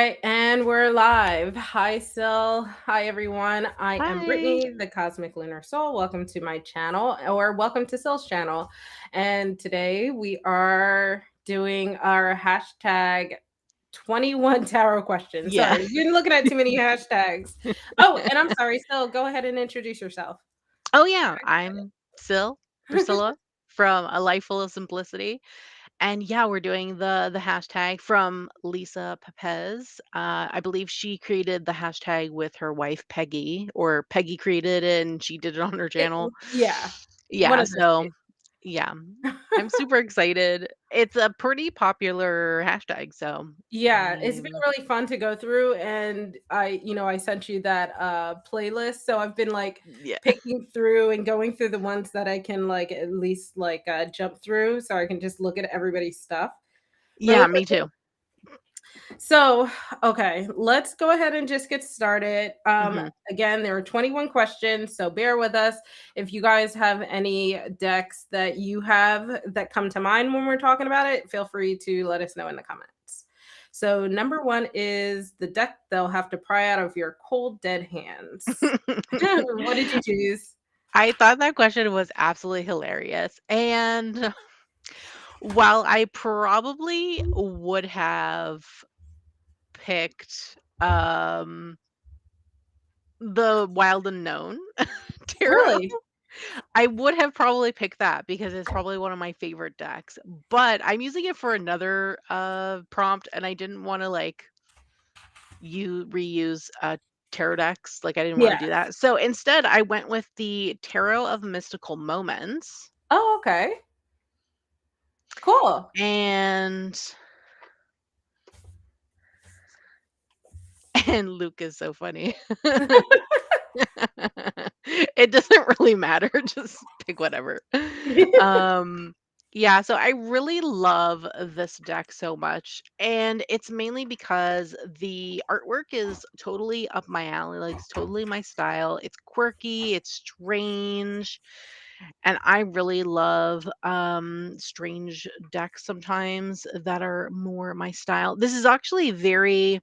right, and we're live. Hi, Sil. Hi, everyone. I am Hi. Brittany, the Cosmic Lunar Soul. Welcome to my channel, or welcome to Sil's channel. And today we are doing our hashtag 21 tarot questions. Yeah. Sorry, you're looking at too many hashtags. Oh, and I'm sorry, Sil, go ahead and introduce yourself. Oh, yeah. I'm Sil, Priscilla from A Life Full of Simplicity. And yeah, we're doing the hashtag from Lisa Pepez. I believe she created the hashtag with her wife Peggy, or Peggy created it and she did it on her channel. Yeah, one Yeah, of those so yeah. I'm super excited. It's a pretty popular hashtag, so I Yeah, it's been mean, really fun to go through, and I sent you that playlist, so I've been like yeah. picking through and going through the ones that I can like at least like jump through so I can just look at everybody's stuff really Yeah, me quickly. too. So, okay, let's go ahead and just get started. Mhm. Again, there are 21 questions, so bear with us. If you guys have any decks that you have that come to mind when we're talking about it, feel free to let us know in the comments. So, number one is the deck they'll have to pry out of your cold, dead hands. What did you choose? I thought that question was absolutely hilarious. And while I probably would have picked the Wild Unknown tarot, Really? I would have probably picked that because it's probably one of my favorite decks. But I'm using it for another prompt and I didn't want to like you reuse tarot decks. Like I didn't want Yeah. to do that. So instead I went with the Tarot of Mystical Moments. Oh, okay. Cool. And and Luke is so funny. It doesn't really matter, just pick whatever. Um, yeah, so I really love this deck so much, and it's mainly because the artwork is totally up my alley, like, it's totally my style. It's quirky, it's strange, and I really love, strange decks sometimes that are more my style. This is actually very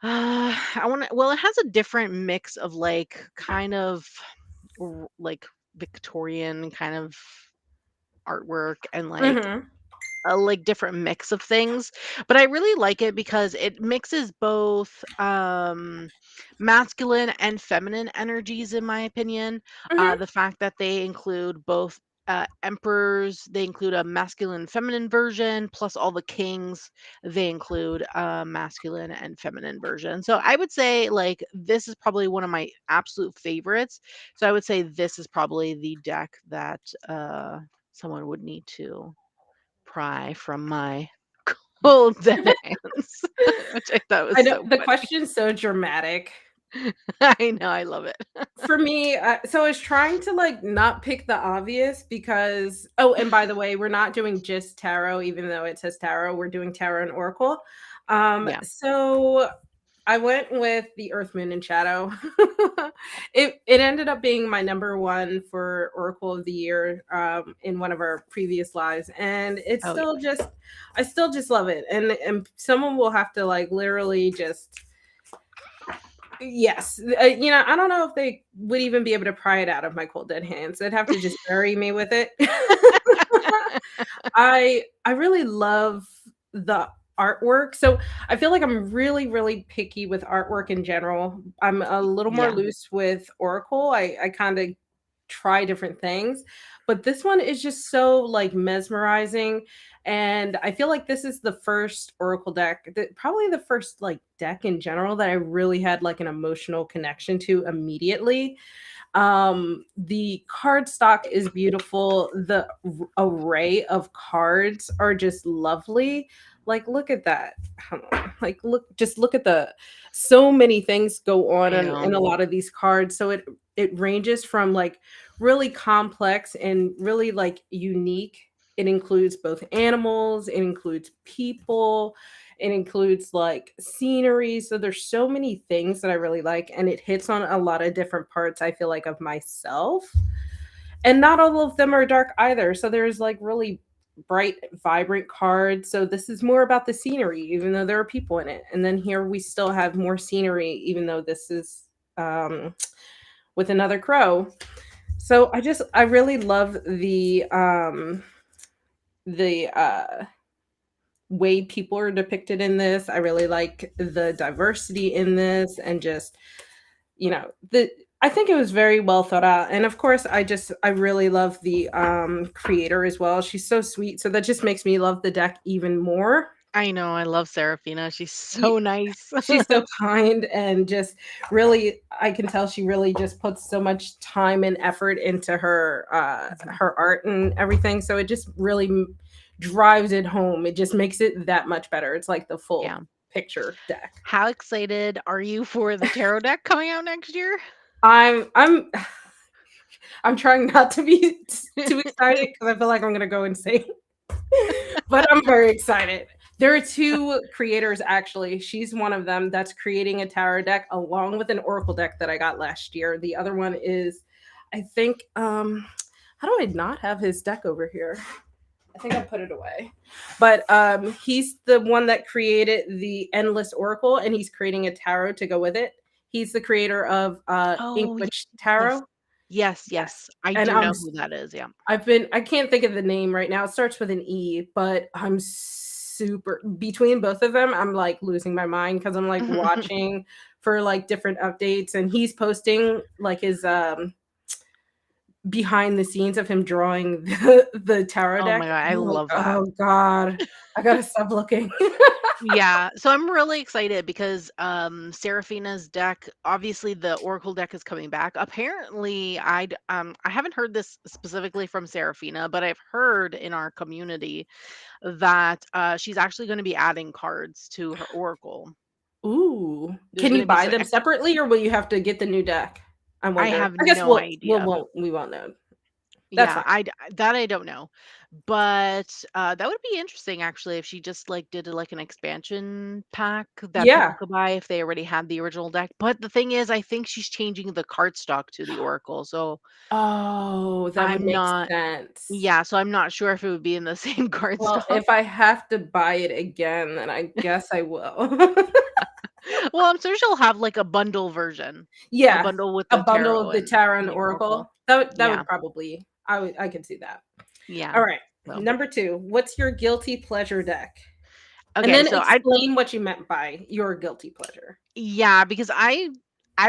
I wanna well, it has a different mix of, like, kind of like Victorian kind of artwork and Mhm. a like different mix of things, but I really like it because it mixes both masculine and feminine energies in my opinion. Mhm. The fact that they include both emperors, they include a masculine feminine version, plus all the kings, they include a masculine and feminine version. So I would say like this is probably one of my absolute favorites. So I would say this is probably the deck that someone would need to pry from my cold dead hands, which I thought was I know so the funny. question's so dramatic. I know, I love it. For me, so I was trying to like not pick the obvious because oh, and by the way, we're not doing just tarot, even though it says tarot, we're doing tarot and oracle. Yeah. So I went with the Earth, Moon, and Shadow. It ended up being my number one for Oracle of the Year in one of our previous lives, and it's Oh, yeah. still just I still just love it. And someone will have to like literally just yes, I don't know if they would even be able to pry it out of my cold dead hands. They'd have to just bury me with it. I really love the artwork. So I feel like I'm really, really picky with artwork in general. I'm a little more Yeah. loose with Oracle. I kind of try different things, but this one is just so like mesmerizing. And I feel like this is the first Oracle deck, that probably the first like deck in general that I really had like an emotional connection to immediately. The card stock is beautiful. The array of cards are just lovely. Like, look at that. Hold on. Like, just look at the so many things go on I know. in a lot of these cards. So it ranges from like really complex and really like unique. It includes both animals, it includes people, it includes like scenery. So there's so many things that I really like, and it hits on a lot of different parts, I feel like, of myself. And not all of them are dark either. So there's like really bright, vibrant cards. So this is more about the scenery, even though there are people in it. And then here we still have more scenery, even though this is um, with another crow. So I really love the way people are depicted in this. I really like the diversity in this, and just, the I think it was very well thought out. And of course, I really love the creator as well. She's so sweet. So that just makes me love the deck even more. I know, I love Serafina. She's Ye- so nice. She's so kind, and just really, I can tell she really just puts so much time and effort into Mhm. her art and everything. So it just really drives it home. It just makes it that much better. It's like the full Yeah. picture deck. How excited are you for the tarot deck coming out next year? I'm I'm trying not to be too excited because I feel like I'm gonna go insane. But I'm very excited. There are two creators actually. She's one of them that's creating a tarot deck along with an oracle deck that I got last year. The other one is, I think, how do I not have his deck over here? I think I put it away. But he's the one that created the Endless Oracle, and he's creating a tarot to go with it. He's the creator of Ink Oh, Witch yes. Tarot. Yes, Yes. yes. I And do know who that is, yeah. I can't think of the name right now. It starts with an E, but I'm super between both of them. I'm like losing my mind because I'm like watching for like different updates, and he's posting like his behind the scenes of him drawing the tarot Oh my deck. god, I And I'm like, love that. oh God, I gotta stop looking. Yeah, so I'm really excited because Serafina's deck, obviously the Oracle deck is coming back. Apparently, I haven't heard this specifically from Serafina, but I've heard in our community that she's actually going to be adding cards to her Oracle. Ooh, There's can going you to be buy some them extra. separately, or will you have to get the new deck? I I wonder. have I guess no idea. we won't know. That's Yeah, fine. that I don't know. But that would be interesting actually if she just like did like an expansion pack that people Yeah. could buy if they already had the original deck. But the thing is, I think she's changing the card stock to the Oracle. So Oh, that would I'm make not, sense. yeah, so I'm not sure if it would be in the same card Well, stock. if I have to buy it again, then I guess I will. Well, I'm sure she'll have like a bundle version, a Yeah, bundle with a the bundle tarot of the tarot and and the Oracle. oracle. That Yeah, would probably I could see that. yeah. All right. So, Number 2, what's your guilty pleasure deck? And okay, then so I explain what you meant by your guilty pleasure. Yeah, because I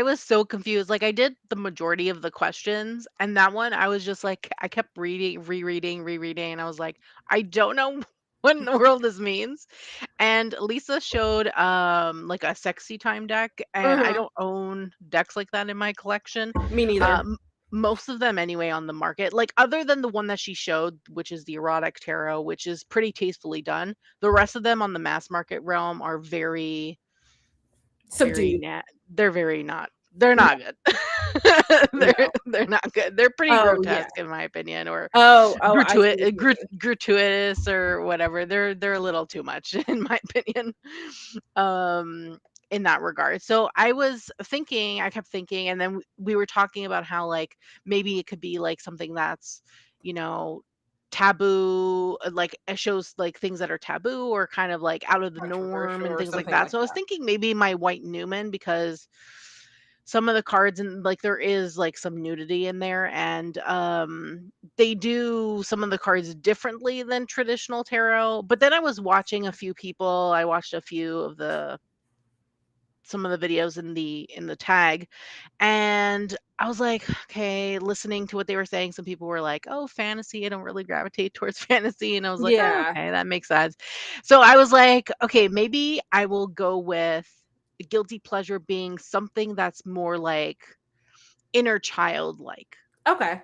was so confused. Like I did the majority of the questions and that one I was just like I kept reading, rereading and I was like, I don't know what in the world this means. And Lisa showed like a sexy time deck and I Mhm. don't own decks like that in my collection. Me neither. Um most of them anyway on the market. Like other than the one that she showed, which is the erotic tarot, which is pretty tastefully done. The rest of them on the mass market realm are very Subdued. nat they're very not they're No, not good. no. They're not good. They're pretty Oh, yeah. grotesque in my opinion, or I see what you mean. gratuitous or whatever. They're a little too much in my opinion, um, in that regard. So I kept thinking, and then we were talking about how, like, maybe it could be, like, something that's, you know, taboo, like, it shows, like, things that are taboo or kind of, like, out of the norm Controversial and or things like something that. like So I was that. thinking maybe my White Newman because some of the cards and like there is like some nudity in there and they do some of the cards differently than traditional tarot. But then I was watching a few people, I watched a few of the some of the videos in the tag and I was like, okay, listening to what they were saying, some people were like, oh, fantasy, I don't really gravitate towards fantasy. And I was like, oh, Yeah. okay, that makes sense. So I was like, okay, maybe I will go with the guilty pleasure being something that's more like inner child like. Okay.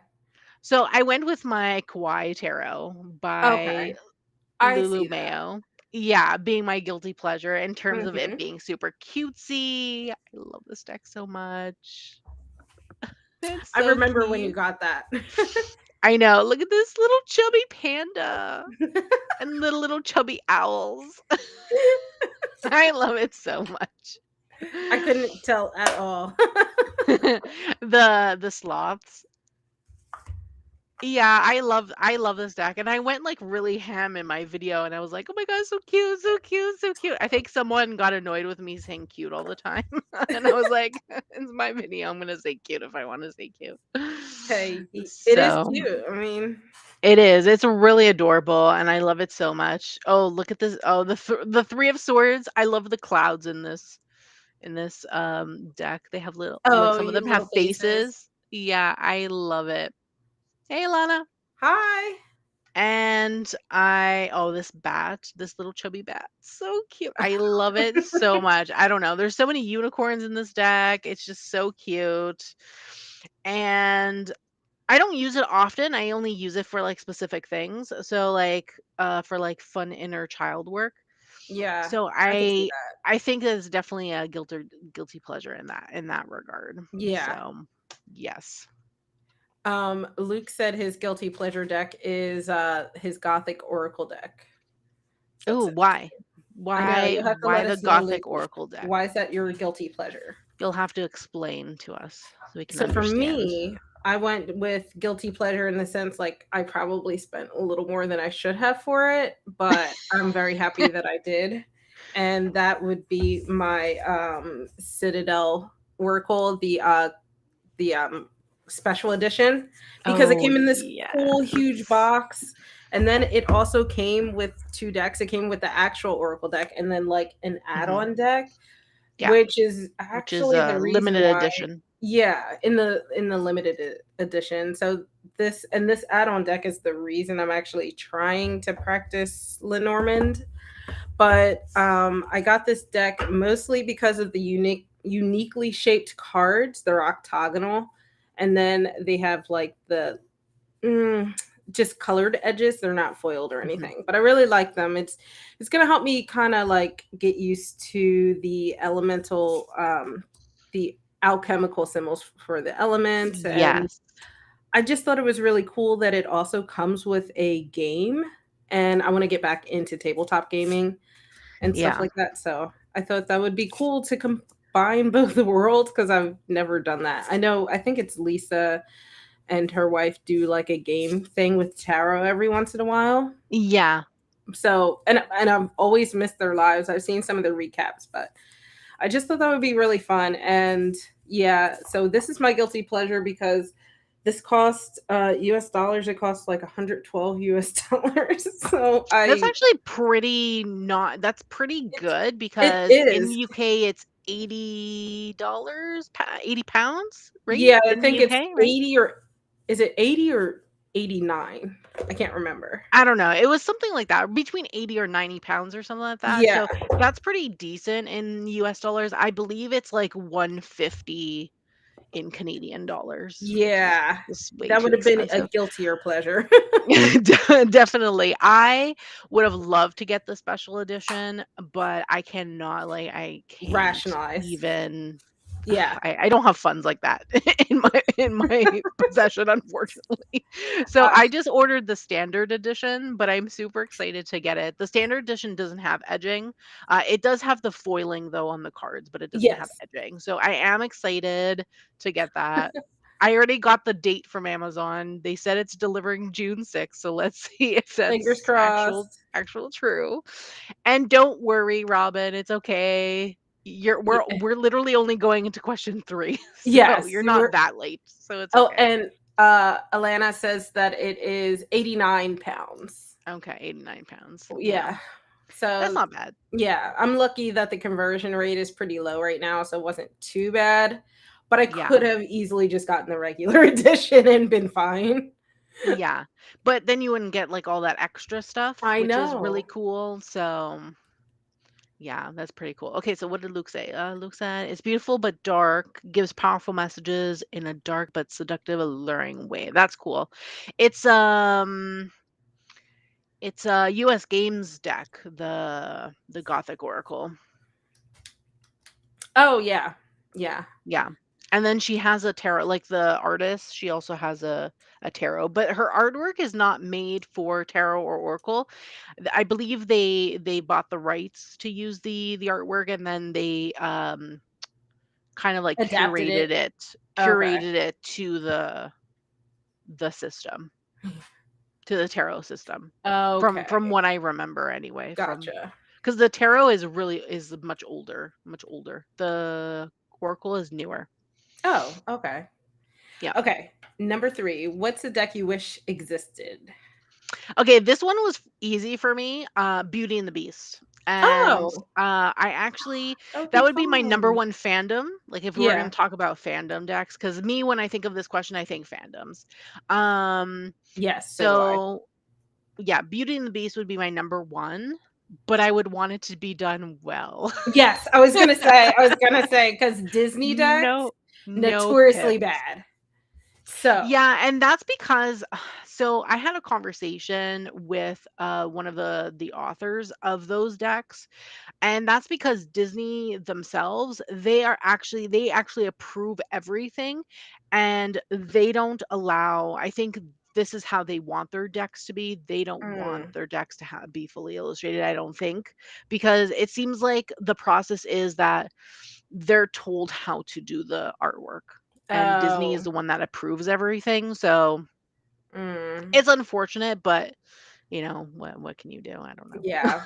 So I went with my Kawaii Tarot by Okay. I Lulu see that. Mayo. Yeah, being my guilty pleasure in terms of it Mhm. being super cutesy. I love this deck so much. It's I so remember when you cute. got that. I know. Look at this little chubby panda and the little chubby owls. I love it so much. I couldn't tell at all. The sloths. Yeah, I love this deck, and I went, like, really ham in my video, and I was like, "Oh my god, so cute, so cute, so cute." I think someone got annoyed with me saying cute all the time, and I was like, "It's my video, I'm gonna say cute if I wanna say cute." Hey, it is So, cute. I mean, it is, it's really adorable, and I love it so much. Oh, look at this. Oh, the 3 of swords. I love the clouds in this, deck. They have little, like, oh, some of you them have little faces. faces. Yeah, I love it. Hey, Lana. Hi. And this bat, this little chubby bat, so cute. I love it so much. I don't know. There's so many unicorns in this deck. It's just so cute. And I don't use it often. I only use it for like specific things. So like for like fun inner child work. Yeah, So I can see that. I think there's definitely a guilty pleasure in that regard. Yeah. So yes. Luke said his guilty pleasure deck is his Gothic Oracle deck. So Oh, that's why? interesting. I know, you'll have to Why let the us know, Luke. Gothic Oracle deck? Why is that your guilty pleasure? You'll have to explain to us so we can So for understand. me, I went with guilty pleasure in the sense like I probably spent a little more than I should have for it, but I'm very happy that I did. And that would be my Citadel Oracle, the special edition, because it Oh, came in this cool huge yes. box. And then it also came with two decks. It came with the actual Oracle deck and then like an Mhm. add-on deck, Yeah, which is which is actually a the reason limited why. edition. Yeah, in the limited edition. So this add-on deck is the reason I'm actually trying to practice Lenormand. But I got this deck mostly because of the uniquely shaped cards. They're octagonal, and then they have like the mm, just colored edges. They're not foiled or Mhm. anything, but I really like them. It's gonna help me kind of like get used to the elemental, the alchemical symbols for the elements, and Yes. I just thought it was really cool that it also comes with a game. And I want to get back into tabletop gaming and stuff Yeah. like that. So I thought that would be cool to combine both the worlds because I've never done that. I know, I think it's Lisa and her wife do like a game thing with tarot every once in a while. Yeah. So, and I've always missed their lives. I've seen some of their recaps, but I just thought that would be really fun. And yeah, so this is my guilty pleasure because this cost US dollars. It costs like 112 US dollars. So That's I actually pretty not that's pretty good it because in the is. UK it's $80, 80 pounds, right? Yeah, I In the think it's UK, right? 80 or is it 80 or 89? I can't remember. I don't know. It was something like that, between 80 or 90 pounds or something like that. Yeah. So that's pretty decent in US dollars. I believe it's like 150 in Canadian dollars, which is Yeah. just way That too would have been a expensive. guiltier pleasure. Definitely. I would have loved to get the special edition, but I cannot, like, I can't Rationalize. even Yeah. I don't have funds like that in my possession, unfortunately. So Uh, I just ordered the standard edition, but I'm super excited to get it. The standard edition doesn't have edging. It does have the foiling though on the cards, but it doesn't have yes. edging. So I am excited to get that. I already got the date from Amazon. They said it's delivering June 6th, so let's see if Fingers that's crossed. actual true. And don't worry, Robin, it's okay. Yeah. We're literally only going into question 3, so Yes. you're You not were. that late, so it's Oh, okay. and Alana says that it is 89 pounds. Okay, 89 pounds. Yeah, Yeah. that's So not bad. yeah, I'm lucky that the conversion rate is pretty low right now, so it wasn't too bad. But I Yeah, could have easily just gotten the regular edition and been fine. yeah. But then you wouldn't get like all that extra stuff, I which is really know. cool. So yeah, that's pretty cool. Okay, so what did Luke say? Luke said it's beautiful but dark, gives powerful messages in a dark but seductive, alluring way. That's cool. It's it's a US Games deck, the Gothic Oracle. Oh yeah. Yeah. Yeah. And then she has a tarot, like the artist, she also has a tarot, but her artwork is not made for tarot or oracle. I believe they bought the rights to use the artwork, and then they kind of like Adapted it. Okay. curated it to the system. to the tarot system. From Okay, what I remember anyway, from gotcha. because the tarot is much older, much older. The oracle is newer. Oh, okay. Yeah. Okay, number 3, what's a deck you wish existed? Okay, this one was easy for me, Beauty and the Beast, and, Oh, I actually that would that be would be my number fun. 1 fandom, like, if we were gonna Yeah. talk about fandom decks, because me, when I think of this question, I think fandoms. Um, Yes, so do I. so, yeah, Beauty and the Beast would be my number 1, but I would want it to be done well. Yes, I was gonna say because Disney decks, No no notoriously pips. bad. So Yeah, and that's because so I had a conversation with, one of the authors of those decks, and that's because Disney themselves, they actually approve everything, and they don't allow, I think this is how they want their decks to be. They don't want mm, their decks to be fully illustrated, I don't think, because it seems like the process is that they're told how to do the artwork, and Disney is oh, the one that approves everything. So mm, it's unfortunate, but what can you do? I don't know. yeah,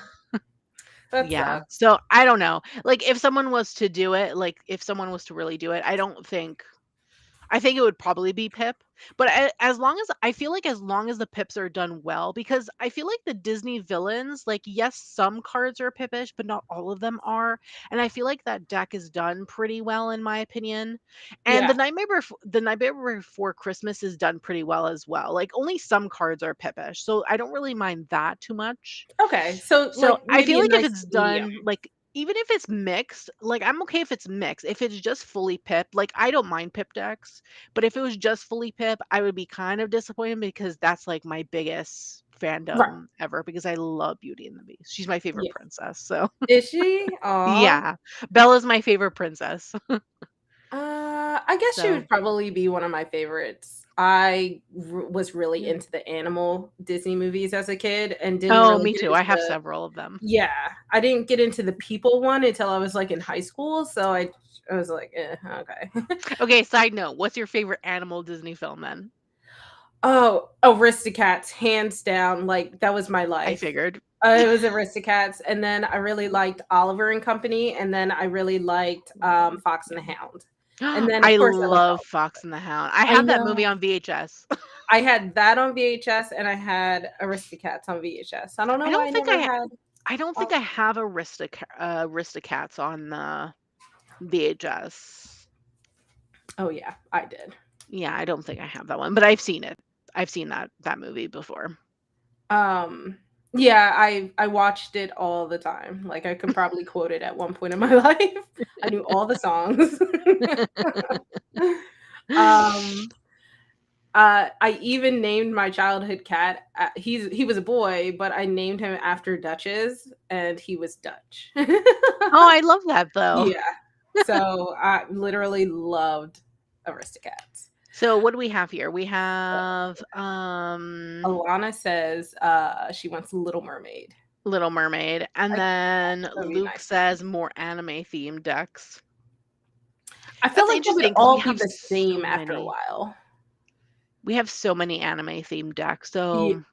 that Yeah. sucks. So I don't know. Like if someone was to do it, like if someone was to really do it, I think it would probably be Pip. But as long as I feel like as long as the Pips are done well, because I feel like the Disney villains, like yes, some cards are Pipish, but not all of them are. And I feel like that deck is done pretty well, in my opinion. And Yeah. the Nightmare Before Christmas is done pretty well as well. Like only some cards are Pipish, so I don't really mind that too much. Okay, so, So, like, I maybe feel a like if nice it's medium. done, like, even if it's mixed, like, I'm okay if it's mixed. If it's just fully pip, like, I don't mind pip decks, but if it was just fully pip, I would be kind of disappointed because that's, like, my biggest Right, fandom ever because I love Beauty and the Beast. She's my favorite yeah. princess, so Is she? Aw. yeah. Bella's my favorite princess. I guess she So would probably be one of my favorites. Was really yeah. into the animal Disney movies as a kid and didn't Oh, really me get too. into I have the several of them. yeah, I didn't get into the people one until I was, like, in high school, so I was like, "Eh, okay." Okay, side note, what's your favorite animal Disney film then? Oh, Aristocats, hands down, like, that was my I life. figured. It was Aristocats, and then I really liked Oliver& and Company, and then I really liked, Fox and the Hound, and then, of I course, I liked love Oliver. Fox and the Hound. I I have that movie know. on VHS. I had that on VHS, and I had Aristocats on VHS. I don't know I why don't I think never I had I don't think Ol I have Aristocats on the VHS. oh, yeah, I did. Yeah, I don't think I have that one, but I've seen it. I've seen that movie before. Um, yeah, I watched it all the time, like, I could probably quote it at one point in my life. I knew all the songs. Um I even named my childhood cat. He was a boy, but I named him after Duchess, and he was Dutch. Oh, I love that though. Yeah. So I literally loved Aristocats. So what do we have here? We So have Alana says she wants Little Mermaid. Little Mermaid, and I then That would be Luke nice. says more anime themed decks. I feel That's like they would interesting because all be the same after a while. we have so many anime themed decks. Ye So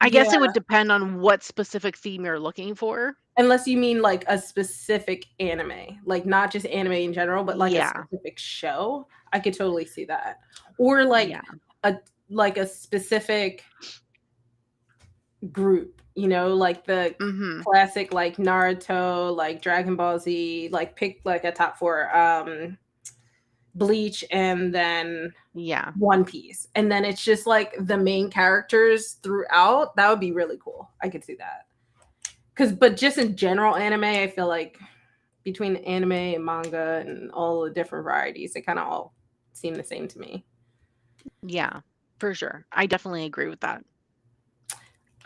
I guess Yeah, it would depend on what specific theme you're looking for. unless you mean like a specific anime, like not just anime in general, but like a Yeah. specific show. I could totally see that. Or Yeah. a a specific group, like the Mhm. classic like Naruto, like Dragon Ball Z, like pick like a top 4, Bleach and then Yeah. One Piece. And then it's just like the main characters throughout. That would be really cool. I could see that. But just in general anime, I feel like between anime and manga and all the different varieties, they kind of all seem the same to me. Yeah. For sure. I definitely agree with that.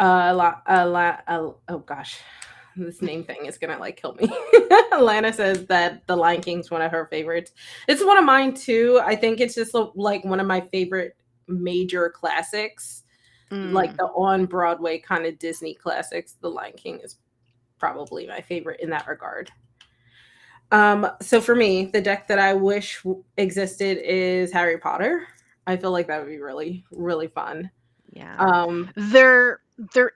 Oh gosh, this name thing is gonna like kill me. Alana says that The Lion King's one of her favorites. It's one of mine too. I think it's just like one of my favorite major classics, like Mm. the on Broadway kind of Disney classics. The Lion King is probably my favorite in that regard. So for me, the deck that I existed is Harry Potter. I feel like that would be really, really fun. Yeah. Um, There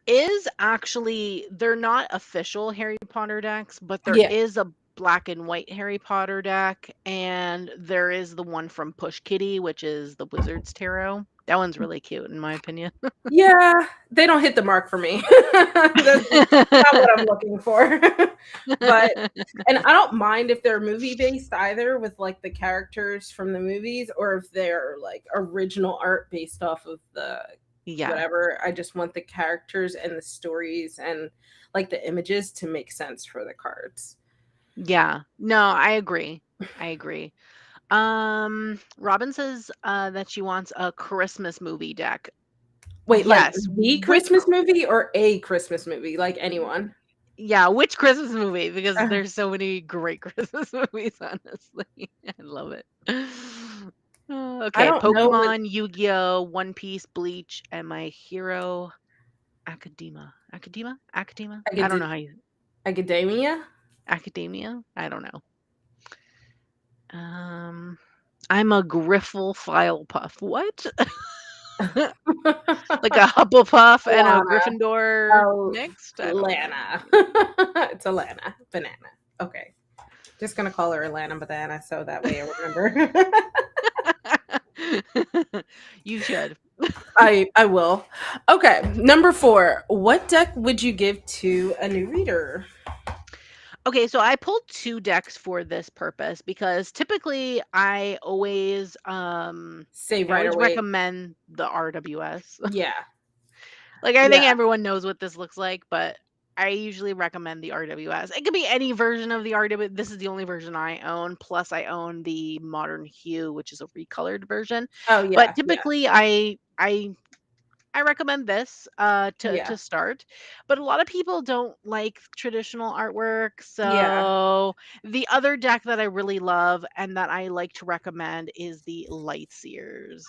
is actually they're not official Harry Potter decks, but there yeah. is a black and white Harry Potter deck, and there is the one from Push Kitty, which is the Wizard's Tarot. That one's really cute in my opinion. Yeah, they don't hit the mark for me. That's not what I'm looking for. But and I don't mind if they're movie based either with like the characters from the movies or if they're like original art based off of the Yeah. whatever. I just want the characters and the stories and like the images to make sense for the cards. Yeah. No, I agree. I agree. Robin says that she wants a Christmas movie deck. Wait, like Yes. the Which Christmas movie or a Christmas movie? Like anyone? Yeah, which Christmas movie? Because there's so many great Christmas movies, honestly. I love it. I Okay, don't know what Pokemon, Yu-Gi-Oh, One Piece, Bleach, and My Hero Academia. Academia? I don't know how you academia. Academia? I don't know. Um I'm a Griffle Filepuff. What? Like a Hufflepuff and a Alana. Gryffindor Oh, mixed? I don't know. Lana. It's Alana. Banana. Okay. Just gonna call her Alana Banana so that way I remember. You should. I will. Okay. Number 4. What deck would you give to a new reader? Okay, so I pulled 2 decks for this purpose because typically Say I right always away. recommend the RWS. Yeah. Like, I think Yeah. everyone knows what this looks like, but I usually recommend the RWS. It could be any version of the RW. This is the only version I own, plus I own the Modern Hue, which is a recolored version. Oh But yeah. Yeah. typically I recommend this Yeah. to start, but a lot of people don't like traditional artwork. Yeah. So the other deck that I really love and that I like to recommend is the Lightseers.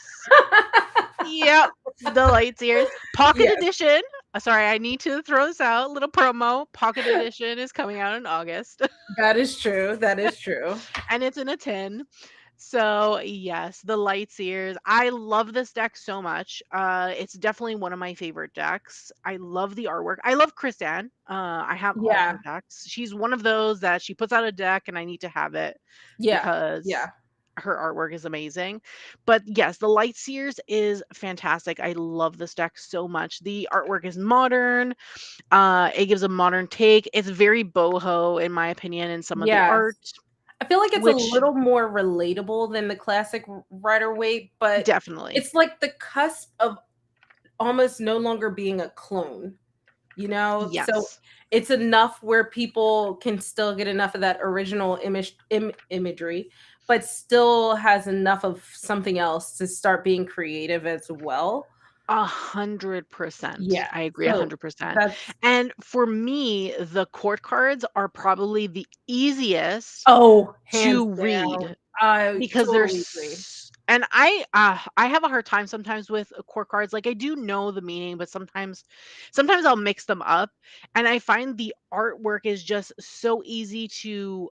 Yep, the Lightseers Pocket Yes. Edition. Sorry, I need to throw this out. Little promo. Pocket Edition is coming out in August, That is true. That is true. and it's in a tin. So yes, the Lightseers. I love this deck so much. It's definitely one of my favorite decks. I love the artwork. I love Kristanne. I have all her Yeah. decks. She's one of those that she puts out a deck and I need to have it Yeah. because Yeah. her artwork is amazing. But yes, the Lightseers is fantastic. I love this deck so much. The artwork is modern. It gives a modern take. It's very boho in my opinion in some of the Yes. art, I feel like it's a which little more relatable than the classic Rider-Waite, but definitely. it's like the cusp of almost no longer being a clone, you know? So Yes. it's enough where people can still get enough of that original imagery, but still has enough of something else to start being creative as well. 100%. Yeah. I agree So 100%. that's And for me, the court cards are probably the easiest oh, hands to down. read I because totally agree. and I have a hard time sometimes with court cards. Like I do know the meaning, but sometimes I'll mix them up, and I find the artwork is just so easy to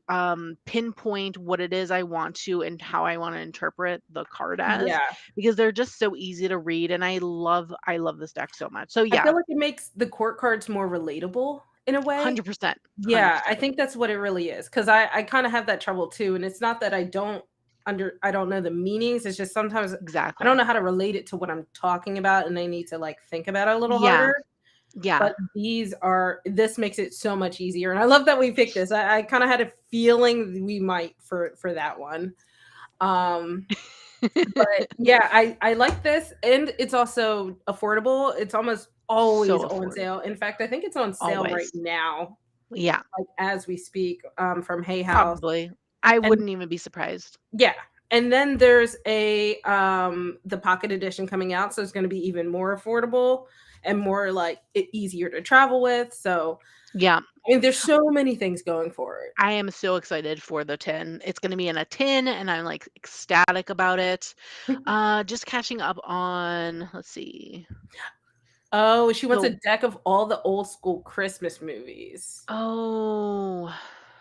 pinpoint what it is I want to and how I want to interpret the card as Yeah. because they're just so easy to read, and I love this deck so much. So I yeah, feel like it makes the court cards more relatable in a way. 100%, Yeah, I 100%. think that's what it really is, 'cause I kinda have that trouble too, and it's not that I don't know the meanings, it's just sometimes I don't Exactly. know how to relate it to what I'm talking about, and I need to, like, think about it a little Yeah, harder, yeah. but this makes it so much easier, and I love that we picked this. I kinda had a feeling we might for that one. Um, but yeah, I like this, and it's also affordable. It's almost always So on affordable. sale. In fact, I think it's on sale right Always. now, Yeah. like, as we speak, from Hay House, Probably. I and wouldn't even be surprised. yeah, and then there's the pocket edition coming out, so it's gonna be even more affordable and more, like, easier to travel with, so, Yeah. I mean, there's so many things going for it. I am so excited for the tin. It's gonna be in a tin, and I'm, like, ecstatic about it. Just catching up on let's see. Oh, she wants a So deck of all the old school Christmas movies. oh.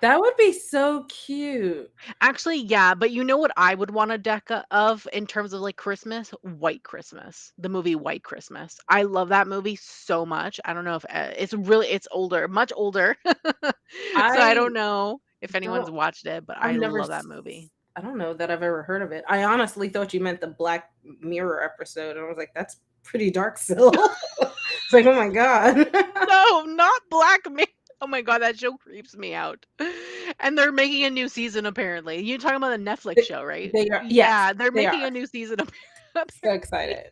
That would be so cute. Actually, yeah, but you know what I would want a deck of in terms of like Christmas? White Christmas. The movie White Christmas. I love that movie so much. I don't know if it's older, much older. So I I don't know if don't anyone's watched it, but I've I never love that s movie. I don't know that I've ever heard of it. I honestly thought you meant the Black Mirror episode, and I was like, "That's pretty dark still." It's like, "Oh my god." No, not Black Mirror. Oh my god, that show creeps me out. And they're making a new season apparently. You're talking about the Netflix They show, right? they are yes, Yeah, they're they making a are. new season So apparently. excited.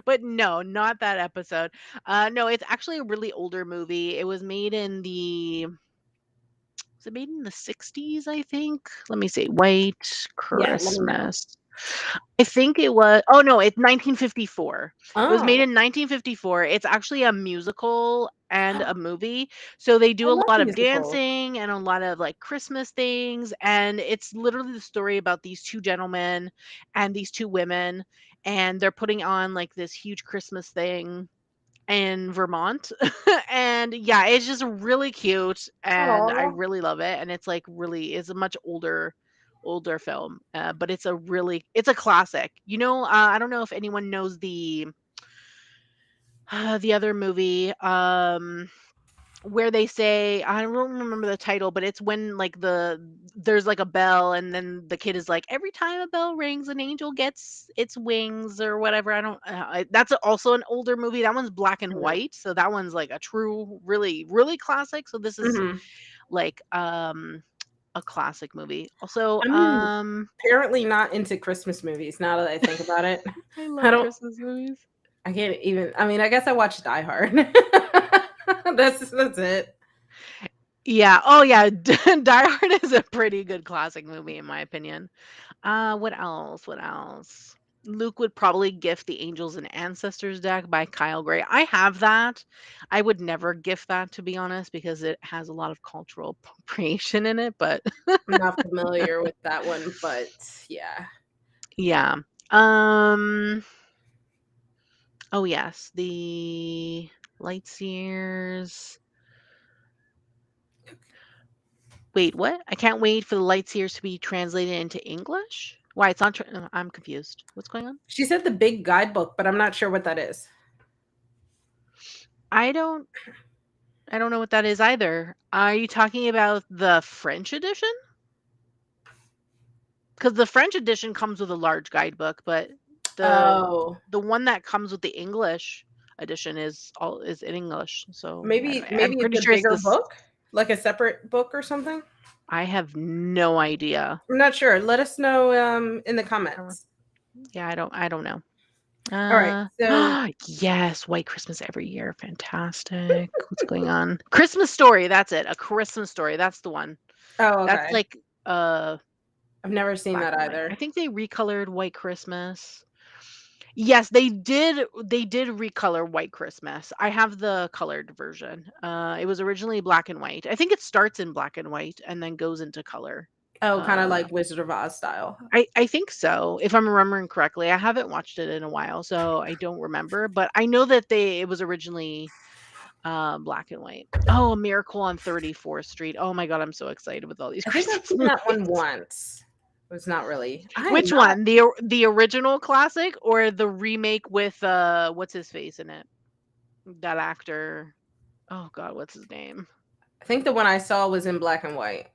But no, not that episode. No, it's actually a really older movie. It was made in the was it made in the 60s, I think? Let me see. White Yeah, let me know. Christmas. I think it was oh no, it's 1954. It was made Oh, in 1954. It's actually a musical and a movie. So they I do a love lot of musicals. dancing and a lot of like Christmas things. And it's literally the story about these two gentlemen and these two women. And they're putting on like this huge Christmas thing in Vermont. And yeah, it's just really cute and I Oh, really love it. And it's like really it's a much older film. But it's a classic. You know, I don't know if anyone knows the other movie where they say I don't remember the title, but it's when like there's like a bell and then the kid is like every time a bell rings an angel gets its wings or whatever. I don't that's also an older movie. That one's black and mhm, white, so that one's like a true really classic. So this is mhm. like a classic movie. Also, I'm apparently not into Christmas movies now that I think about it. I I love don't Christmas movies. I can't even I mean, I guess I watched Die Hard. That's it. Yeah. Oh yeah, Die Hard is a pretty good classic movie in my opinion. What else? What else? Luke would probably gift the Angels and Ancestors deck by Kyle Gray. I have that. I would never gift that to be honest because it has a lot of cultural appropriation in it, but I'm not familiar with that one, but yeah. yeah. Um oh yes, the Lightseers. Wait, what? I can't wait for the Lightseers to be translated into English? Why it's not I'm confused. What's going on? She said the big guidebook, but I'm not sure what that is. I don't I don't know what that is either. Are you talking about the French edition? Because the French edition comes with a large guidebook, but the Oh, the one that comes with the English edition is in English. So maybe I'm maybe it's pretty a sure it's bigger this. book? Like a separate book or something? I have no idea. I'm not sure. Let us know, in the I don't- comments. Yeah, I don't know. Alright, so Yes, White Christmas every year. Fantastic. What's going on? Christmas Story. That's it. A Christmas Story. That's the one. oh, That's okay. like I've never seen black that and white. I either. think they recolored White Christmas. Yes, they did recolor White Christmas. I have the colored version. It was originally black and white. I think it starts in black and white and then goes into color. Oh, kinda Uh, like Wizard of Oz style. I think so, if I'm remembering correctly. I haven't watched it in a while, so I don't remember, but I know that they it was originally black and white. Oh, A Miracle on 34th Street. Oh my god, I'm so excited with all these I think I've Christmas seen that one movies. once. It was not really I am Which not one? The original classic or the remake with what's his face in it? That actor. Oh god, what's his name? I think the one I saw was in black and white.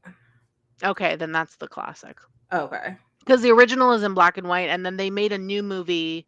Okay, then that's the classic. Okay. Because the original is in black and white, and then they made a new movie.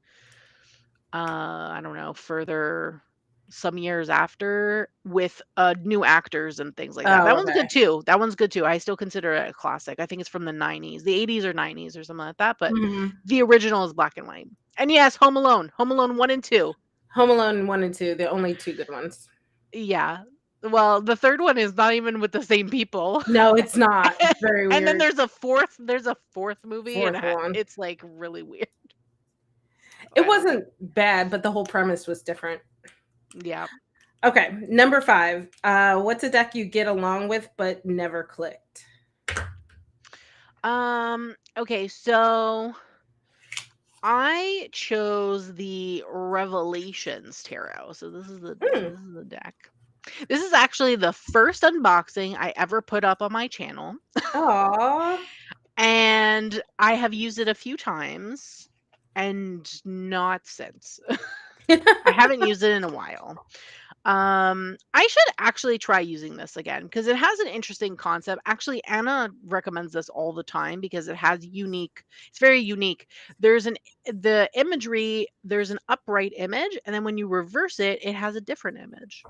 I don't know, further some years after with new actors and things like that. That Oh, one's okay. good too. That one's good too. I still consider it a classic. I think it's from the 90s, the 80s or 90s or something like that. But Mhm. the original is black and white. And yes, Home Alone, Home Alone 1 and 2. Home Alone 1 and 2, the only 2 good ones. Yeah. Well, the third one is not even with the same people. No, it's not. It's very And then weird. there's a fourth movie and 4th one. it's like really weird. It I don't know. wasn't bad, but the whole premise was different. Yeah. Okay, number 5. What's a deck you get along with but never clicked? Okay, so I chose the Revelations Tarot. So Hmm, this is the deck. This is actually the first unboxing I ever put up on my channel, Aw. and I have used it a few times and not since. I haven't used it in a while. I should actually try using this again because it has an interesting concept. Actually, Anna recommends this all the time because it has it's very unique. The imagery, there's an upright image, and then when you reverse it, it has a different image.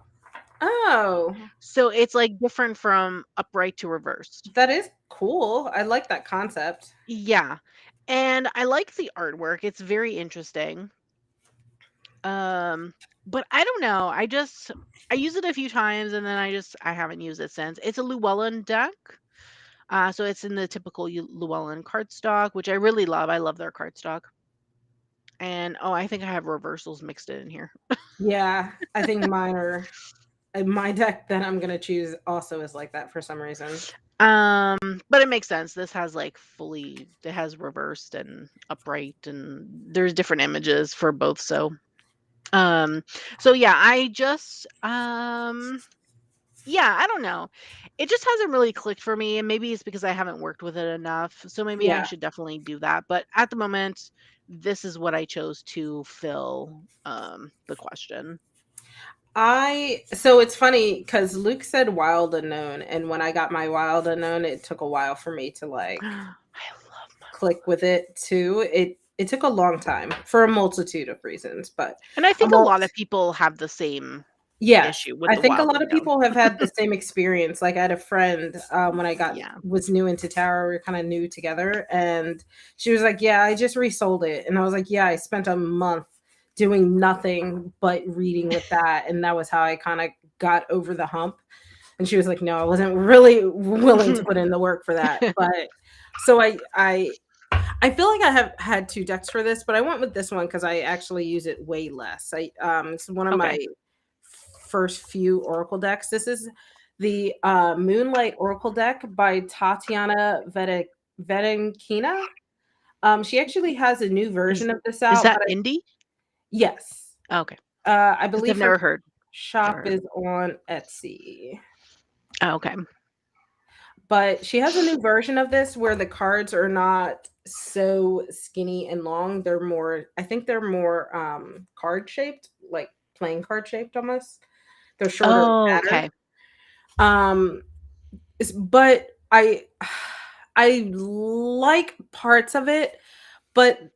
Oh, So it's like different from upright to reversed. that is cool. I like that concept. Yeah. And I like the artwork. It's very interesting. Um, but I don't know. I use it a few times and then I haven't used it since. It's a Llewellyn deck. So it's in the typical Llewellyn cardstock, which I really love. I love their cardstock. And oh, I think I have reversals mixed in here. Yeah, I think mine are my deck that I'm gonna choose also is like that for some reason. But it makes sense. This has like it has reversed and upright, and there's different images for both. Um, so yeah, yeah, I don't know. It just hasn't really clicked for me, and maybe it's because I haven't worked with it enough. So maybe I Yeah. should definitely do that. But at the moment, this is what I chose to fill the question. So it's funny because Luke said wild unknown, and when I got my wild unknown, it took a while for me to like I love my click with it too. It took a long time for a multitude of reasons, but and I think I'm a all lot of people have the same yes. issue with I the think a wild lot of unknown. people have had the same experience. Like I had a friend when I got Yeah. was new into tarot, we were kind of new together, and she was like, "Yeah, I just resold it," and I was like, "Yeah, I spent a month doing nothing but reading with that, and that was how I kind of got over the hump." And she was like, "No, I wasn't really willing to put in the work for that." But so I feel like I have had 2 decks for this, but I went with this one because I actually use it way less. It's one of my Okay. first few Oracle decks. This is the Moonlight Oracle deck by Tatiana Vedenkina. She actually has a new Is version of this is out, that but indie? yes, Okay. I Because I've believe her never heard. shop Never heard. is on Etsy. Oh, okay. But she has a new version of this where the cards are not so skinny and long. They're more, I think they're more card shaped, like playing card shaped almost. They're shorter and Oh, fatter. okay. Um but I like parts of it, but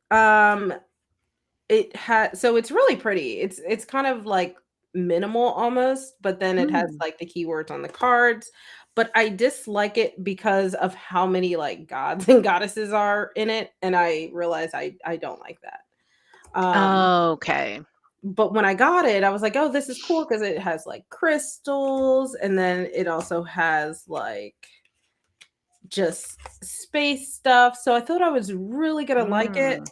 it has so it's really pretty. It's kind of like minimal almost, but then it has Hmm. like the keywords on the cards. But I dislike it because of how many like gods and goddesses are in it, and I realize I don't like that. Okay. But when I got it, I was like, "Oh, this is cool because it has like crystals, and then it also has like just space stuff." So I thought I was really gonna like it. Mm.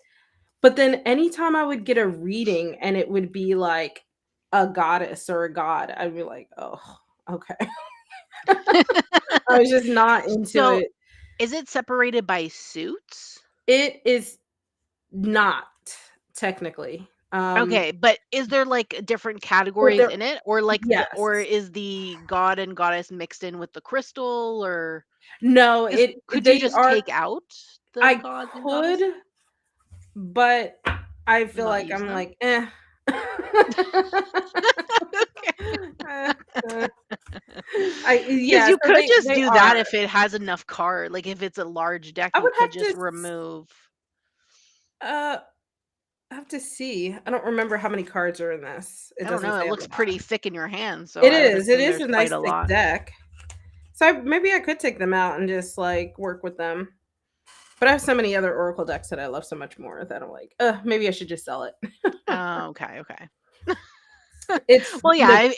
But then anytime I would get a reading and it would be like a goddess or a god, I'd be like, "Oh, okay." I was just not into So, it. is it separated by suits? It is not technically. Okay, but is there, like, different But categories there in it? Or, like, or yes. is the god and goddess mixed in with the crystal, or No, 'cause it could you they just are take out the I gods and could, goddess? but I feel Not like use I'm them? like, "Eh." Okay. Eh, eh. I 'Cause yeah, you so could just they do that are. if it has enough like, if it's a large deck, I you would could have just to remove uh I have to see. I don't remember how many cards are in this. It I don't doesn't know, it say on looks the pretty bottom. thick in your hand, so It I would is. It assume is there's a quite nice a thick lot. deck. So maybe I could take them out and just like work with them. But I have so many other Oracle decks that I love so much more that I'm like, maybe I should just sell it. Oh, okay, okay. It's Well, yeah, the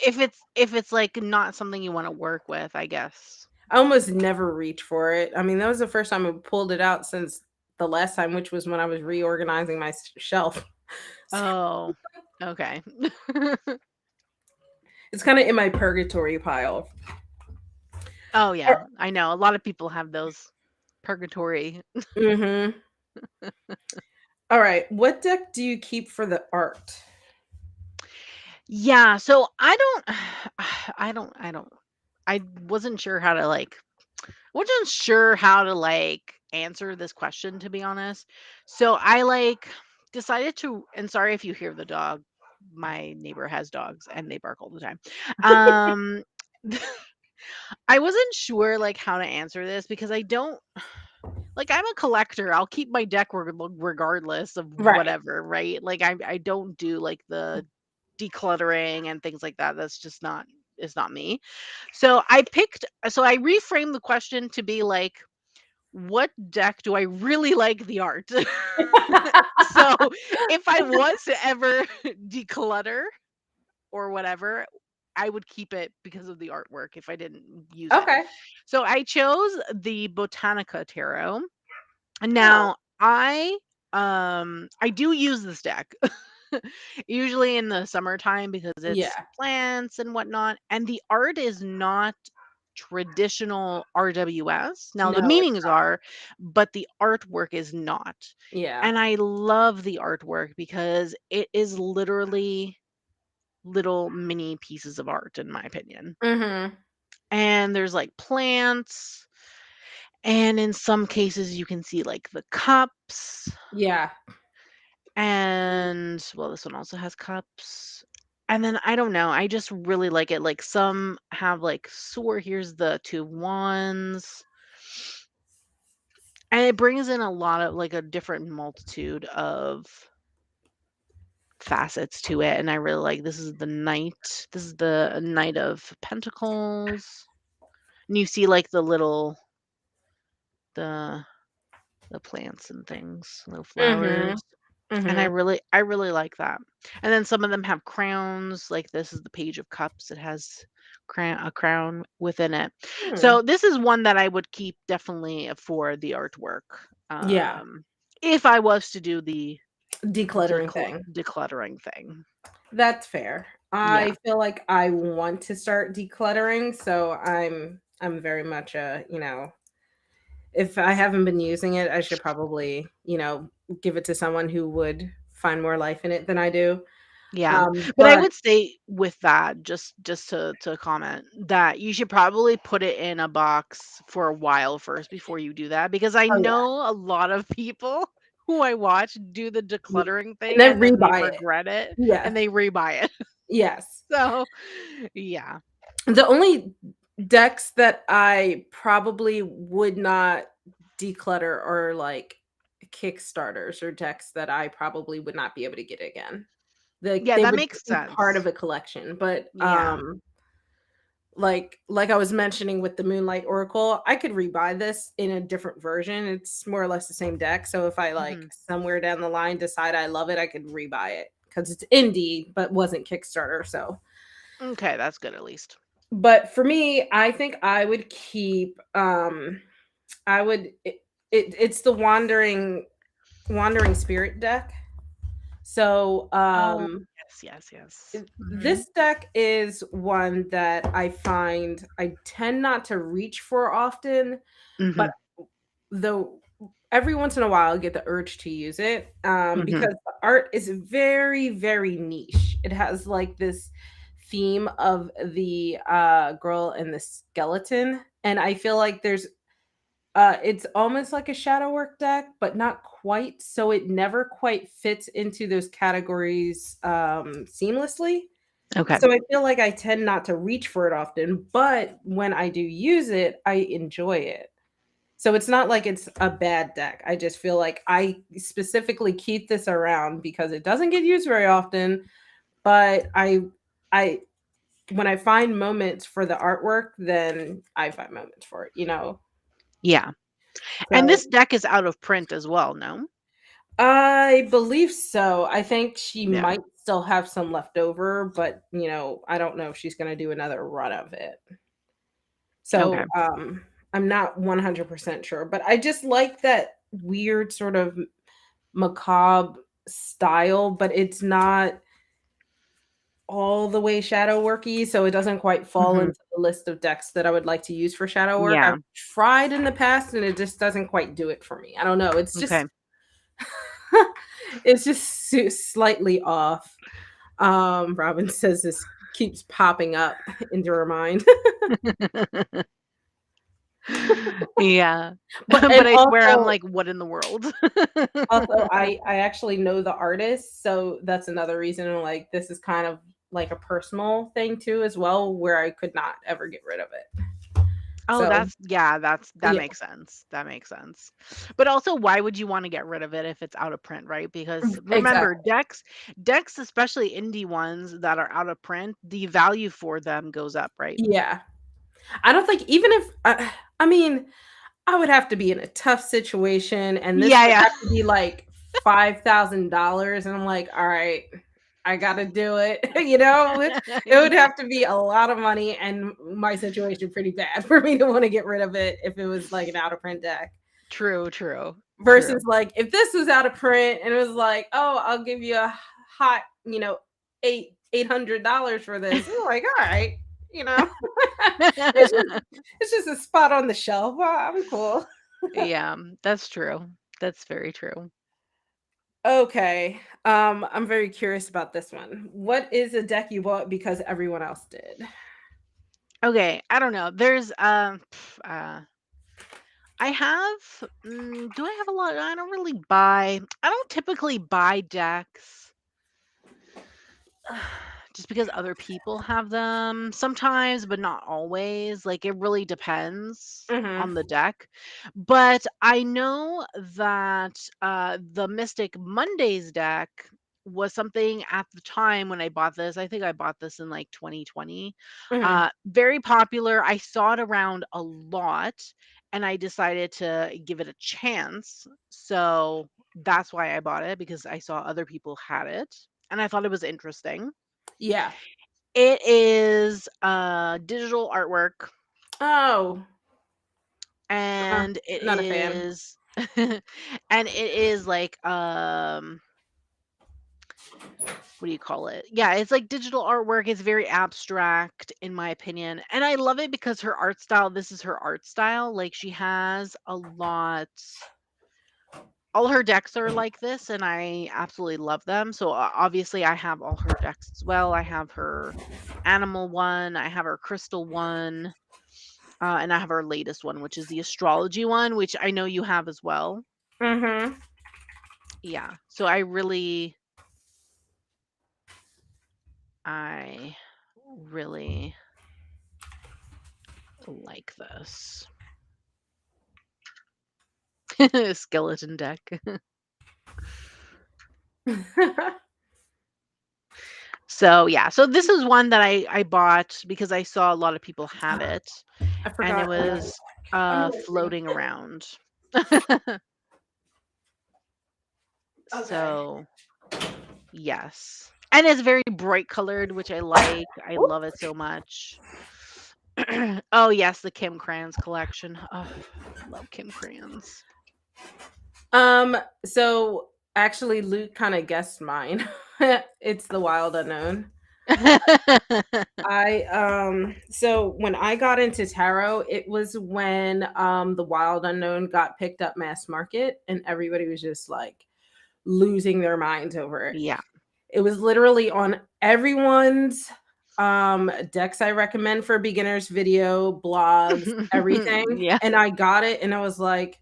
if it's, like, not something you wanna work with, I guess. I almost never reach for it. I mean, that was the first time I pulled it out since the last time, which was when I was reorganizing my shelf. So Oh, okay. it's kind of in my purgatory pile. Oh, yeah, I know, a lot of people have those purgatory. Mm-hmm. All right. What deck do you keep for the art? Yeah, so I don't I don't I wasn't sure how to like wasn't sure how to like answer this question, to be honest. So I like decided to, and sorry if you hear the dog. My neighbor has dogs and they bark all the time. Um I wasn't sure like how to answer this because I don't like, I'm a collector. I'll keep my deck regardless of Right. whatever, right? Like I don't do like the decluttering and things like that. That's just not is not me. So I reframed the question to be like, what deck do I really like the art? So if I was to ever declutter or whatever, I would keep it because of the artwork if I didn't use it. Okay. So I chose the Botanica Tarot. Oh, Now, I do use this deck usually in the summertime because it's yeah. plants and whatnot, and the art is not traditional RWS. Now, the No, it's meanings are, but the artwork is not. yeah. And I love the artwork because it is literally little mini pieces of art, in my opinion. Mhm. And there's like plants, and in some cases, you can see like the cups. Yeah. And well, this one also has cups. And then I don't know, I just really like it. Like some have like sword. Here's the two wands. And it brings in a lot of like a different multitude of facets to it. And I really like this is the knight. This is the knight of pentacles. And you see like the the plants and things, little Mhm. flowers. And Mhm. I really like that. And then some of them have crowns, like this is the Page of Cups. It has a crown within it. Hmm. So this is one that I would keep definitely for the artwork. Yeah. If I was to do the Decluttering thing. decluttering thing. That's fair. Yeah. I feel like I want to start decluttering, so I'm very much a, if I haven't been using it, I should probably, give it to someone who would find more life in it than I do. Yeah. But I But would say with that, just to comment, that you should probably put it in a box for a while first before you do that, because I oh yeah, know a lot of people who I watch do the yeah. decluttering And thing then and then they rebuy it. regret it Yes. and they rebuy it. Yes. So, yeah. The only decks that I probably would not declutter are like Kickstarters or decks that I probably would not be able to get again. Like Yeah, they that would makes be part sense. of a collection, but Yeah. like I was mentioning with the Moonlight Oracle, I could rebuy this in a different version. It's more or less the same deck. So if I like Mhm. somewhere down the line decide I love it, I could rebuy it because it's indie but wasn't Kickstarter. So, Okay, that's good at least. but for me, I think I would keep I would it's the wandering spirit deck. So, Oh, yes, yes, yes. Mhm. this deck is one that I find I tend not to reach for often, but Mhm. though every once in a while I get the urge to use it, Mhm. because the art is very, very niche. It has like this theme of the girl and the skeleton, and I feel like it's almost like a shadow work deck, but not quite. So it never quite fits into those categories seamlessly. Okay. So I feel like I tend not to reach for it often, but when I do use it, I enjoy it. So it's not like it's a bad deck. I just feel like I specifically keep this around because it doesn't get used very often, but I when I find moments for the artwork, then I find moments for it. Yeah. And So this deck is out of print as well, no? I believe so. I think she Yeah. might still have some left over, but I don't know if she's going to do another run of it. Okay. So, I'm not 100% sure, but I just like that weird sort of macabre style, but it's not all the way shadow worky, so it doesn't quite fall Mhm. into the list of decks that I would like to use for shadow work. I've Yeah. tried in the past and it just doesn't quite do it for me. I don't know. It's Okay. just it's just slightly off. Robin says this keeps popping up into her mind. Yeah. But But and I swear I'm also like, "What in the world?" also I actually know the artist, so that's another reason I'm like this is kind of like a personal thing too as well, where I could not ever get rid of it. Oh, So, that yeah, makes sense. That makes sense. But also, why would you wanna get rid of it if it's out of print, right? Because remember, exactly. decks, especially indie ones that are out of print, the value for them goes up, right? Yeah. I don't think even if I mean, I would have to be in a tough situation, and this Yeah, would yeah. have to be like $5,000, and I'm like, "All right, I gotta do it." You know? It would Yeah. have to be a lot of money and my situation pretty bad for me to wanna get rid of it if it was like an out of print deck. True, true, true. Versus like if this was out of print and it was like, "Oh, I'll give you a hot, $800 for this." I'm like, "All right." You know? It's just it's just a spot on the shelf. I'm cool. Yeah, that's true. That's very true. Okay. I'm very curious about this one. What is a deck you bought because everyone else did? Okay, I don't know. I have do I have a lot? I don't typically buy decks just because other people have them sometimes, but not always. Like it really depends Mhm. on the deck. But I know that the Mystic Mondays deck was something at the time when I bought this. I think I bought this in like 2020. Mhm. Very popular. I saw it around a lot and I decided to give it a chance. So that's why I bought it because I saw other people had it and I thought it was interesting. Yeah. It is digital artwork Oh, uh, and it not a fan. is and it is like what do you call it? Yeah, it's like digital artwork. It's very abstract in my opinion. And I love it because her art style, this is her art style. Like she has a lot all her decks are like this and I absolutely love them. So obviously I have all her decks as well. I have her animal one, I have her crystal one, and I have her latest one, which is the astrology one, which I know you have as well. Mhm. Yeah. So I really like this skeleton deck. So yeah, so this is one that I bought because I saw a lot of people have it I and it forgot another was deck. Another thing. floating around. Okay. So yes. And it's very bright colored, which I like. I love it so much. Oh yes, the Kim Crayons collection. Oh, love Kim Crayons. Um, so actually Luke kind of guessed mine. It's the Wild Unknown. So when I got into tarot, it was when the Wild Unknown got picked up mass market and everybody was just like losing their minds over it. Yeah. It was literally on everyone's decks I recommend for beginners video, blogs, everything. Yeah. And I got it and I was like,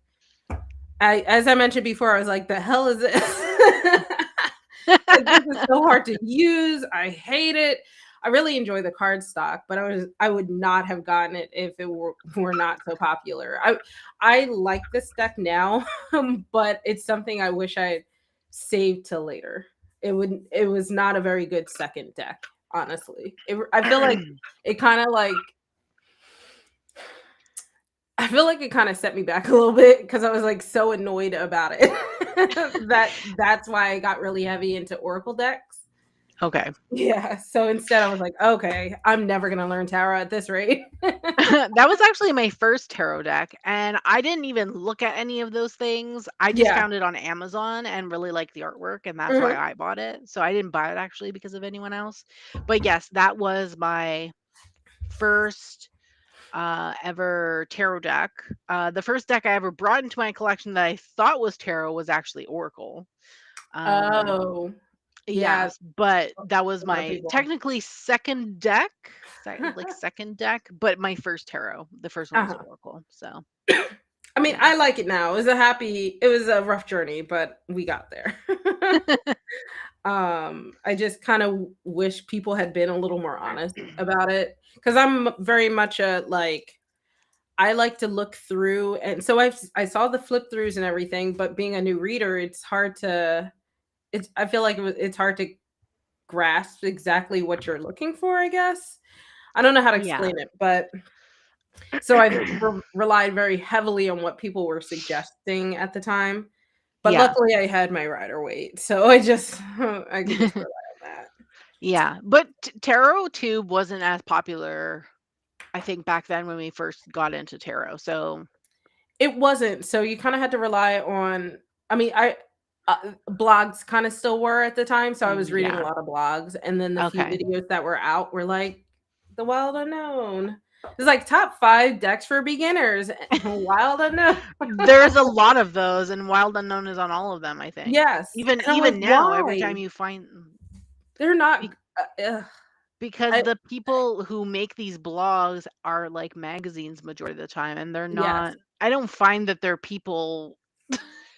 as I mentioned before, I was like, the hell is this? Like, this is so hard to use. I hate it. I really enjoy the card stock, but I would not have gotten it if it were not so popular. I like this deck now, but it's something I wish I had saved till later. It was not a very good second deck, honestly. I feel like it kind of like I feel like it kind of set me back a little bit because I was like so annoyed about it. That's why I got really heavy into Oracle decks. Okay. Yeah, so instead I was like, "Okay, I'm never gonna learn tarot at this rate." That was actually my first tarot deck, and I didn't even look at any of those things. I just Yeah. found it on Amazon and really liked the artwork, and that's why Mhm. I bought it. So I didn't buy it actually because of anyone else. But yes, that was my first ever tarot deck. The first deck I ever brought into my collection that I thought was tarot was actually Oracle. Um, Oh. Yeah, Yes, but that was a lot of my people. technically second deck, second deck, but my first tarot. The first one was Uh-huh. Oracle. So I mean, yeah. I like it now. It was a rough journey, but we got there. I just kind of wish people had been a little more honest about it because I'm very much a like I like to look through, and so I saw the flip throughs and everything, but being a new reader, it's hard to it's I feel like it's hard to grasp exactly what you're looking for, I guess. I don't know how to Yeah. explain it, but so I've relied very heavily on what people were suggesting at the time. But Yeah. luckily I had my rider weight, so I just I could just rely on that. Yeah, but tarot too wasn't as popular, I think, back then when we first got into tarot. So It wasn't, so you kinda had to rely on I mean, blogs kinda still were at the time, so I was reading a yeah. lot of blogs, and then the few Okay. videos that were out were like, "The Wild Unknown." It's like top 5 decks for beginners, Wild Unknown. There's a lot of those, and Wild Unknown is on all of them, I think. Yes, Even and I'm like, even now, every time "Why?" you find They're not be g ugh, because I the people who make these blogs are like magazines majority of the time, and they're yes, not. I don't find that they're people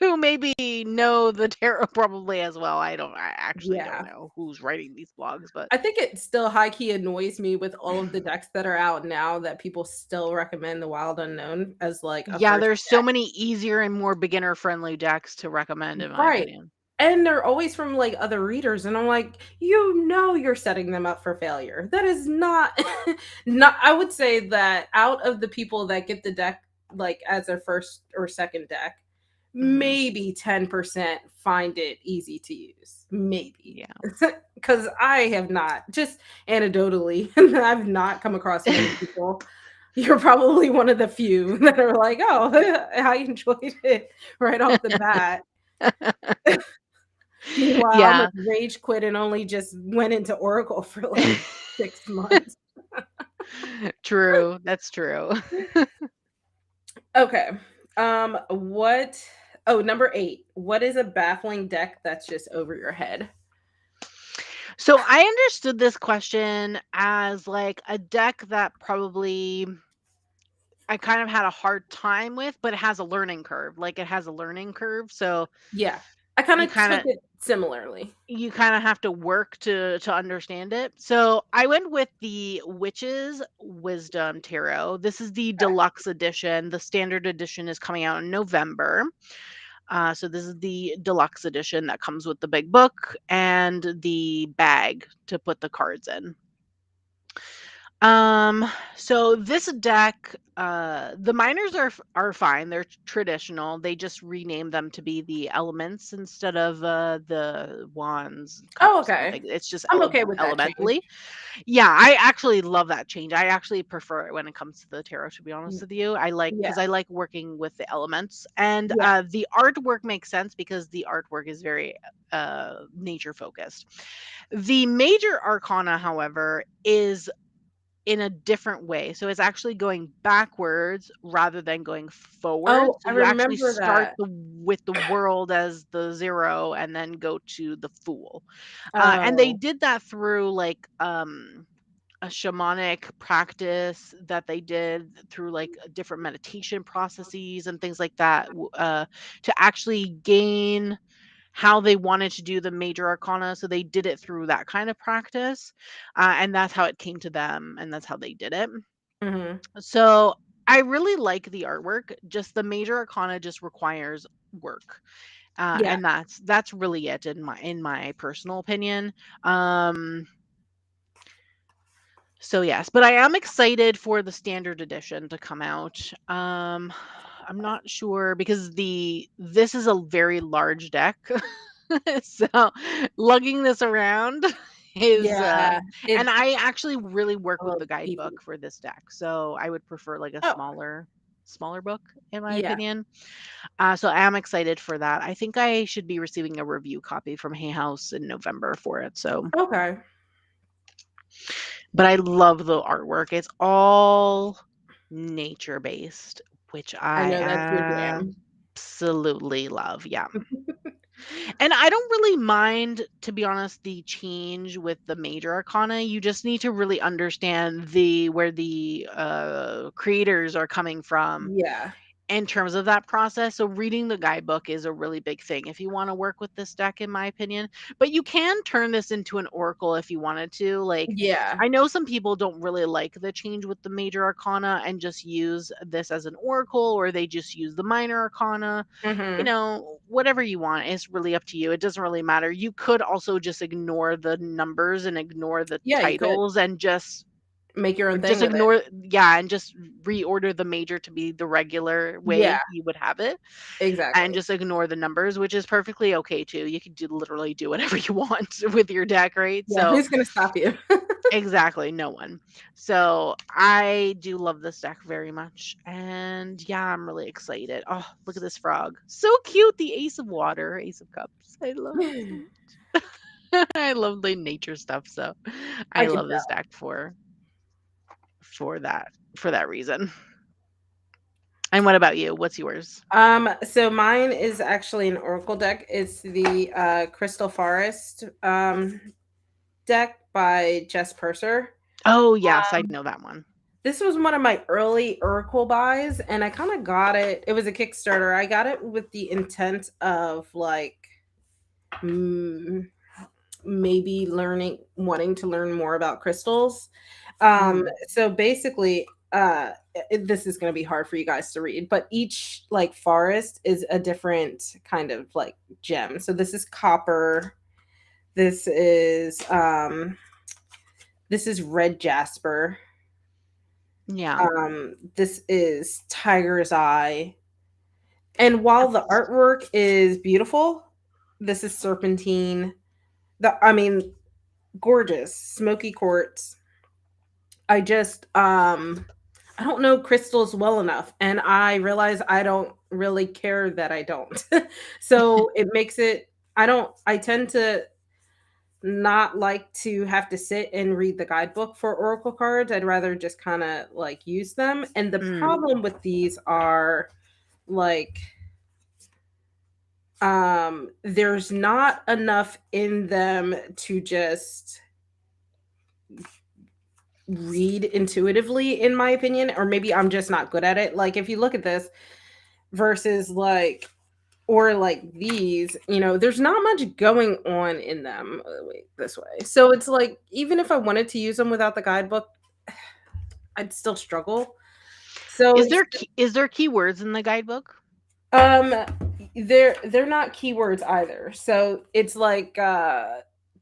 who maybe know the tarot probably as well. I actually don't yeah. know who's writing these blogs, but I think it still high key annoys me with all of the decks that are out now that people still recommend the Wild Unknown as, like, a yeah, first there's so deck. many easier and more beginner friendly decks to recommend in my Right. opinion. And they're always from, like, other readers, and I'm like, "You know you're setting them up for failure." That is not not I would say that out of the people that get the deck, like, as their first or second deck, Mhm. maybe 10% find it easy to use. Maybe. Yeah. Because I have not, just anecdotally, I've not come across many people. You're probably one of the few that are like, "Oh, I enjoyed it right off the bat." Meanwhile, I'm a Yeah. rage quit and only just went into Oracle for, like, 6 months. True, that's true. Okay, what number 8. What is a baffling deck that's just over your head? So I understood this question as like a deck that probably I kind of had a hard time with, but it has a learning curve. Like it has a learning curve, so Yeah, I you kinda kind took of it similarly. you kind of have to work to understand it. So I went with the Witch's Wisdom Tarot. This is the Okay. deluxe edition. The standard edition is coming out in November. So this is the deluxe edition that comes with the big book and the bag to put the cards in. Um, so this deck, the minors are fine. They're traditional. They just renamed them to be the elements instead of the wands, Oh, cups, and okay. things. It's just I'm okay with that change. elementally. Yeah, I actually love that change. I actually prefer it when it comes to the tarot, to be honest Mm, with you. I like yeah, because I like working with the elements, and yeah. the artwork makes sense because the artwork is very nature focused. The major arcana, however, is in a different way. So it's actually going backwards rather than going forward. Oh, So I you actually remember start that. with the world as the 0 and then go to the fool. And they Oh, did that through like a shamanic practice that they did through like different meditation processes and things like that to actually gain how they wanted to do the major arcana. So they did it through that kind of practice. And that's how it came to them. And that's how they did it. mhm. So I really like the artwork. Just the major arcana just requires work. Yeah. And that's really it in my personal opinion. Um so yes, but I am excited for the standard edition to come out. I'm not sure because the this is a very large deck. So lugging this around is Yeah, and it's I actually really work a with little the guidebook beefy. for this deck. So I would prefer like a Oh, smaller book in my yeah. opinion. So I am excited for that. I think I should be receiving a review copy from Hay House in November for it. So Okay. but I love the artwork. It's all nature based, which I I know that's your jam. absolutely love. Yeah. And I don't really mind, to be honest, the change with the major arcana. You just need to really understand the where the creators are coming from Yeah. in terms of that process. So reading the guidebook is a really big thing if you want to work with this deck, in my opinion. But you can turn this into an oracle if you wanted to. Like, Yeah. I know some people don't really like the change with the major arcana and just use this as an oracle, or they just use the minor arcana. Mhm. Whatever you want. It's really up to you. It doesn't really matter. You could also just ignore the numbers and ignore the Yeah, you could titles and just make your own thing just with it. ignore, yeah, and just reorder the major to be the regular Yeah, way you would have it, and exactly. just ignore the numbers, which is perfectly okay too. You can literally do whatever you want with your deck, right? Yeah, So who's gonna stop you? exactly, no one. So I do love this deck very much, and yeah, I'm really excited. Oh, look at this frog, so cute! The Ace of Water, Ace of Cups. I love it so much. I love the nature stuff, so I I can love this tell. deck for that for that reason. And what about you? What's yours? So mine is actually an oracle deck. It's the Crystal Forest deck by Jess Purser. Oh, yes, I know that one. This was one of my early oracle buys, and I kind of got it. It was a Kickstarter. I got it with the intent of like mm, maybe wanting to learn more about crystals. Mm, So basically, this is going to be hard for you guys to read, but each like forest is a different kind of like gem. So this is copper. This is red jasper. yeah, This is tiger's eye. And while the that's artwork is beautiful, this is serpentine. I mean, gorgeous, smoky quartz. I just I don't know crystals well enough, and I realize I don't really care that I don't. So it makes it I tend to not like to have to sit and read the guidebook for oracle cards. I'd rather just kind of like use them. And the mm, problem with these are like there's not enough in them to just read intuitively, in my opinion, or maybe I'm just not good at it. Like if you look at this versus like or like these, there's not much going on in them. Wait, this way. So it's like even if I wanted to use them without the guidebook, I'd still struggle. So is there keywords in the guidebook? um they're not keywords either. So it's like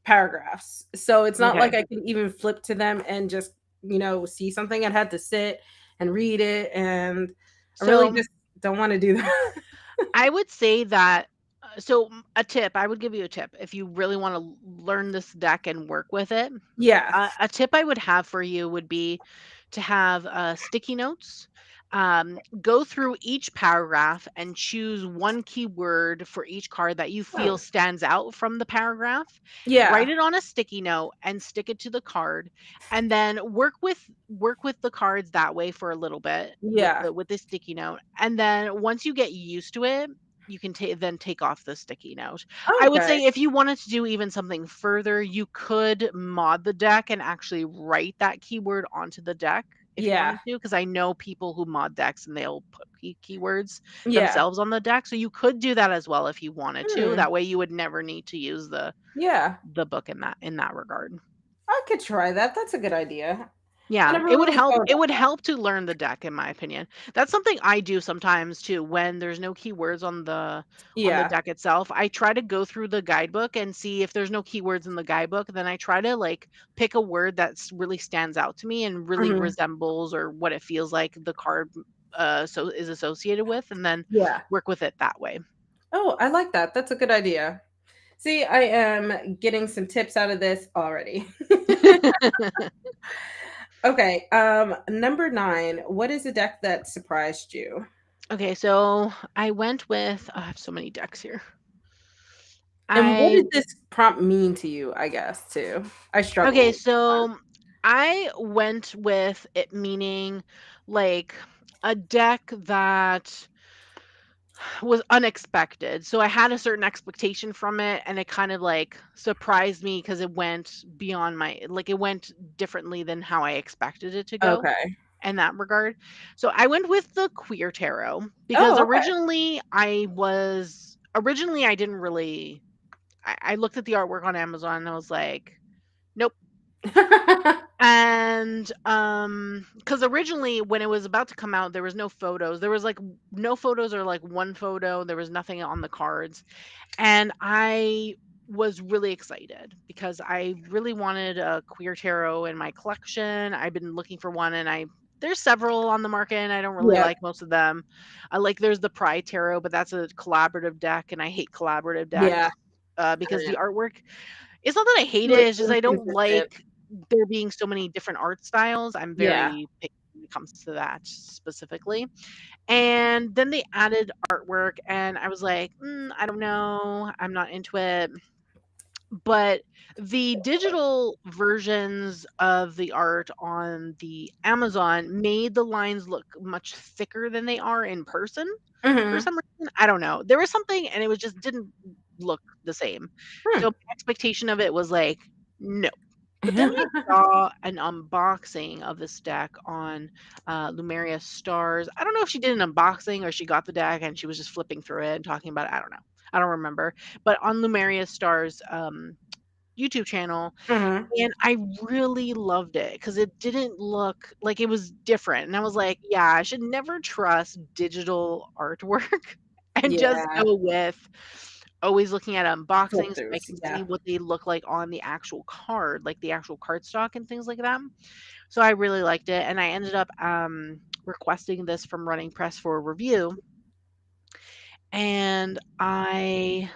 paragraphs. So it's not like Okay. I could even flip to them and just, see something. I'd have to sit and read it, and I really So just don't want to do that. I would say that a tip, I would give you a tip if you really want to learn this deck and work with it. Yeah. A tip I would have for you would be to have sticky notes. Go through each paragraph and choose one keyword for each card that you feel Oh, stands out from the paragraph. Write yeah. it on a sticky note and stick it to the card, and then work with the cards that way for a little bit Yeah. with the sticky note. And then once you get used to it, you can take off the sticky note. I would Okay. say if you wanted to do even something further, you could mod the deck and actually write that keyword onto the deck if you Yeah. wanted to, because I know people who mod decks and they'll put keywords Yeah. themselves on the deck. So you could do that as well if you wanted to. Hmm. That way you would never need to use Yeah. the book in that regard. I could try that. That's a good idea. I Yeah, never really thought it about would that. help to learn the deck, in my opinion. That's something I do sometimes too when there's no keywords on the Yeah. deck itself. I try to go through the guidebook and see if there's no keywords in the guidebook, then I try to, like, pick a word that's really stands out to me and really Mhm. resembles or what it feels like the card, so is associated with, and then Yeah. work with it that way. Oh, I like that. That's a good idea. See, I am getting some tips out of this already. Okay, number 9, what is a deck that surprised you? Okay, so I went with I have so many decks here. And what I did this prompt mean to you, I guess, too? I struggle Okay, with this one. so I went with it meaning like a deck that was unexpected. So I had a certain expectation from it, and it kind of like surprised me because it went beyond it went differently than how I expected it to go Okay. in that regard. So I went with the queer tarot because Oh, okay. originally I didn't really I looked at the artwork on Amazon and I was like, nope. And because originally when it was about to come out, there was no photos. There was like no photos or like one photo. There was nothing on the cards. And I was really excited because I really wanted a queer tarot in my collection. I've been looking for one and I there's several on the market and I don't really Yeah. like most of them. I like there's the Pride Tarot, but that's a collaborative deck and I hate collaborative Yeah. decks because Yeah. the artwork it's not that I hate it, Really it's just I don't inconsistent. like there being so many different art styles. I'm Yeah. very picky when it comes to that specifically. And then they added artwork, and I was like, I don't know, I'm not into it. But the digital versions of the art on the Amazon made the lines look much thicker than they are in person for Mhm. some reason. I don't know. There was something, and it was just didn't look the same. So Hmm. my expectation of it was like, no. But then I saw an unboxing of this deck on Lumeria Stars. I don't know if she did an unboxing or she got the deck and she was just flipping through it and talking about it. I don't know. I don't remember. But on Lumeria Stars YouTube channel, Mhm. and I really loved it because it didn't look like it was different. And I was like, yeah, I should never trust digital artwork and just Yeah. go with always looking at unboxings so I Flip-throughs, can see yeah. what they look like on the actual card, like the actual cardstock and things like that. So I really liked it. And I ended up requesting this from Running Press for a review. And I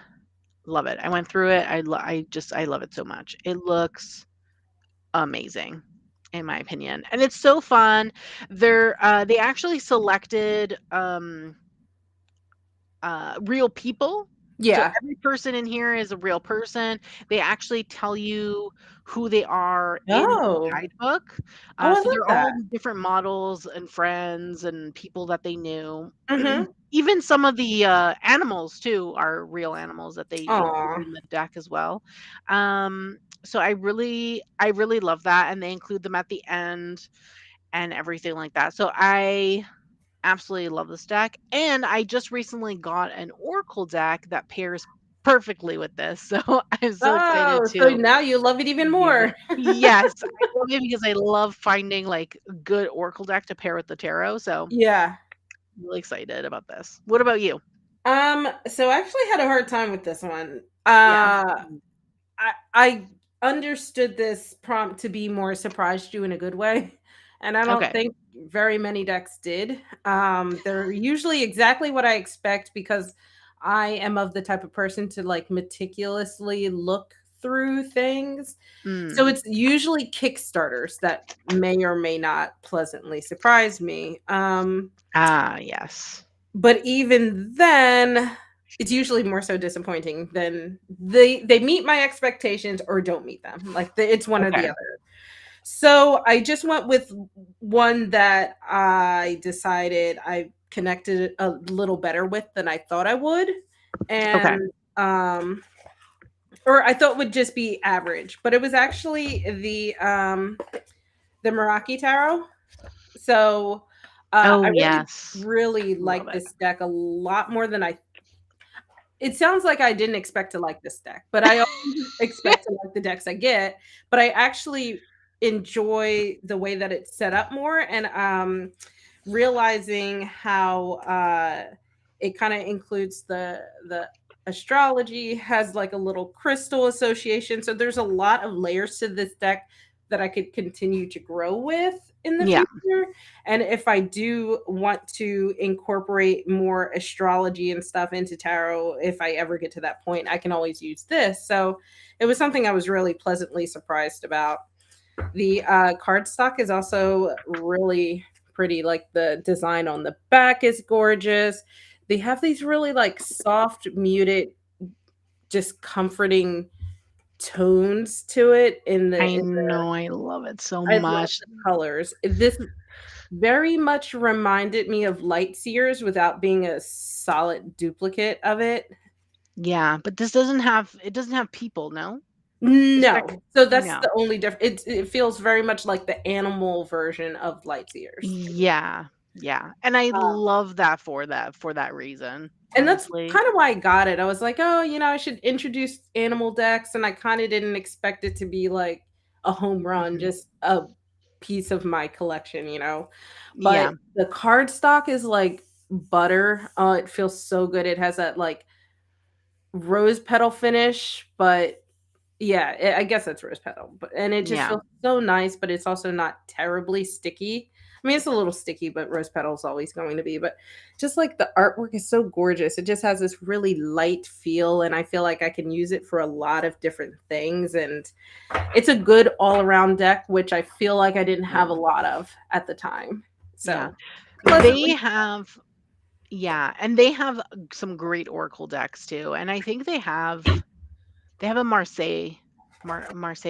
love it. I went through it. I love it so much. It looks amazing in my opinion. And it's so fun. They actually selected real people. So Yeah. every person in here is a real person. They actually tell you who they are in the Oh. guidebook. Oh, I So love they're all that. different models and friends and people that they knew. Mhm. Even some of the animals too are real animals that they include Aw. in the deck as well. So I really love that, and they include them at the end and everything like that. So I absolutely love this deck, and I just recently got an Oracle deck that pairs perfectly with this, so I'm so excited Oh, so to now you love it even use it. more. Yes, I love it because I love finding, like, a good Oracle deck to pair with the tarot, so Yeah. I'm really excited about this. What about you? So I actually had a hard time with this one. Yeah. I understood this prompt to be more surprised you in a good way, and I don't Okay. think very many decks did. They're usually exactly what I expect because I am of the type of person to like meticulously look through things. So Mm. it's usually Kickstarters that may or may not pleasantly surprise me. Ah, yes. But even then, it's usually more so disappointing than they meet my expectations or don't meet them. Like it's one or the Okay. other. So I just went with one that I decided I connected a little better with than I thought I would. Okay. And or I thought would just be average, but it was actually the Meraki Tarot. So Oh, I yes. really Love like it. this deck a lot more than I it sounds like I didn't expect to like this deck, but I always expect to like the decks I get, but I actually enjoy the way that it's set up more and, realizing how, it kinda includes the astrology, has, like, a little crystal association, so there's a lot of layers to this deck that I could continue to grow with in the Yeah. future. And if I do want to incorporate more astrology and stuff into tarot, if I ever get to that point, I can always use this. So it was something I was really pleasantly surprised about. The cardstock is also really pretty. Like the design on the back is gorgeous. They have these really like soft, muted, just comforting tones to it I in know, I love it so I love much. the colors. This very much reminded me of light sears without being a solid duplicate of it. Yeah, but this doesn't have it doesn't have people, no? This deck No. So that's no. the only it feels very much like the animal version of light sears. Yeah, yeah, and I Um, love that for that reason, and that's honestly. kind of why I got it. I was like, "Oh, I should introduce animal decks," and I kinda didn't expect it to be like a home run, Mhm. just a piece of my collection, you know? But Yeah, the card stock is like butter. It feels so good. It has that, like, rose petal finish, but yeah, I guess that's rose petal, but and it just yeah, feels so nice, but it's also not terribly sticky. I mean, it's a little sticky, but rose petal is always going to be, but just, like, the artwork is so gorgeous. It just has this really light feel, and I feel like I can use it for a lot of different things, and it's a good all-around deck, which I feel like I didn't have a yeah, lot of at the time. yeah. So, They pleasantly have yeah, and they have some great Oracle decks too, and I think they have a Marseille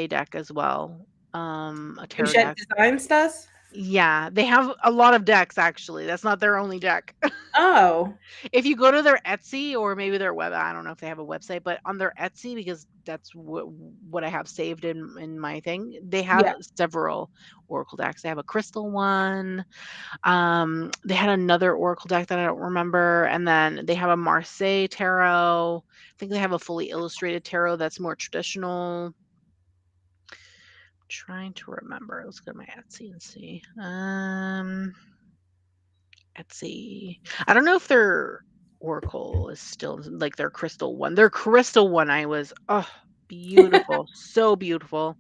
deck as well, a tarot Touchette deck. Designs does? Yeah, they have a lot of decks actually, that's not their only deck. Oh, If you go to their Etsy or maybe their web I don't know if they have a website, but on their Etsy, because that's what I have saved in my thing, they have yeah. several Oracle decks. They have a crystal one, they had another Oracle deck that I don't remember, and then they have a Marseille tarot. I think they have a fully illustrated tarot that's more traditional. Trying to remember. Let's go to my Etsy and see. Etsy. I don't know if their Oracle is still like their crystal one. Their crystal one I was oh beautiful. So beautiful.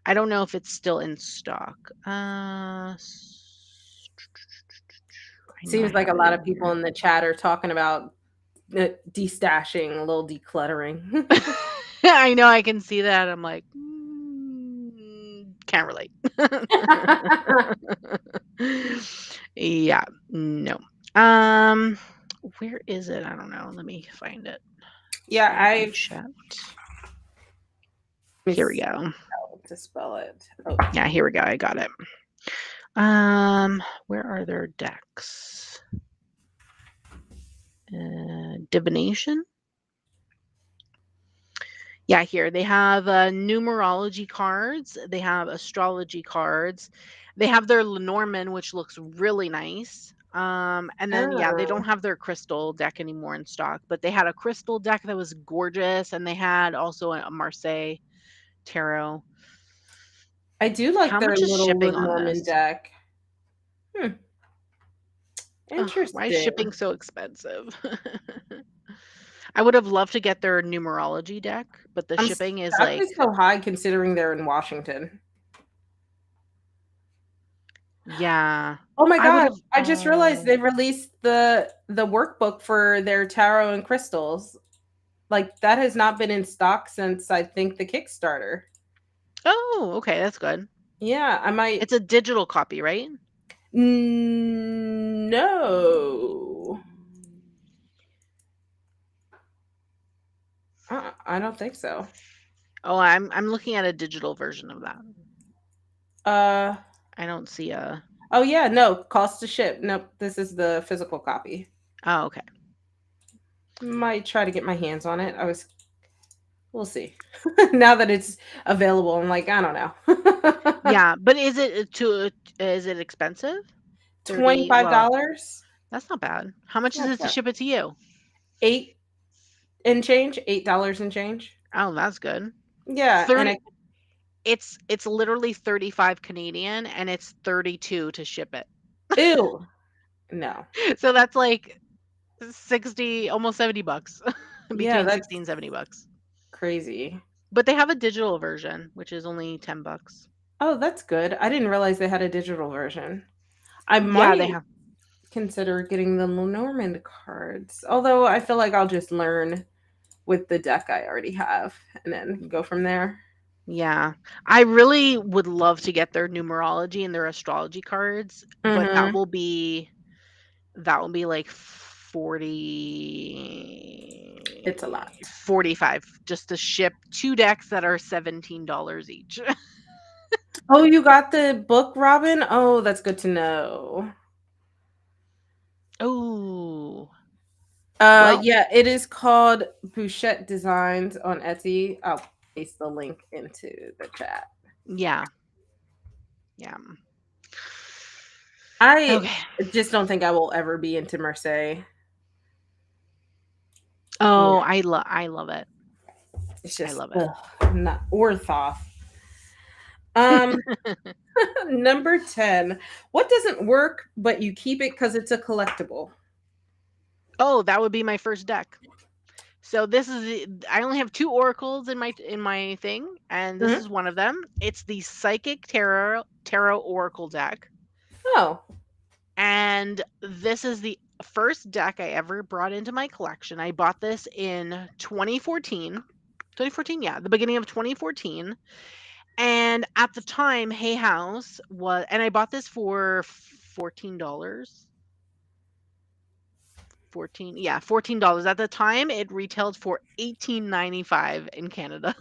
I don't know if it's still in stock. I know I Seems like a have it lot in of people here. in the chat are talking about, destashing, a little decluttering. I know I can see that. I'm like, can't relate. Yeah, no. Um, where is it? I don't know. Let me find it. Yeah, Type in I've chat. let me Here we see go. how to spell it. Oh, Yeah, here we go. I got it. Where are their decks? Divination. Yeah, here they have numerology cards, they have astrology cards, they have their Lenormand, which looks really nice. And then yeah, they don't oh. have their crystal deck anymore in stock, but they had a crystal deck that was gorgeous, and they had also a Marseille tarot. I do How like their much is little shipping on Lenormand this? deck. Hmm, Ugh, why is interesting. shipping so expensive? I would have loved to get their numerology deck, but the I'm shipping is shocked like, it's so high considering they're in Washington. yeah, Oh my I would god, have. I just realized Oh, they released the workbook for their tarot and crystals. Like, that has not been in stock since, I think, the Kickstarter. oh, okay, that's good. Yeah, I might It's a digital copy, right? No. I don't think so. Oh, I'm looking at a digital version of that. Uh, I don't see a oh, yeah, no, cost to ship. Nope, this is the physical copy. oh, okay. Might try to get my hands on it. We'll see. Now that it's available, I'm like, I don't know. Yeah, but is it expensive? 30 well, $25? that's not bad. How much is Not it to bad. ship it to you? 8 and change, $8 and change. Oh, that's good. Yeah, and 30 I it's literally 35 Canadian and it's 32 to ship it. ew, no. So that's like 60, almost 70 bucks. Yeah, Between that's 60 and 70 bucks. crazy. But they have a digital version, which is only 10 bucks. Oh, that's good. I didn't realize they had a digital version. I Yeah, they might have. consider getting the Lenormand cards, although I feel like I'll just learn with the deck I already have and then go from there. Yeah. I really would love to get their numerology and their astrology cards, but Mhm. that will be like 40 It's a lot. 45 just to ship 2 decks that are $17 each. Oh, you got the book, Robin? Oh, that's good to know. Oh, well, Yeah, it is called Bouchette Designs on Etsy. I'll paste the link into the chat. yeah, yeah. I Okay. just don't think I will ever be into Marseille. Yeah, Oh, I love it. it's I just love it. not or Thoth. Um, number 10. What doesn't work, but you keep it because it's a collectible? Oh, that would be my first deck. So I only have 2 oracles in my thing, and this Mhm. is one of them. It's the Psychic Tarot Oracle deck, Oh. and this is the first deck I ever brought into my collection. I bought this in 2014. 2014, yeah, the beginning of 2014. And at the time, Hay House was, and I bought this for $14. 14, yeah, $14. At the time, it retailed for 18.95 in Canada.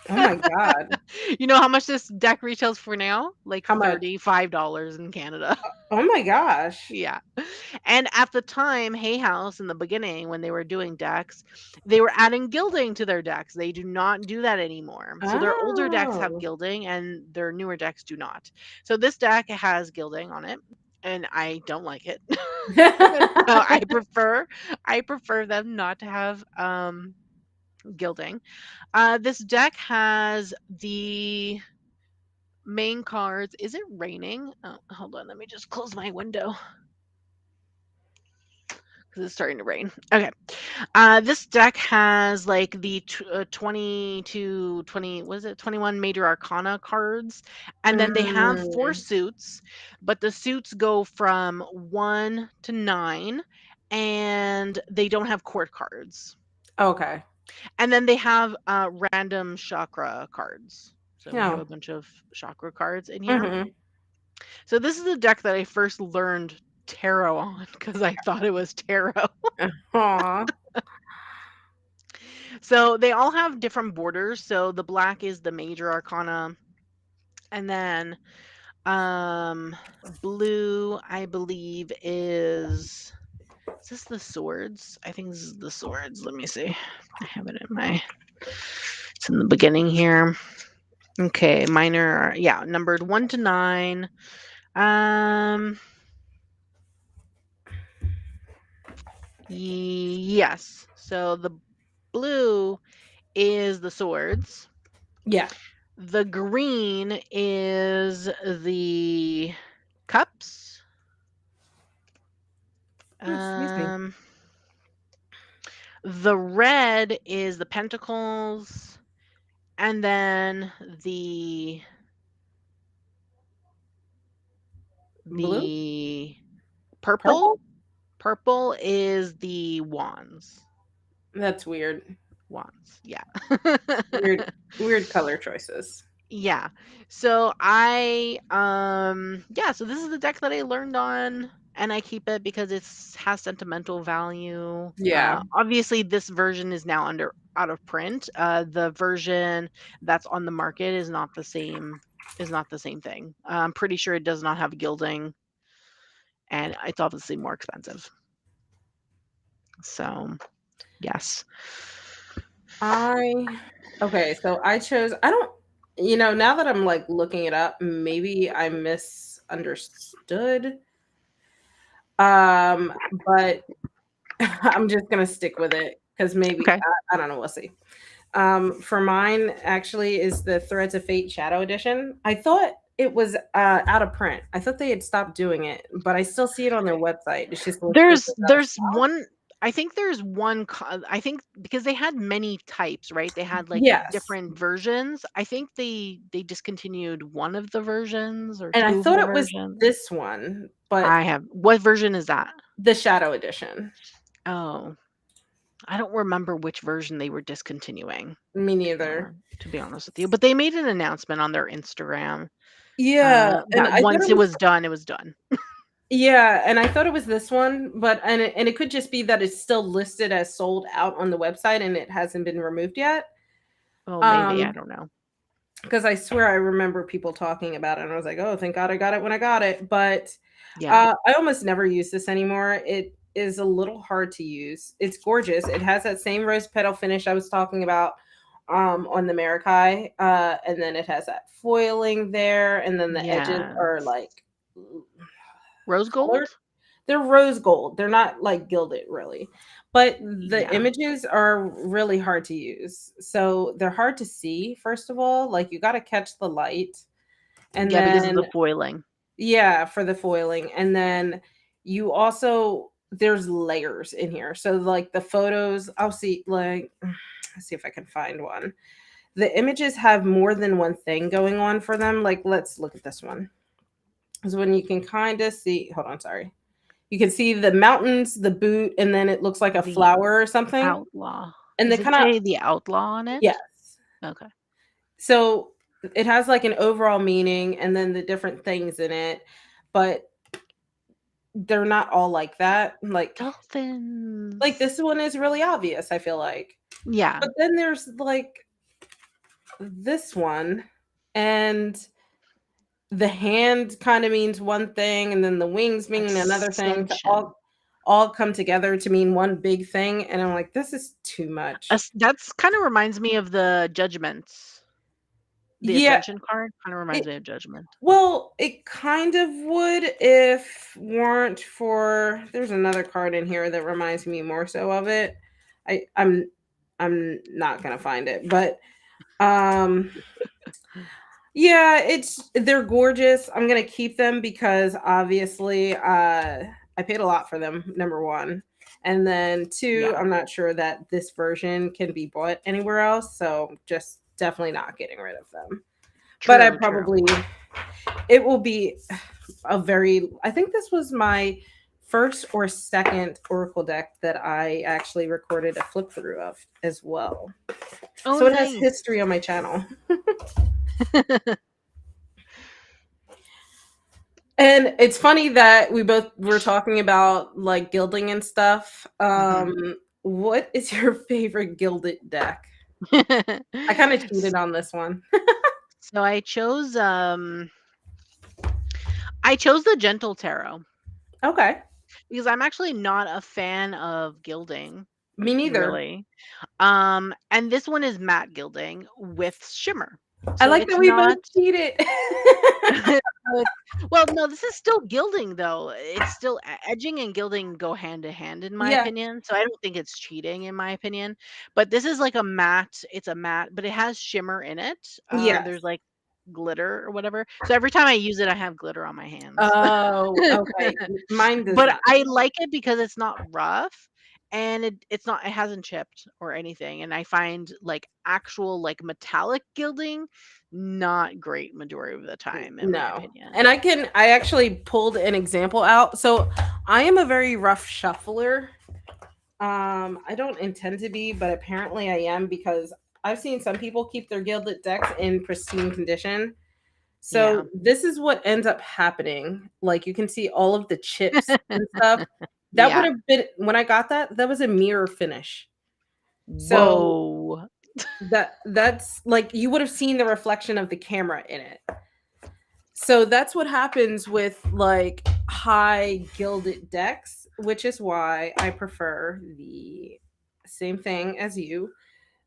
Oh my god. You know how much this deck retails for now? Like How much? $35 in Canada. Oh my gosh. Yeah. And at the time, Hay House in the beginning, when they were doing decks, they were adding gilding to their decks. They do not do that anymore. So their older decks have Oh. gilding and their newer decks do not. So this deck has gilding on it and I don't like it. So I prefer them not to have gilding. This deck has the main cards. Is it raining? Oh, hold on. Let me just close my window because it's starting to rain. Okay. This deck has like the 20 to 20, what is it? 21 major arcana cards. And then they have 4 Mm, suits, but the suits go from 1 to 9 and they don't have court cards. okay. And then they have random chakra cards. So we have Yeah. a bunch of chakra cards in here. Mhm. So this is the deck that I first learned tarot on because I thought it was tarot. Aw. So they all have different borders. So the black is the major arcana, and then blue I believe is this the swords? I think this is the swords. Let me see. I have it in my it's in the beginning here. Okay, minor, yeah, numbered 1 to 9. Um, yes. So the blue is the swords. Yeah. The green is the cups. Oh, excuse me. Um, the red is the pentacles, and then Blue? the purple. Purple? Purple is the wands. That's weird. Wands, yeah. Weird weird color choices. Yeah. So this is the deck that I learned on and I keep it because it's has sentimental value. Yeah. Obviously this version is now under out of print. The version that's on the market is not the same thing. I'm pretty sure it does not have gilding and it's obviously more expensive. So, yes. I Okay, so I chose I don't now that I'm like looking it up, maybe I misunderstood. But I'm just gonna stick with it because maybe Okay. I don't know, we'll see. For mine actually is the Threads of Fate Shadow Edition. I thought it was out of print. I thought they had stopped doing it, but I still see it on their website. It's just listed There's as out of there's stock. one I think there's one I think because they had many types, right? They had like Yes. different versions. I think they discontinued one of the versions or And I two of thought the it was versions. this one, but What version is that? the Shadow Edition. Oh, I don't remember which version they were discontinuing, Me neither. to be honest with you. But they made an announcement on their Instagram Yeah, and that I thought once it it was was done, it was done. Yeah, and I thought it was this one, but and it could just be that it's still listed as sold out on the website and it hasn't been removed yet. Oh, maybe, I Um, don't know. because I swear I remember people talking about it, and I was like, "Oh, thank God I got it when I got it." But Yeah. I almost never use this anymore. It is a little hard to use. It's gorgeous. It has that same rose petal finish I was talking about on the Marikai, and then it has that foiling there, and then the edges are Yes. like Rose colored. gold? They're rose gold. They're not like gilded really. But the Yeah. images are really hard to use. So they're hard to see, first of all. Like you got to catch the light. And Yeah, because of then the foiling. yeah, for the foiling. And then you also there's layers in here. So like the photos, I'll see like let's see if I can find one. The images have more than one thing going on for them. Like let's look at this one. Is when you can kind of see, hold on, sorry. You can see the mountains, the boot, and then it looks like a The flower or something. outlaw. And they Does it kind of say the outlaw on it? yes. Okay. So it has like an overall meaning and then the different things in it, but they're not all like that. Like Dolphins. this one is really obvious, I feel like. Yeah. But then there's like this one and the hand kind of means one thing and then the wings mean another thing to Ascension. all come together to mean one big thing and I'm like this is too much. That's kinda reminds me of the judgments. The Yeah, ascension card kinda reminds it me of judgment. well, it kind of would if weren't for there's another card in here that reminds me more so of it. I'm not gonna find it, but um yeah, they're gorgeous. I'm gonna keep them because obviously I paid a lot for them, number one. And then two, Yeah. I'm not sure that this version can be bought anywhere else, so just definitely not getting rid of them. But I True, true. probably it will be a very I think this was my first or second Oracle deck that I actually recorded a flip through of as well. Oh, So it has nice. history on my channel. And it's funny that we both were talking about like gilding and stuff. Mhm. What is your favorite gilded deck? I kind of cheated on this one. So I chose the gentle tarot Okay. because I'm actually not a fan of gilding, Me neither. really. And this one is matte gilding with shimmer. I So like it's that we both not cheated. With well, no, this is still gilding though. It's still edging and gilding go hand to hand in my Yeah. opinion. So I don't think it's cheating in my opinion. But this is like a matte. It's a matte, but it has shimmer in it. Yes. There's like glitter or whatever. So every time I use it, I have glitter on my hands. Oh, okay. Mine does But not. I like it because it's not rough and it hasn't chipped or anything. And I find like actual like metallic gilding not great majority of the time in my No. opinion. And I actually pulled an example out. So I am a very rough shuffler. I don't intend to be, but apparently I am because I've seen some people keep their gilded decks in pristine condition. Yeah. So this is what ends up happening. Like you can see all of the chips and stuff. That would Yeah. have been when I got that, that was a mirror finish. So Whoa. that's like you would have seen the reflection of the camera in it. So that's what happens with like high gilded decks, which is why I prefer the same thing as you,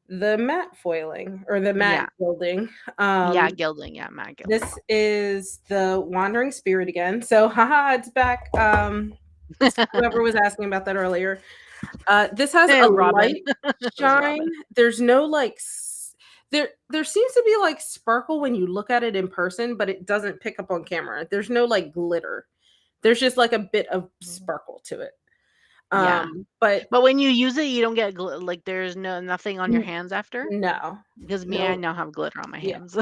the matte foiling or the matte Yeah. gilding. Yeah, Um, gilding, yeah, matte this gilding. is the Wandering Spirit again. So, haha, it's back. Whoever was asking about that earlier. This has Hey, a Robin. light It was shine. Robin. There's no like there seems to be like sparkle when you look at it in person, but it doesn't pick up on camera. There's no like glitter. There's just like a bit of Mhm. sparkle to it. Yeah. But But when you use it, you don't get like, there's nothing on your n- hands after? no, Because me, I no, now have glitter on my yeah. hands.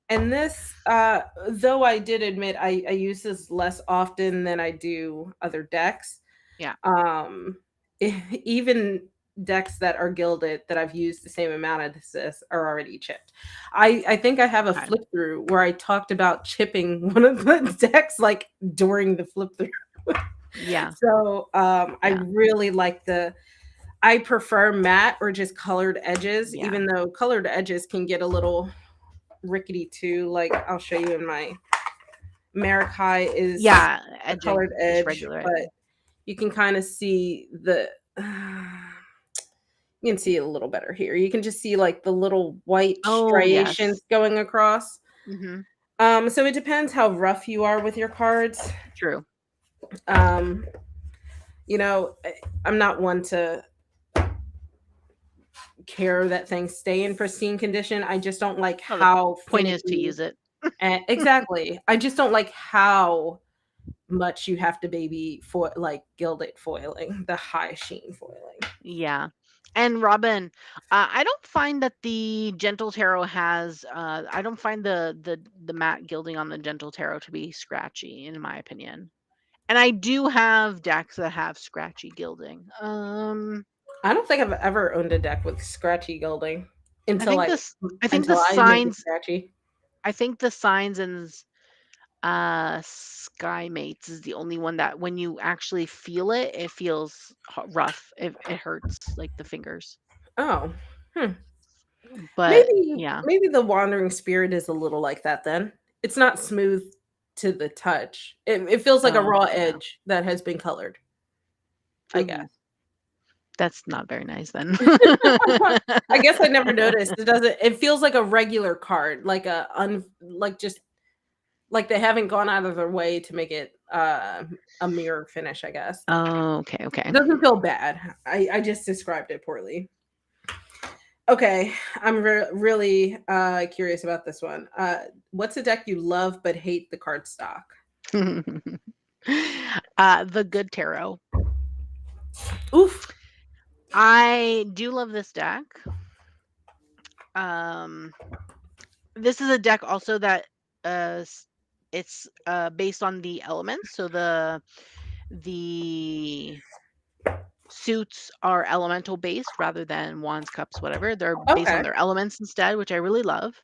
And this, though I did admit I use this less often than I do other decks. Yeah. Um, even decks that are gilded that I've used the same amount of this are already chipped. I think I have a Okay. flip through where I talked about chipping one of the decks like during the flip through. Yeah. So I Yeah. really like I prefer matte or just colored edges, Yeah. even though colored edges can get a little rickety too. Like I'll show you in my Marikai is Yeah. a colored Edging, just edge, regular but edging. you can kind of see you can see it a little better here. You can just see like the little white Oh, striations yes. going across. Hmm. So it depends how rough you are with your cards. True. Um, you know, I'm not one to care that things stay in pristine condition. I just don't like Well, the how point is to finicky use it. and exactly. I just don't like how much you have to baby for like gilded foiling, the high sheen foiling. Yeah. And Robin, I don't find that the Gentle Tarot has I don't find the matte gilding on the Gentle Tarot to be scratchy in my opinion. And I do have decks that have scratchy gilding. I don't think I've ever owned a deck with scratchy gilding I until think I this I think the until I make it signs scratchy. I think the signs and Sky Mates is the only one that when you actually feel it, it feels rough. It hurts like the fingers. Oh, hmm. But Maybe yeah. maybe the wandering spirit is a little like that then. It's not smooth to the touch. It feels like a Oh, raw yeah. edge that has been colored, I Ooh, guess. that's not very nice then. I guess I never noticed. It feels like a regular card, like like just like they haven't gone out of their way to make it a mirror finish, I guess. Oh, okay, okay. It doesn't feel bad. I just described it poorly. Okay, I'm really curious about this one. What's a deck you love but hate the card stock? The Good Tarot. Oof. I do love this deck. Um, this is a deck also that it's based on the elements. So the suits are elemental based rather than wands, cups, whatever. They're based on Okay. their elements instead, which I really love.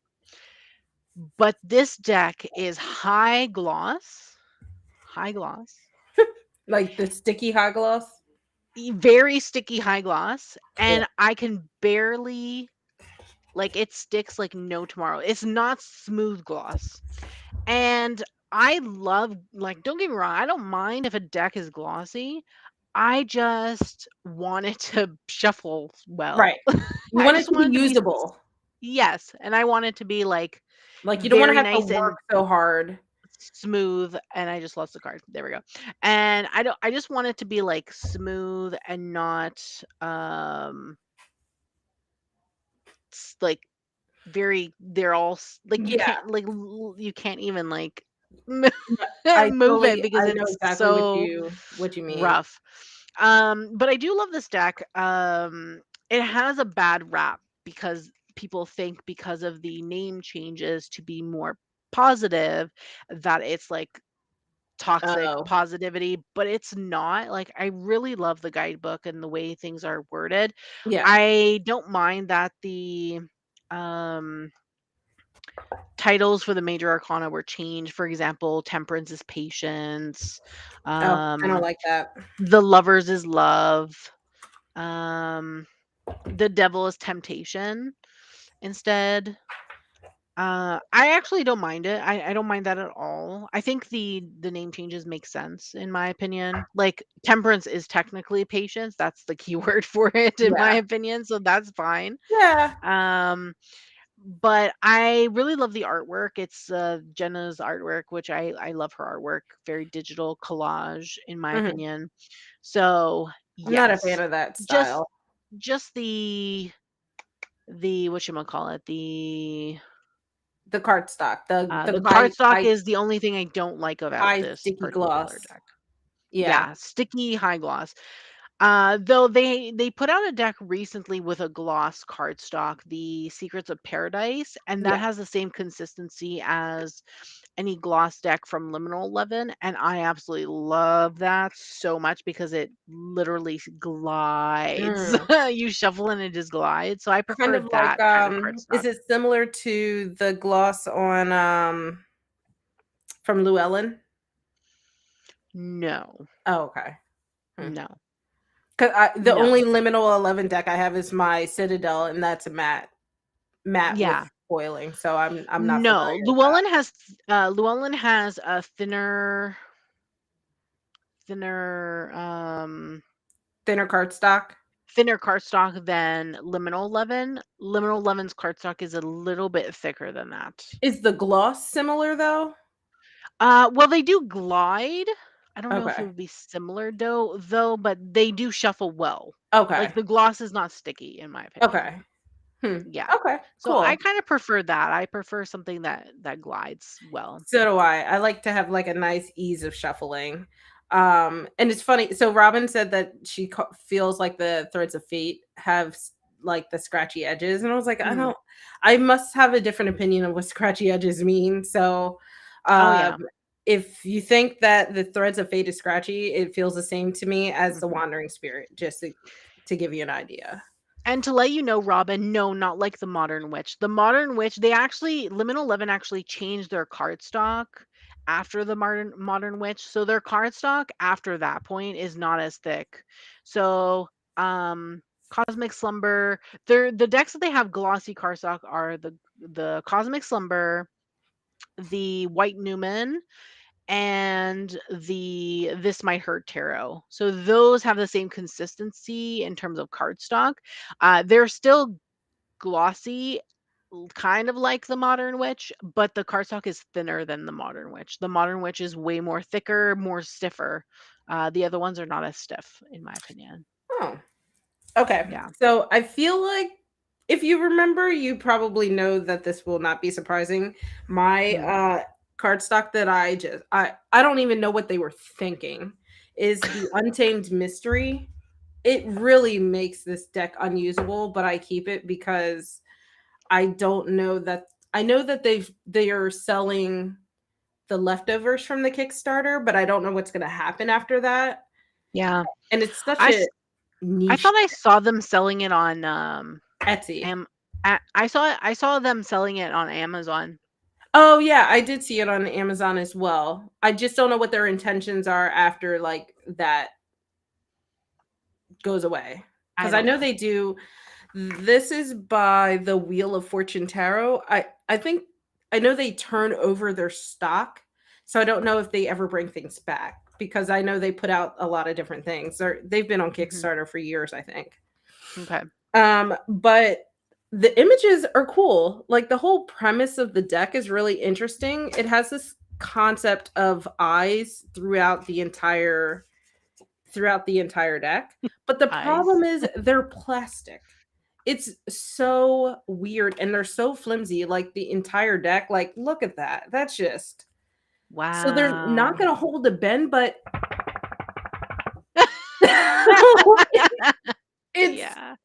But this deck is high gloss, Like the sticky high gloss? very sticky high gloss, Yeah. and I can barely like it sticks like no tomorrow. It's not smooth gloss. And I love like don't get me wrong, I don't mind if a deck is glossy. I just want it to shuffle well. Right. You I want it just to be want it to be usable. yes, and I want it to be like Like you don't want to very have to nice and work so hard. smooth and I just lost the card. There we go. And I just want it to be like smooth and not like very they're all like you Yeah. can't like you can't even like I move it because I know it's exactly so what you mean. rough. But I do love this deck. It has a bad rap because people think because of the name changes to be more positive that it's like toxic Oh, positivity, but it's not. Like I really love the guidebook and the way things are worded. yeah. I don't mind that the um titles for the major arcana were changed. For example, temperance is patience, Oh, I don't um like that. the lovers is love, um the devil is temptation instead. I actually don't mind it. I don't mind that at all. I think the name changes make sense in my opinion. Like temperance is technically patience. That's the key word for it in my Yeah. opinion. So that's fine. Yeah. Um but I really love the artwork. It's Jenna's artwork, which I love her artwork. Very digital collage in my Mhm. opinion. So I'm not a fan yes. of that Just style. just the what you call it, The cardstock, the the high cardstock is the only thing I don't like about high this sticky particular gloss. deck. Yeah. Yeah, sticky high gloss. Though they put out a deck recently with a gloss cardstock, the Secrets of Paradise, and that Yeah. has the same consistency as any gloss deck from Liminal 11, and I absolutely love that so much because it literally glides. Mm. You shuffle and it just glides. So I Kind prefer of like, that kind of is cardstock. it similar to the gloss on, from Llewellyn? No, Oh, okay. Hmm. no, 'Cause the no. only Liminal 11 deck I have is my Citadel, and that's a matte with Yeah. foiling, so I'm not No. familiar with that. Llewellyn has a thinner Thinner cardstock? thinner cardstock than Liminal 11. Liminal 11's cardstock is a little bit thicker than that. Is the gloss similar, though? Well, they do glide. I don't know if it Okay. would be similar though, but they do shuffle well. Like Okay. the gloss is not sticky in my opinion. Okay. Hmm. Yeah. Okay, So I cool. kind of prefer that. I prefer something that glides well. So do I. I like to have, like, a nice ease of shuffling. And it's funny, so Robin said that she feels like the Threads of Fate have like the scratchy edges, and I was like, Mhm. I must have a different opinion of what scratchy edges mean. So, Oh um, yeah. if you think that the Threads of Fate is scratchy, it feels the same to me as the Mhm. Wandering Spirit, just to give you an idea. And to let you know, Robin, no, not like the Modern Witch. The Modern Witch, they actually Liminal 11 actually changed their cardstock after the Modern Witch. So their cardstock after that point is not as thick. So, Cosmic Slumber, the decks that they have glossy cardstock are the Cosmic Slumber, the White Newman, and the This Might Hurt Tarot. So those have the same consistency in terms of cardstock. They're still glossy, kind of like the Modern Witch, but the cardstock is thinner than the Modern Witch. The Modern Witch is way more thicker, more stiffer. The other ones are not as stiff, in my opinion. Oh. Okay. Yeah. So I feel like if you remember, you probably know that this will not be surprising. My Mm. cardstock that I don't even know what they were thinking is the Untamed Mystery. It really makes this deck unusable, but I keep it because I don't know that I know that they are selling the leftovers from the Kickstarter, but I don't know what's going to happen after that. Yeah. And it's such I a s- I niche thought I saw them selling it on Etsy. am I saw them selling it on Amazon. Oh, yeah, I did see it on Amazon as well. I just don't know what their intentions are after, like, that goes away. I Because I don't know know. they do. This is by the Wheel of Fortune Tarot. I think I know they turn over their stock, so I don't know if they ever bring things back because I know they put out a lot of different things. They've been on Mhm. Kickstarter for years, I think. Okay. But the images are cool. Like the whole premise of the deck is really interesting. It has this concept of eyes throughout the entire deck. But the Eyes. problem is they're plastic. It's so weird and they're so flimsy, like the entire deck. Like, look at that. That's just so they're not Wow. gonna hold a bend, but it's Yeah.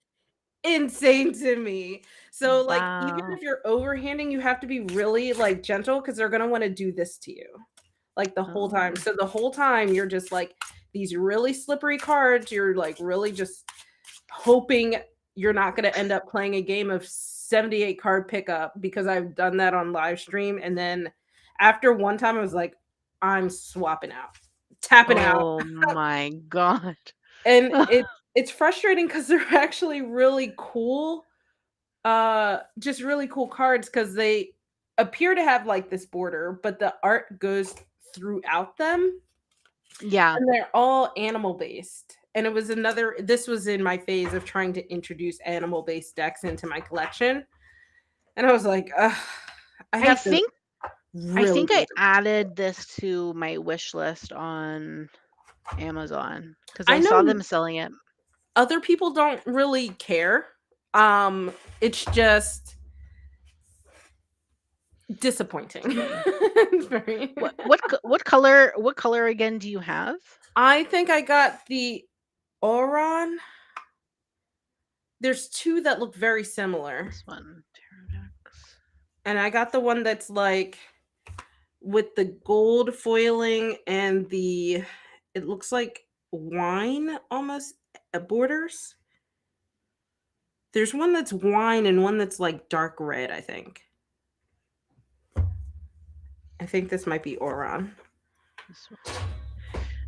insane to me. So, like, even Wow. if you're overhanding, you have to be really, like, gentle because 'cause they're gonna wanna do this to you, like, the whole time. Oh. So the whole time, you're just, like, these really slippery cards, you're, like, really just hoping you're not gonna end up playing a game of 78 card pickup because I've done that on live stream, and then after one time, I was like, "I'm swapping out, tapping out." Oh my god. And it's frustrating because 'cause they're actually really cool, just really cool cards because they appear to have, like, this border, but the art goes throughout them, Yeah. and they're all animal based. And this was in my phase of trying to introduce animal based decks into my collection, and I was like, "Ugh, I I have to think I really think do I it." added this to my wish list on Amazon because I I saw know them selling it. other people don't really care. It's just disappointing. Let's see. It's very What color again do you have? I think I got the Oron. There's 2 that look very similar, This one. Tarot decks. and I got the one that's, like, with the gold foiling and the, it looks like wine almost, borders. There's one that's wine and one that's like dark red, I think. I think this might be Oron. This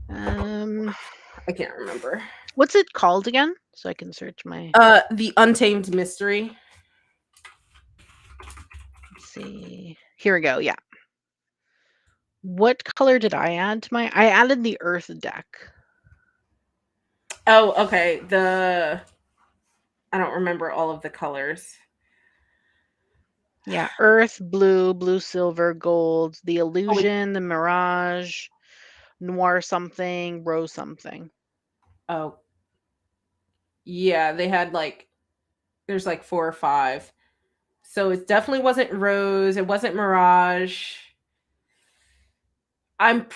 one. I can't remember. What's it called again? So I can search my. The Untamed Mystery. Let's see. Here we go. Yeah. What color did I add to my? I added the Earth deck. Oh, okay. I don't remember all of the colors. Yeah, Earth, blue, blue, silver, gold, the Illusion, the Mirage, Noir something, Rose something. Oh, yeah. They had like, there's like 4 or 5. So it definitely wasn't Rose. It wasn't Mirage. I'm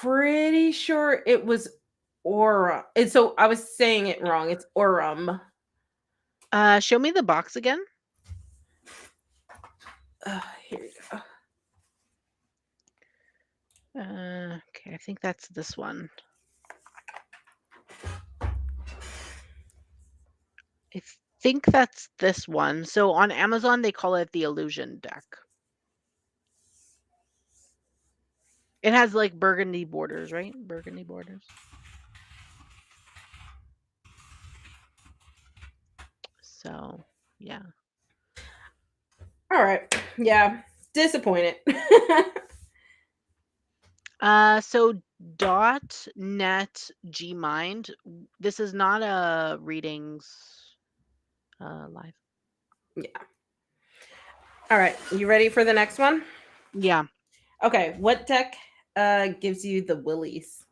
pretty sure it was Aura. And so I was saying it wrong. It's Aurum. Show me the box again. Here you go. Okay, I think that's this one. I think that's this one. So on Amazon, they call it the Illusion deck. It has like burgundy borders, right? Burgundy borders. So, yeah. All right. Yeah. Disappointed. So .net Gmind. This is not a readings live. Yeah. All right. You ready for the next one? Yeah. Okay. What deck gives you the willies?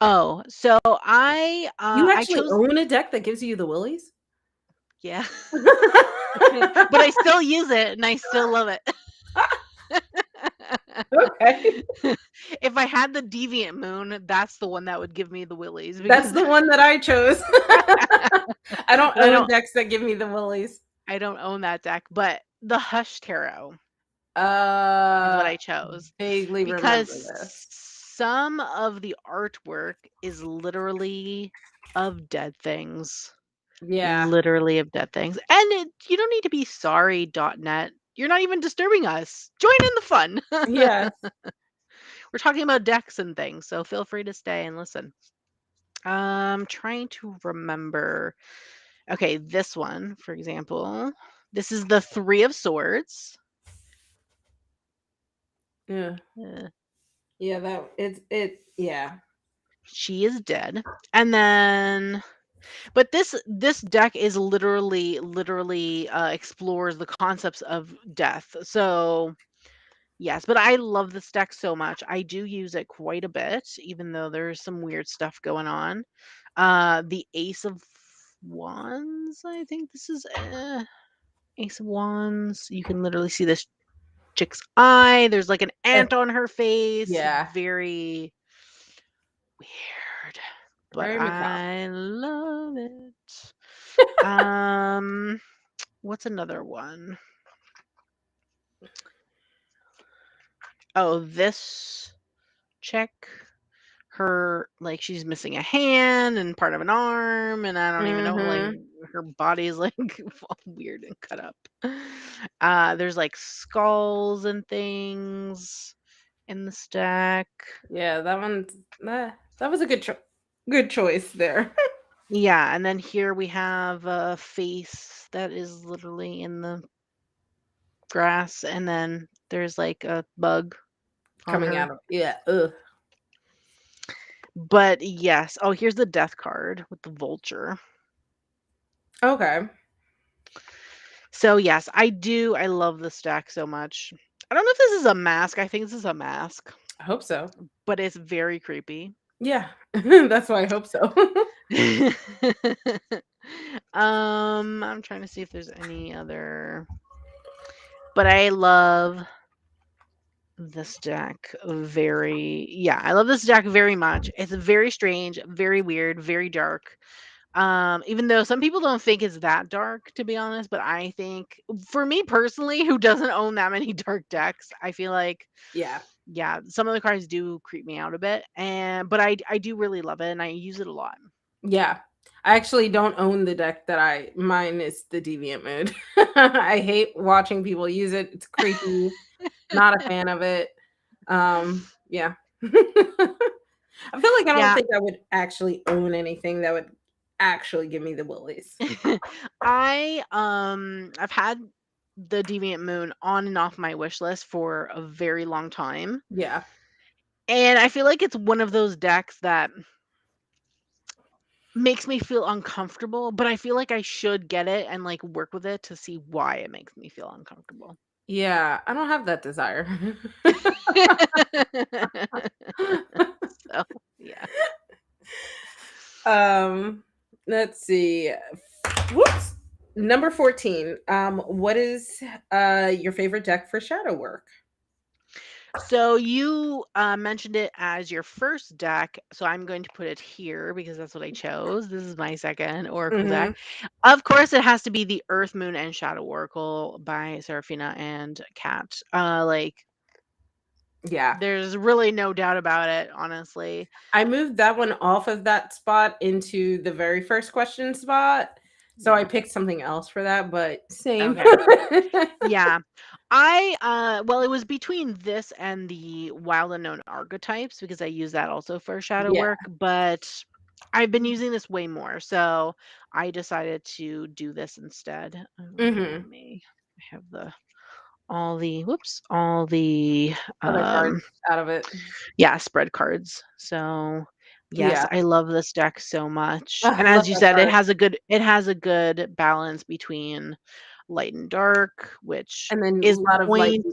Oh, so You I actually chose. own a deck that gives you the willies? Yeah. But I still use it and I still love it. Okay. If I had the Deviant Moon, that's the one that would give me the willies. That's the one that I chose. I don't own decks that give me the willies. I don't own that deck, but the Hush Tarot is what I chose. Vaguely Because remember this. some of the artwork is literally of dead things. Yeah. Literally of dead things. And you don't need to be sorry, .net. You're not even disturbing us. Join in the fun. Yes. We're talking about decks and things, so feel free to stay and listen. Trying to remember. Okay, this one, for example. This is the Three of Swords. Yeah. Yeah, yeah. She is dead. And then but this deck is literally explores the concepts of death. So yes, but I love this deck so much. I do use it quite a bit, even though there's some weird stuff going on. The Ace of Wands, I think this is Ace of Wands. You can literally see this chick's eye. There's like an ant on her face. Yeah. Very weird. But Very macabre. I love it. What's another one? Oh, this chick, her like she's missing a hand and part of an arm, and I don't even know, like her body is like all weird and cut up. There's like skulls and things in the stack. Yeah, that was a good choice there. Yeah, and then here we have a face that is literally in the grass, and then there's like a bug Coming out of, yeah. Ugh. But yes. Oh, here's the death card with the vulture. Okay. So yes, I love this deck so much. I don't know if this is a mask. I think this is a mask. I hope so. But it's very creepy. Yeah. That's why I hope so. I'm trying to see if there's any other. But I love this deck I love this deck very much. It's very strange, very weird, very dark. Even though some people don't think it's that dark, to be honest, but I think for me personally, who doesn't own that many dark decks, I feel like, Yeah. yeah, some of the cards do creep me out a bit, and but I do really love it and I use it a lot. Yeah. I actually don't own the deck that I mine is the deviant mood. I hate watching people use it. It's creepy. Not a fan of it. Yeah. I feel like I don't Yeah, think I would actually own anything that would actually give me the willies. I've had the Deviant Moon on and off my wish list for a very long time. Yeah. And I feel like it's one of those decks that makes me feel uncomfortable, but I feel like I should get it and like work with it to see why it makes me feel uncomfortable. Yeah, I don't have that desire. So, yeah. Um, let's see. Whoops. Number 14. What is your favorite deck for shadow work? So you mentioned it as your first deck, so I'm going to put it here because that's what I chose. This is my second Oracle deck. Mhm. Of course, it has to be the Earth, Moon, and Shadow Oracle by Serafina and Kat. Like, Yeah. there's really no doubt about it, honestly. I moved that one off of that spot into the very first question spot. So I Yeah. picked something else for that, but same. Okay. Yeah. Well, it was between this and the Wild Unknown Archetypes because I use that also for shadow Yeah. work, but I've been using this way more, so I decided to do this instead. Mhm. Let me have all the Other cards um out of it. yeah, spread cards. So yes, Yeah. I love this deck so much. Ugh, And I love as you that said, card. it has a good balance between light and dark, which And then a is the lot of like point.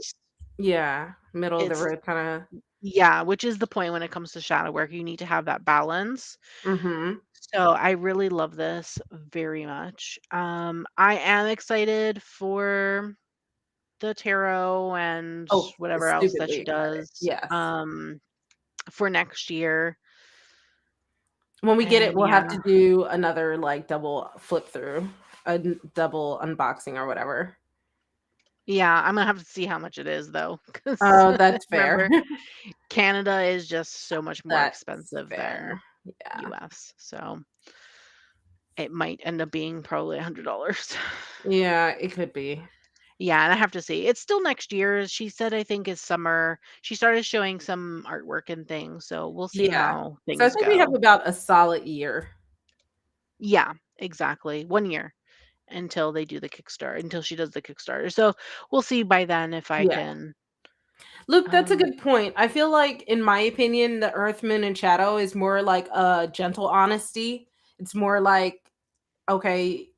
yeah, middle of the It's road kinda Yeah, which is the point when it comes to shadow work. You need to have that balance. mhm. So I really love this very much. I am excited for the tarot and Oh, whatever else that stupidly she excited. does Yes. for next year. When we get it, And we'll have to yeah, do another, like, double flip through, a n double unboxing or whatever. yeah, I'm gonna have to see how much it is though, because Oh, that's fair. remember, Canada is just so much more That's expensive than fair. Yeah. US. So it might end up being probably $100. Yeah, it could be. Yeah, and I have to see. It's still next year. She said I think is summer. She started showing some artwork and things, so we'll see Yeah. how So I things think we have go. about a solid year. Yeah, exactly. 1 year until they do the Kickstarter, until she does the Kickstarter. So we'll see by then if I Yeah. can Look, that's a um good point. I feel like, in my opinion, the Earth, Moon, and Shadow is more like a gentle honesty. It's more like, okay,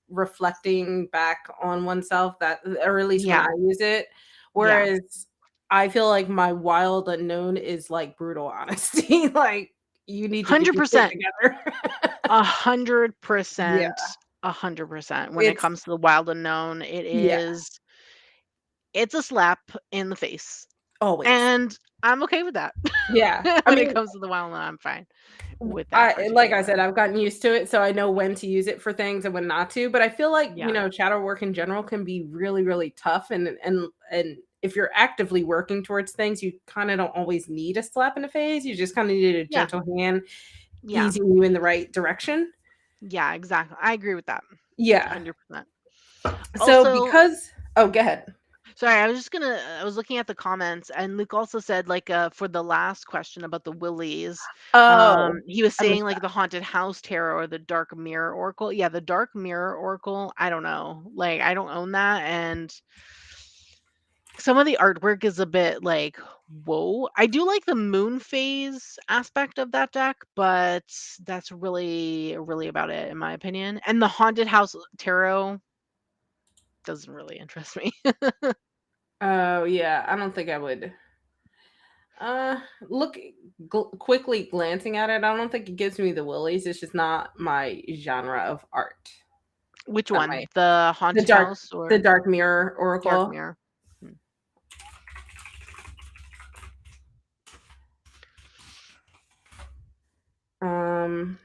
reflecting back on oneself that or at least when I yeah, use it. yeah. Whereas I feel like my wild unknown is like brutal honesty. Like you need to get your shit 100%. together. Yeah. 100%. 100%. When it It's comes to the wild unknown, yeah, it's a slap in the face. always. And I'm okay with that. Yeah. I When it mean, comes to the wild unknown, I'm fine with that I like I particular. said, I've gotten used to it, so I know when to use it for things and when not to. But I feel like, Yeah. shadow work in general can be really, really tough. And if you're actively working towards things, you kind of don't always need a slap in the face. You just kind of need a Yeah. gentle hand Yeah. easing you in the right direction. Yeah, exactly. I agree with that. Yeah. 100%. So Also, because oh, go ahead. sorry, I was looking at the comments and Luke also said like for the last question about the willies, Oh, he was I saying missed like that. the haunted house tarot or the dark mirror oracle. Yeah, the dark mirror oracle, I don't know. Like I don't own that and some of the artwork is a bit like, whoa. I do like the moon phase aspect of that deck, but that's really about it in my opinion. And the haunted house tarot doesn't really interest me. Oh, yeah. I don't think I would. Look, quickly glancing at it, I don't think it gives me the willies. It's just not my genre of art. Which Not one? my The the haunted dark house the or dark mirror dark oracle. mirror? Hmm. Um,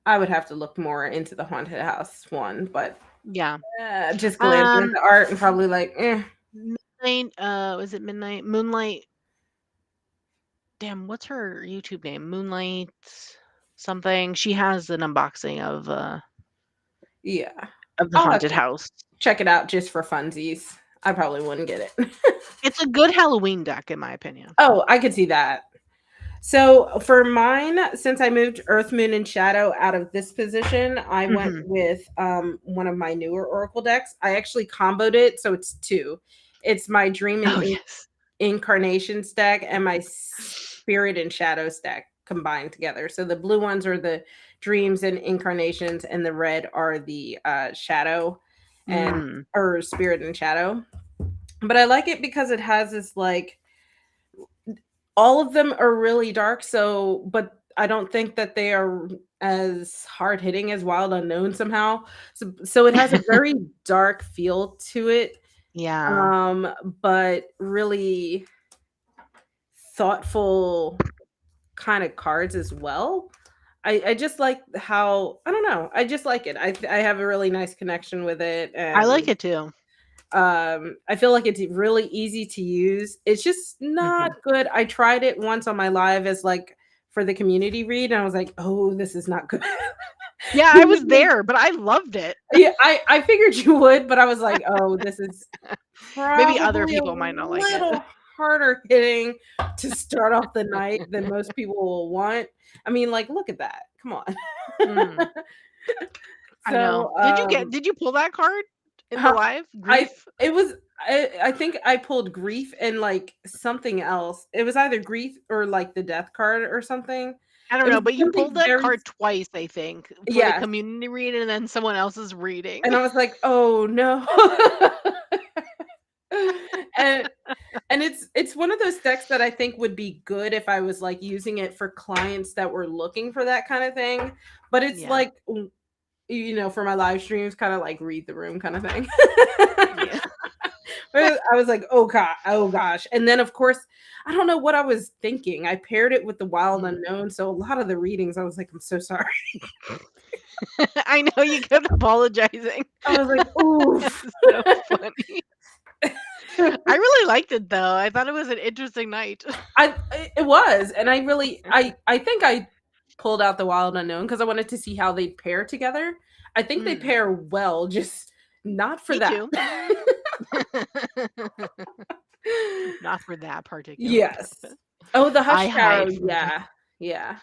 I would have to look more into the haunted house one, but Yeah. just glancing at Um, the art and probably like, eh. Midnight, was it Midnight? Moonlight. Damn, what's her YouTube name? Moonlight something. She has an unboxing Yeah. of the I'll have haunted to house. check it out just for funsies. I probably wouldn't get it. It's a good Halloween deck, in my opinion. Oh, I could see that. So for mine, since I moved Earth, Moon, and Shadow out of this position, I went Hmm. with one of my newer Oracle decks. I actually comboed it, so it's two. It's my Dream and Oh yes. Incarnations deck and my Spirit and Shadows deck combined together. So the blue ones are the Dreams and Incarnations, and the red are the Shadow and Mm. or Spirit and Shadow. But I like it because it has this like all of them are really dark, so but I don't think that they are as hard hitting as Wild Unknown somehow. So it has a very dark feel to it, Yeah. um, but really thoughtful kind of cards as well. I just like how I don't know. I just like it. I have a really nice connection with it, I like and it too. I feel like it's really easy to use. It's just not Hmm. good. I tried it once on my live as like for the community read, and I was like, "Oh, this is not good." Yeah, I was there, but I loved it. Yeah, I figured you would, but I was like, "Oh, this is Maybe other probably a people might not like it. little harder hitting to start off the night than most people will want." I mean, like, look at that. Come on. Mm, I know. So, Did you pull that card in the huh, live? I Grief? it was I think I pulled grief and like something else. It was either grief or like the death card or something. I don't It know, was but you pulled something that very card twice, I think, for the yes. community read and then someone else's reading. And I was like, "Oh no." and and it's one of those decks that I think would be good if I was like using it for clients that were looking for that kind of thing. But it's Yeah. like for my live streams, kind of like read the room kind of thing. Yeah. But I was like, oh god, oh gosh. And then of course, I don't know what I was thinking. I paired it with the Wild Mm. Unknown. So a lot of the readings, I was like, I'm so sorry. I know you kept apologizing. I was like, oof. It's so funny. I really liked it though. I thought it was an interesting night. It was, and I really I think I pulled out the Wild Unknown because I wanted to see how they pair together. I think they Mm, pair well, just not for me that. too. Not for that particular Yes. purpose. Oh, the I Hush Tarot, hide from the yeah. Yeah.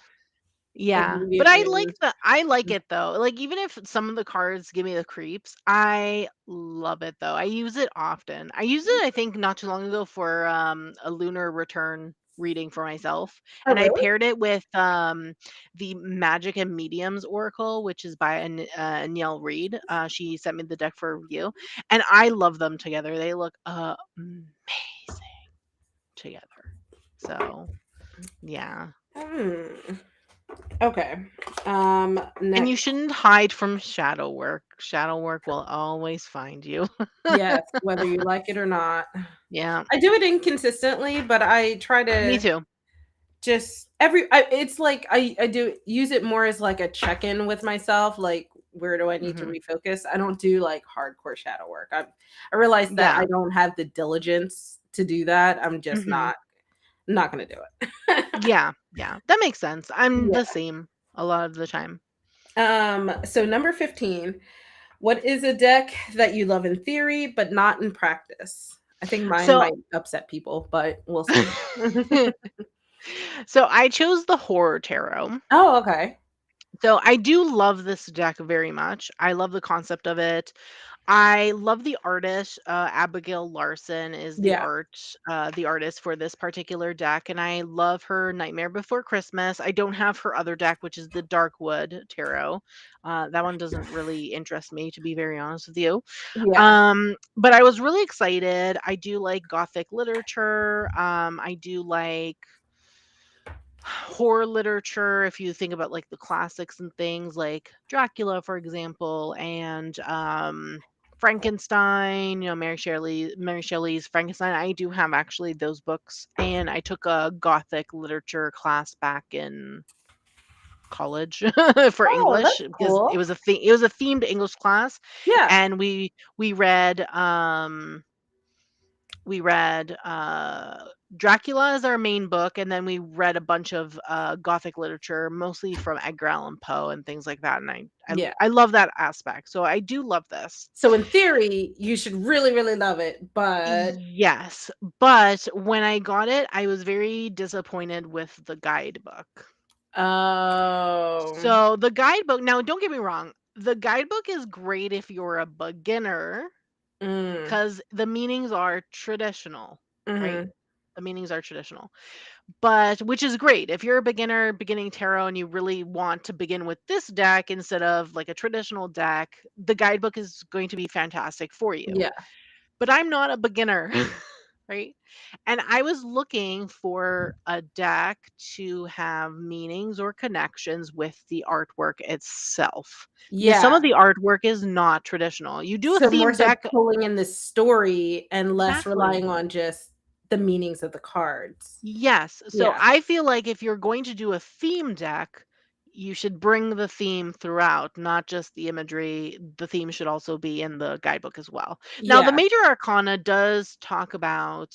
Yeah, but Immediate News. I like it though. Like even if some of the cards give me the creeps, I love it though. I use it often. I used it I think not too long ago for a lunar return reading for myself, Oh, and I really? paired it with the Magic and Mediums Oracle, which is by Niall Reed. She sent me the deck for review, and I love them together. They look amazing together. So, yeah. Hmm. Okay. And you Next. shouldn't hide from shadow work. Shadow work will always find you. Yes, whether you like it or not. Yeah, I do it inconsistently, but I try me to too. just it's like I do use it more as like a check-in with myself, like where do I need to Mhm. refocus? I don't do like hardcore shadow work. I realize that I Yeah. don't have the diligence to do that. I'm just Mhm. not gonna do it. Yeah, yeah. That makes sense. I'm Yeah. the same a lot of the time. So number 15, what is a deck that you love in theory but not in practice? I think mine So might upset people, but we'll see. so I chose the horror tarot. Oh, okay. So I do love this deck very much. I love the concept of it. I love the artist. Abigail Larson is Yeah. the artist for this particular deck, and I love her Nightmare Before Christmas. I don't have her other deck, which is the Darkwood Tarot. That one doesn't really interest me, to be very honest with you. Yeah. But I was really excited. I do like Gothic literature. I do like horror literature if you think about like the classics and things like Dracula for example and Frankenstein, Mary Shelley's Frankenstein. I do have actually those books and I took a gothic literature class back in college for Oh, English that's because cool. it was a themed English class, Yeah. and we read we read Dracula as our main book, and then we read a bunch of Gothic literature, mostly from Edgar Allan Poe and things like that. And Yeah. I love that aspect. So I do love this. So in theory, you should really, really love it, but Yes, but when I got it, I was very disappointed with the guidebook. oh, So the guidebook, now don't get me wrong, the guidebook is great if you're a beginner mm, because the meanings are traditional, right? mhm, The meanings are traditional. But which is great. If you're a beginner beginning tarot and you really want to begin with this deck instead of like a traditional deck, the guidebook is going to be fantastic for you. yeah, But I'm not a beginner, right? And I was looking for a deck to have meanings or connections with the artwork itself because some yeah. of the artwork is not traditional. You do a So more theme so deck. pulling in the story and less Exactly. relying on just the meanings of the cards. Yes. So Yeah, I feel like if you're going to do a theme deck, you should bring the theme throughout, not just the imagery. The theme should also be in the guidebook as well. Now, the yeah, major arcana does talk about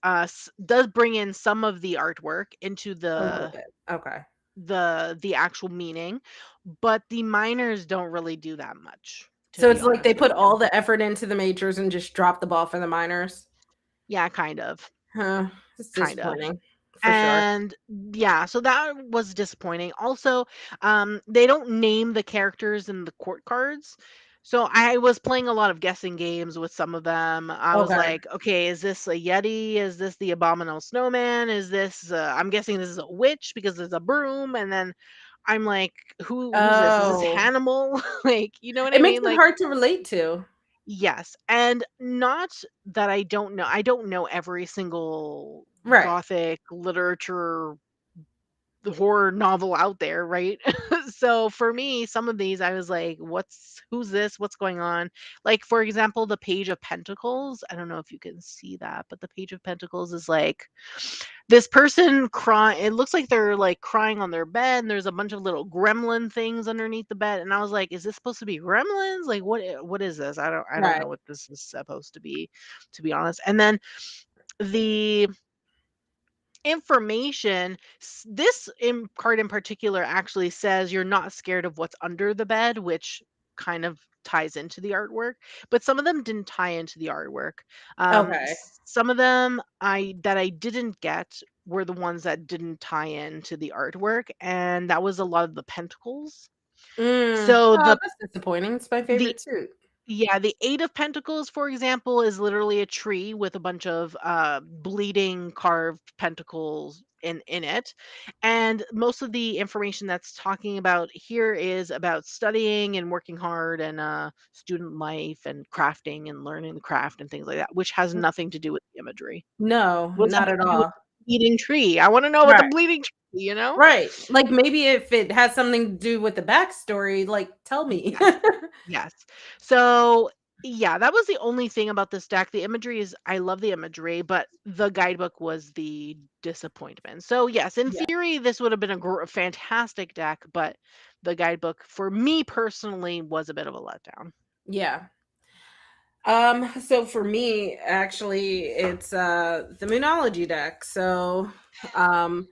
us does bring in some of the artwork into a little bit. Okay. the actual meaning, but the minors don't really do that much, to So be it's like they honest with put you. all the effort into the majors and just drop the ball for the minors? Yeah, kind of. Huh, it's Kind of. disappointing, for sure. And yeah, so that was disappointing. Also, they don't name the characters in the court cards. So I was playing a lot of guessing games with some of them. I was Okay. like, okay, is this a Yeti? Is this the abominable snowman? Is this I'm guessing this is a witch because there's a broom, and then I'm like, who's this? Is this Oh, Hannibal? Like, you know what it I makes mean? it Like, hard to relate to. yes, and not that I don't know every single Right. Gothic literature the horror novel out there, right? So for me, some of these I was like, who's this? What's going on? Like for example, the Page of Pentacles. I don't know if you can see that, but the Page of Pentacles is like this person crying. It looks like they're like crying on their bed, and there's a bunch of little gremlin things underneath the bed. And I was like, is this supposed to be gremlins? Like what is this? I don't Right. know what this is supposed to be honest. And then the information card in particular actually says you're not scared of what's under the bed, which kind of ties into the artwork, but some of them didn't tie into the artwork. Okay. Some of them I didn't get were the ones that didn't tie into the artwork, and that was a lot of the pentacles. So Oh, that's disappointing. It's my the favorite suit. yeah, the 8 of Pentacles, for example, is literally a tree with a bunch of, bleeding carved pentacles in it, and most of the information that's talking about here is about studying and working hard and, student life and crafting and learning the craft and things like that, which has nothing to do with the imagery. No, What's that not have at to do with all. the bleeding tree? I wanna know about the Right. bleeding tree, you know? Right. Like, maybe if it has something to do with the backstory, like, tell me. Yes. Yes. So, yeah, that was the only thing about this deck. The imagery is I love the imagery, but the guidebook was the disappointment. So, yes, in Yeah. theory, this would have been a fantastic deck, but the guidebook for me personally was a bit of a letdown. Yeah. So for me, actually, it's the Moonology deck. So um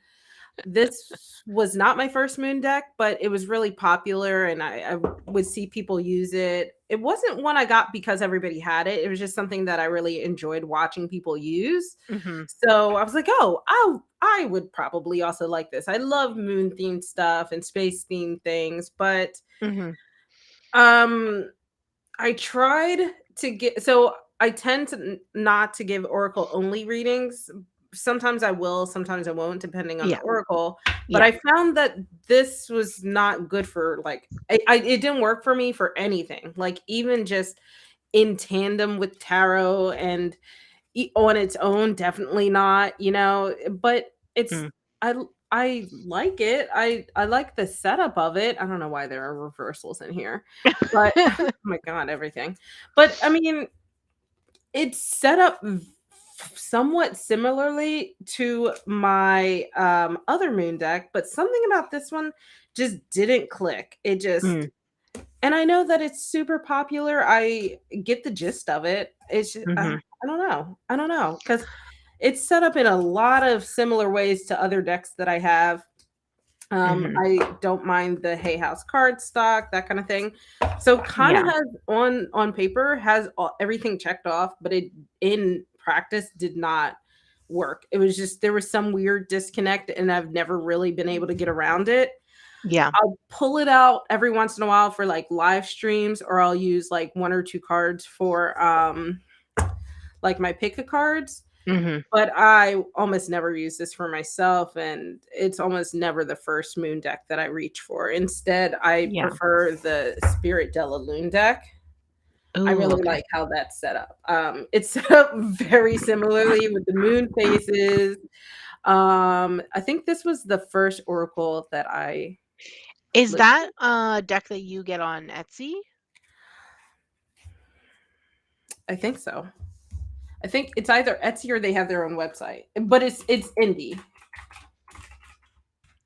this was not my first moon deck, but it was really popular and I would see people use it. It wasn't one I got because everybody had it. It was just something that I really enjoyed watching people use. Mhm. So I was like, oh, I would probably also like this. I love moon themed stuff and space themed things, but Mhm. um I tried to get so I tend to not to give oracle only readings. Sometimes I will, sometimes I won't, depending on the Yeah. oracle. But Yeah. I found that this was not good for like it didn't work for me for anything. Like even just in tandem with tarot and on its own, definitely not. But it's Mm. I like it. I like the setup of it. I don't know why there are reversals in here, but oh my god, everything. But I mean, it's set up somewhat similarly to my other moon deck, but something about this one just didn't click. It just, Mm, and I know that it's super popular. I get the gist of it. It's just, mhm, I don't know. I don't know because it's set up in a lot of similar ways to other decks that I have. mhm. I don't mind the Hay House card stock, that kind of thing. So kind of Yeah, has on paper has everything checked off, but it in practice did not work. It was just there was some weird disconnect, and I've never really been able to get around it. yeah. I'll pull it out every once in a while for like live streams, or I'll use like one or two cards for like my pick a cards, Mhm. but I almost never use this for myself, and it's almost never the first moon deck that I reach for. Instead, I Yeah. prefer the Spirit Della Loon deck. I Ooh, really okay. like how that's set up. It's set up very similarly with the moon phases. I think this was the first oracle that I Is flipped. that a deck that you get on Etsy? I think so. I think it's either Etsy or they have their own website, but it's indie.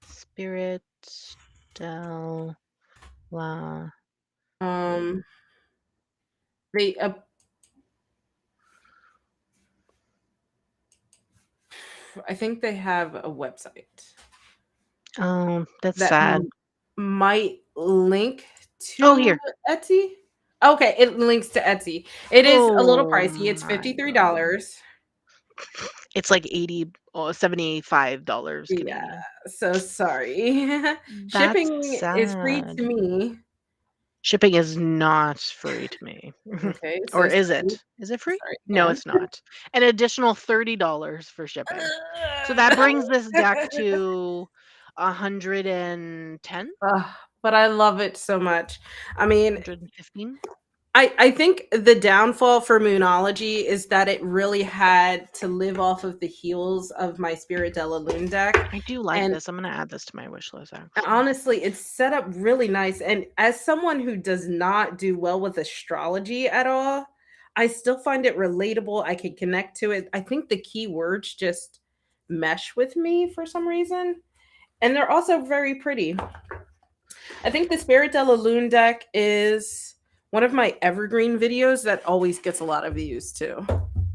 Spirit Del La Um, Lune. they I think they have a website Oh, that's that sad. might link Oh, to here. Etsy. Okay, it links to Etsy. It is a little Oh pricey. It's my god. $53. It's like 80 or $75 Yeah, Canadian. so sorry. That's Shipping is free sad. to me. Shipping is not free to me. Okay, Or so is sorry. it? Is it free? Sorry No, again. it's not. An additional $30 for shipping. So that brings this deck to 110, Ugh, but I love it so much. I mean, 115. I think the downfall for Moonology is that it really had to live off of the heels of my Spirit Della Lune deck, I do like and this. I'm gonna add this to my wish list actually. honestly, it's set up really nice, and as someone who does not do well with astrology at all, I still find it relatable, I can connect to it. I think the keywords just mesh with me for some reason, and they're also very pretty. I think the Spirit Della Lune deck is one of my evergreen videos that always gets a lot of views too.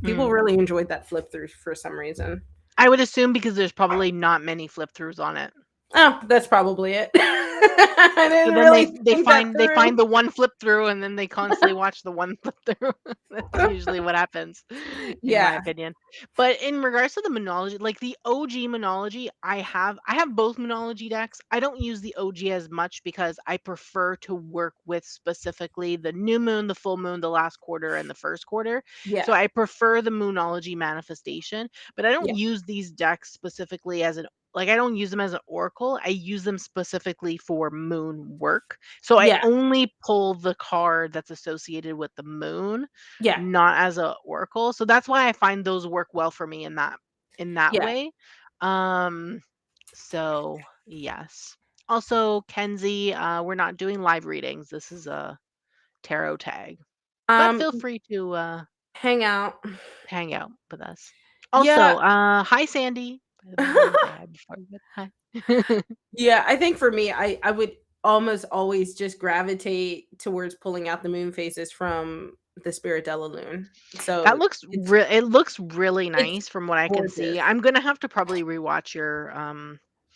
People Mm. really enjoyed that flip through for some reason. I would assume because there's probably not many flip throughs on it. Oh, that's probably it. I So didn't then really they think that find they through. find the one flip through and then they constantly watch the one flip through. That's usually what happens, in my Yeah, opinion. But in regards to the Monology, like the OG Monology, I have both Monology decks. I don't use the OG as much because I prefer to work with specifically the new moon, the full moon, the last quarter, and the first quarter. So yeah, I prefer the Moonology manifestation, but I don't yeah, use these decks specifically as an like, I don't use them as an oracle, I use them specifically for moon work. So I yeah, only pull the card that's associated with the moon, yeah, not as a oracle. So that's why I find those work well for me in that yeah. way. Um, so yes. Also, Kenzie, we're not doing live readings. This is a tarot tag. But Um, feel free to hang out. hang out with us. Yeah. Also, hi Sandy. By the way, let me say hi before we hi. Yeah, I think for me, I would almost always just gravitate towards pulling out the moon phases from the Spirit Della Lune. That So looks it's it looks really it's nice from what I can see. gorgeous. I'm gonna have to probably rewatch your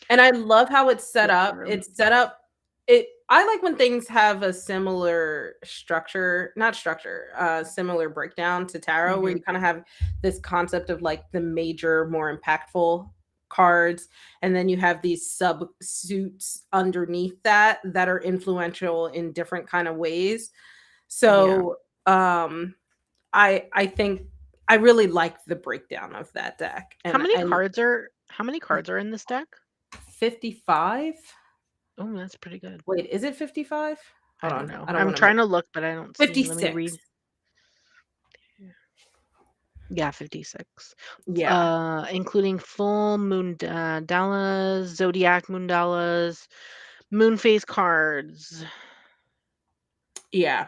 And I love how it's set flip up. through. It's set up it I like when things have a similar structure, not structure, similar breakdown to tarot where Mhm. you kind of have this concept of like the major, more impactful cards, and then you have these sub suits underneath that are influential in different kind of ways. Yeah. So, I think I really like the breakdown of that deck, and How many cards are in this deck? 55. Oh, that's pretty good. Wait, is it 55? I Hold don't on, know. I don't I'm wanna trying make to look, but I don't see. Let me 56. read. Yeah, 56. Yeah, Including full moon Dallas, zodiac moon Dallas, moon phase cards. yeah.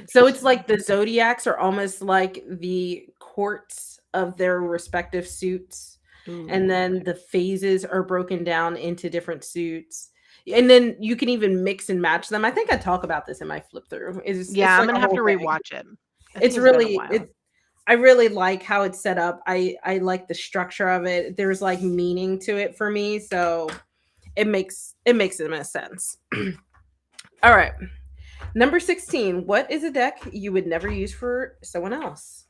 So it's Interesting. like the zodiacs are almost like the quartz of their respective suits, and Ooh, then okay. the phases are broken down into different suits. And then you can even mix and match them. I think I talk about this in my flip through. It's Yeah, I'm like gonna a have to whole thing. rewatch it. I think It's it's been a really while. it's I really like how it's set up. I like the structure of it. There's like meaning to it for me, so it makes it make sense. All right. Number 16. What is a deck you would never use for someone else?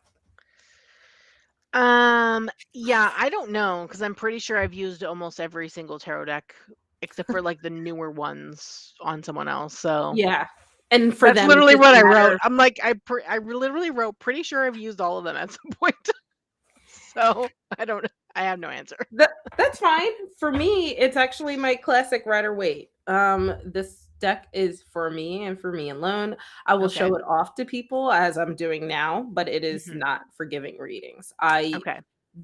Yeah, I don't know because I'm pretty sure I've used almost every single tarot deck except for like the newer ones on someone else. So Yeah. And for that's them, it literally doesn't what I wrote. matter. I'm like, literally wrote, pretty sure I've used all of them at some point. So I don't, I have no answer. That's fine. For me, it's actually my classic Rider Waite. This deck is for me and for me alone. I will Okay. show it off to people as I'm doing now, but it is Hmm. not for giving readings. I Okay.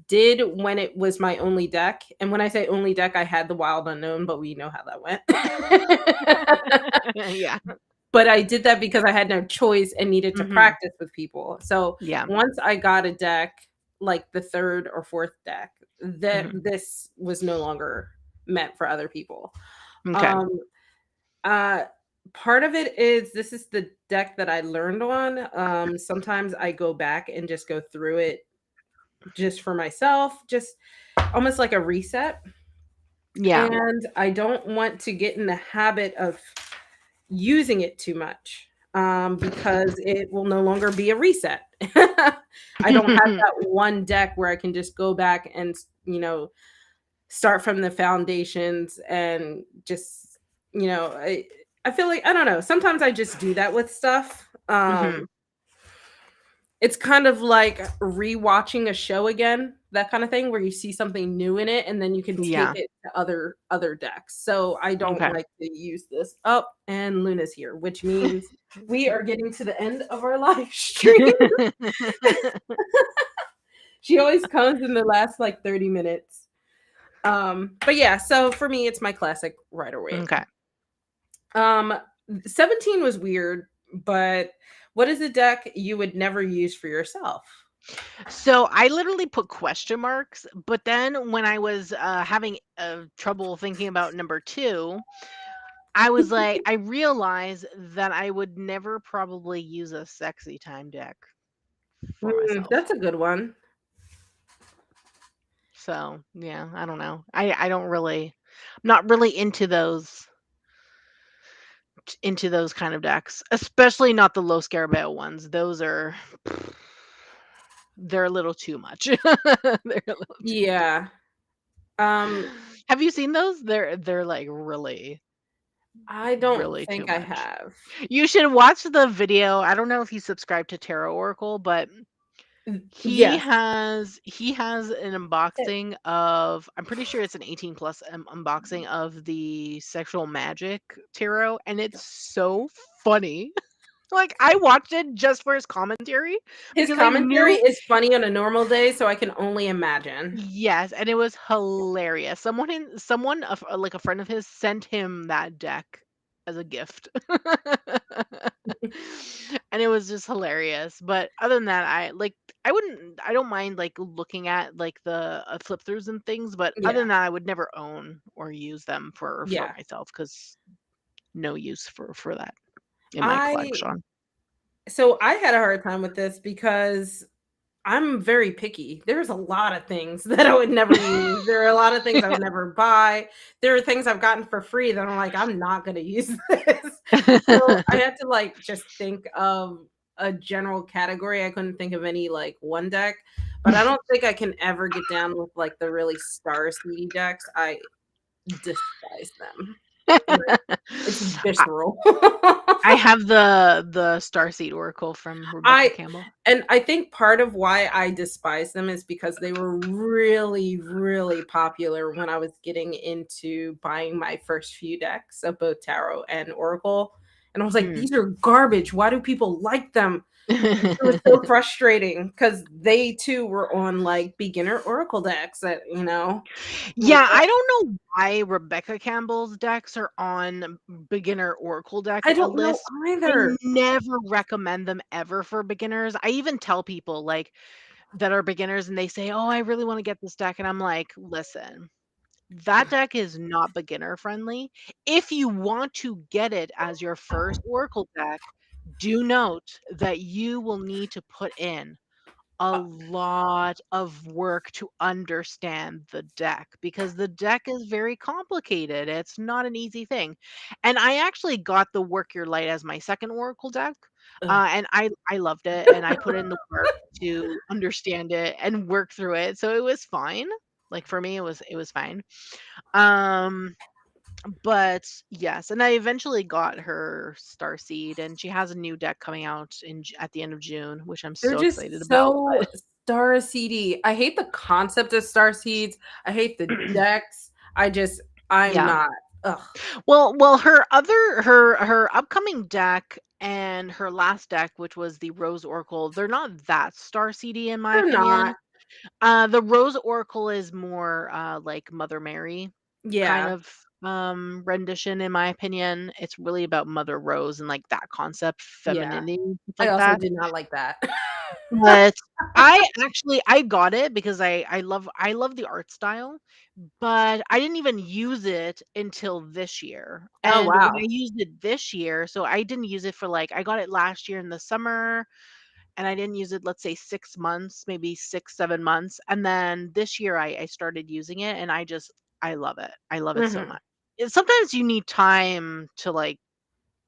did when it was my only deck, and when I say only deck, I had the Wild Unknown, but we know how that went. Yeah. But I did that because I had no choice and needed to Hmm. practice with people. So Yeah. once I got a deck, like the third or fourth deck, that Hmm. this was no longer meant for other people. Okay. Um, uh, Part of it is this is the deck that I learned on. Sometimes I go back and just go through it just for myself, just almost like a reset. Yeah. And I don't want to get in the habit of using it too much, because it will no longer be a reset. I don't have that one deck where I can just go back and, start from the foundations and just, I feel like I don't know. Sometimes I just do that with stuff. Hmm. It's kind of like rewatching a show again, that kind of thing, where you see something new in it, and then you can take Yeah. it to other decks. So I don't Okay. like to use this. Oh, and Luna's here, which means we are getting to the end of our live stream. She always comes in the last like 30 minutes. But yeah, so for me, it's my classic Rider Waite. Okay. Um, 17 was weird, but what is a deck you would never use for yourself? So I literally put question marks, but then when I was having trouble thinking about number two, I was like, I realized that I would never probably use a sexy time deck for myself. That's a good one. So yeah, I don't know. I don't really, I'm not really into those kind of decks, especially not the low Scarabeo ones. Those are they're a little too much. They're a little too much. Yeah. Um, Have you seen those? They're like really I don't really too think I much. have. You should watch the video. I don't know if you subscribe to Tarot Oracle, but he Yes. has an Eh, unboxing of, I'm pretty sure it's an 18 plus unboxing of the sexual magic tarot, and it's so funny. Like I watched it just for his commentary his because I commentary knew. is funny on a normal day, so I can only imagine. Yes, and it was hilarious. Like a friend of his sent him that deck as a gift. And it was just hilarious. But other than that, I don't mind like looking at like the flip throughs and things, but other Yeah. than that, I would never own or use them for Yeah. myself cuz no use for that in my I collection. so I had a hard time with this because I'm very picky. There's a lot of things that I would never use. There are a lot of things I would never buy. There are things I've gotten for free that I'm like, I'm not gonna use this. So I had to like just think of a general category. I couldn't think of any like one deck, but I don't think I can ever get down with like the really star seedy decks. I despise them. Like, it's visceral. I have the Starseed Oracle from Rebecca I Campbell. and I think part of why I despise them is because they were really, really popular when I was getting into buying my first few decks of both tarot and oracle. And I was like, Mm. these are garbage. Why do people like them? It was so frustrating because they too were on like beginner oracle decks that, like, Yeah, I don't know why Rebecca Campbell's decks are on beginner Oracle deck I don't know lists. I either. never recommend them ever for beginners. I even tell people like that are beginners and they say, "Oh, I really want to get this deck." And I'm like, "Listen, that deck is not beginner friendly. If you want to get it as your first Oracle deck, do note that you will need to put in a Uh, lot of work to understand the deck because the deck is very complicated. It's not an easy thing. And I actually got the Work Your Light as my second Oracle deck. ugh. And I loved it and I put in the work to understand it and work through it. So it was fine. Like for me it was fine. Um but yes, and I eventually got her Starseed and she has a new deck coming out at the end of June, which I'm They're so excited just about. so star seedy. I hate the concept of star seeds. I hate the decks. I'm Yeah. not. Ugh. Well, her upcoming deck and her last deck, which was the Rose Oracle, they're not that star seedy in my They're not. opinion. The Rose Oracle is more like Mother Mary kind Yeah. of rendition in my opinion. It's really about Mother Rose and like that concept, Yeah. femininity, stuff I like also that. did not like that. But I got it because I love the art style, but I didn't even use it until this year. Oh, And when I wow. used it this year, so I didn't use it for like I got it last year in the summer and I didn't use it, let's say 6 months, maybe 6, 7 months. And then this year I started using it and I love it. I love it so Mhm. much. Sometimes you need time to like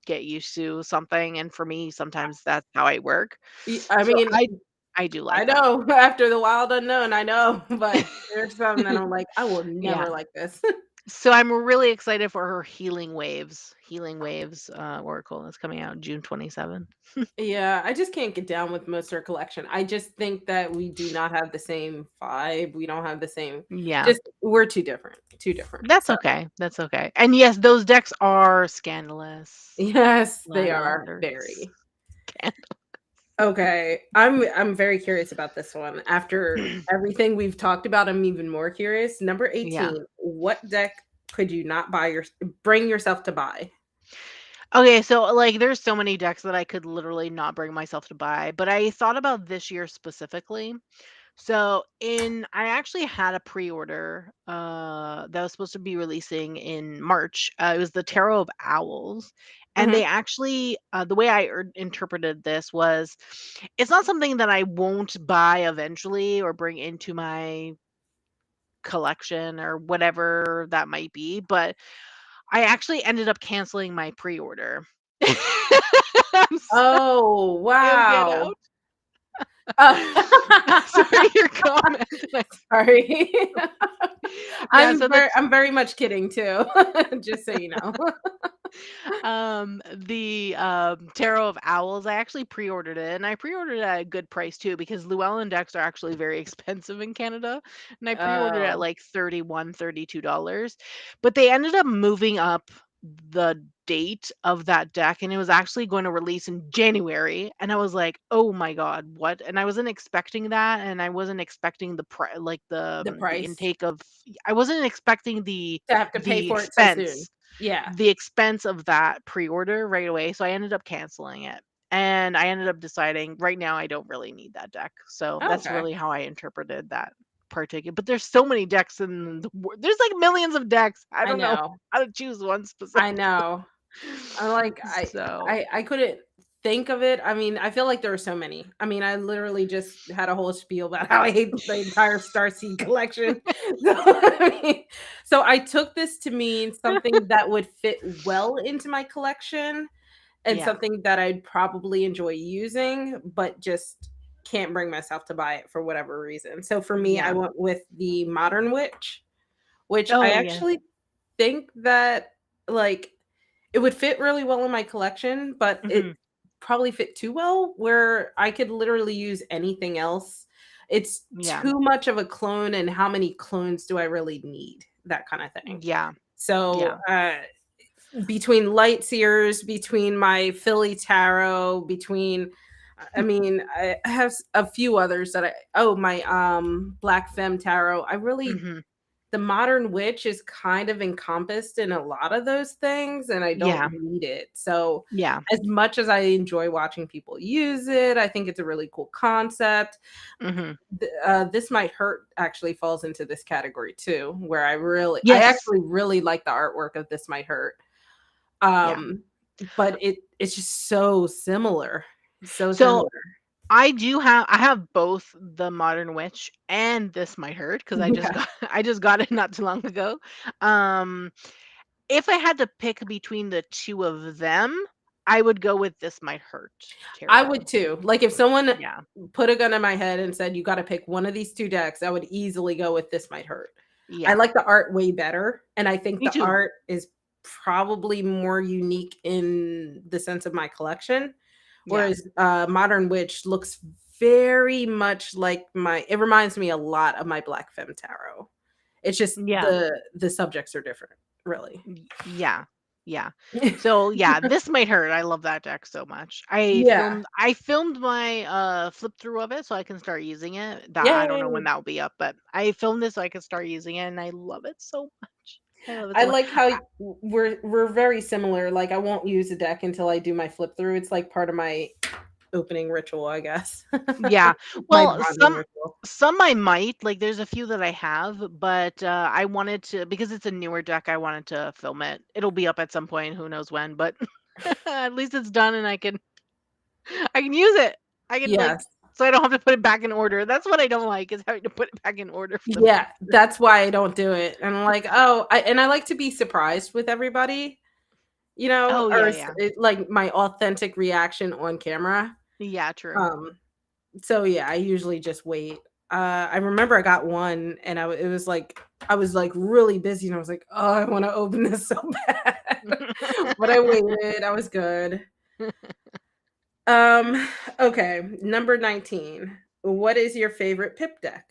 get used to something. And for me, sometimes that's how I work. I So mean, I do I like that. know after the wild unknown, I know, but there's some that I'm like, I will Yeah. never like this. So I'm really excited for her Healing Waves. Healing Waves Oracle is coming out June 27th. Yeah, I just can't get down with most of her collection. I just think that we do not have the same vibe. We don't have the same Yeah. just we're too different. Too different. That's So, okay. That's okay. And yes, those decks are scandalous. yes, they Lila, are they're very. scandalous. Okay. I'm very curious about this one. After everything we've talked about, I'm even more curious. Number Yeah. 18, what deck could you not buy your bring yourself to buy? Okay, so like there's so many decks that I could literally not bring myself to buy, but I thought about this year specifically. So I actually had a pre-order that was supposed to be releasing in March. It was the Tarot of Owls. And they Mhm. actually the way I interpreted this was it's not something that I won't buy eventually or bring into my collection or whatever that might be, but I actually ended up canceling my pre-order. I'm Oh, sorry, Get wow. Out. Sorry, your comment. Sorry. Yeah, so the I'm very much kidding too, just so you know. Tarot of Owls, I actually pre-ordered it, and I pre-ordered it at a good price too because Llewellyn decks are actually very expensive in Canada, and I pre-ordered it at Oh, like 31, $32. But they ended up moving up the date of that deck, and it was actually going to release in January, and I was like, "Oh my god, what?" And I wasn't expecting that, and I wasn't expecting like the the price intake of I wasn't expecting the to have to pay the for it so soon. expense Yeah. the expense of that pre-order right away, so I ended up canceling it, and I ended up deciding right now I don't really need that deck, so that's Okay. really how I interpreted that particular but there's so many decks there's, like, millions of decks, I I don't know know. how to choose one I specific. know. I'm like, So I couldn't think of it. I mean, I feel like there were so many. I mean, I literally just had a whole spiel about how I hate the entire Starseed collection. So, so I took this to mean something that would fit well into my collection and Yeah, something that I'd probably enjoy using, but just can't bring myself to buy it for whatever reason. So for me, I yeah. went with the Modern Witch, which I Oh, yeah. actually think that like it would fit really well in my collection, but it Mhm. probably fit too well where I could literally use anything else. It's Yeah, too much of a clone, and how many clones do I really need? That kind of thing. yeah, So, yeah. between light seers, between my Philly tarot, between I mean, I have a few others that my black femme tarot. I really Mhm. the modern witch is kind of encompassed in a lot of those things, and I don't Yeah. need it. So, Yeah. as much as I enjoy watching people use it, I think it's a really cool concept. Mhm. This Might Hurt actually falls into this category too, where I Yes. actually really like the artwork of This Might Hurt. Yeah. Um, but it's just so similar, so So similar. I have both the Modern Witch and This Might Hurt because I just Yeah. got I just got it not too long ago. Um, if I had to pick between the 2 of them, I would go with This Might Hurt I Tarot. would too. Like, if someone Yeah. put a gun in my head and said, "You gotta pick one of these 2 decks," I would easily go with This Might Hurt. I Yeah. like the art way better, and I think Me the too. art is probably more unique in the sense of my collection, Yeah. whereas, Modern Witch looks very much like my it reminds me a lot of my Black Femme Tarot. It's just Yeah. the subjects are different, really. Yeah. Yeah. So, yeah, This Might Hurt, I love that deck so much. Yeah. I filmed my, flip through of it so I can start using it. That I don't know when Yay. that will be up, but I filmed it so I can start using it, and I love it so much. I love it I so much. like how we're very similar. Like, I won't use a deck until I do my flip through. It's like part of my opening ritual, I guess. Yeah. My Well, bonding ritual. some I might, like, there's a few that I have, but, I wanted to because it's a newer deck, I wanted to film it. It'll be up at some point, who knows when, but at least it's done and I can use it. I can, like, Yes. so I don't have to put it back in order. That's what I don't like is having to put it back in order for the Yeah, flip. that's why I don't do it. And I'm like, "Oh," I like to be surprised with everybody, Oh, or yeah, yeah. like, my authentic reaction on camera. Yeah, true. Um, so, yeah, I usually just wait. I remember I got one, and it was like I was, like, really busy, and I was like, "Oh, I wanna open this so bad." But I waited, I was good. Um, okay, number 19. What is your favorite pip deck?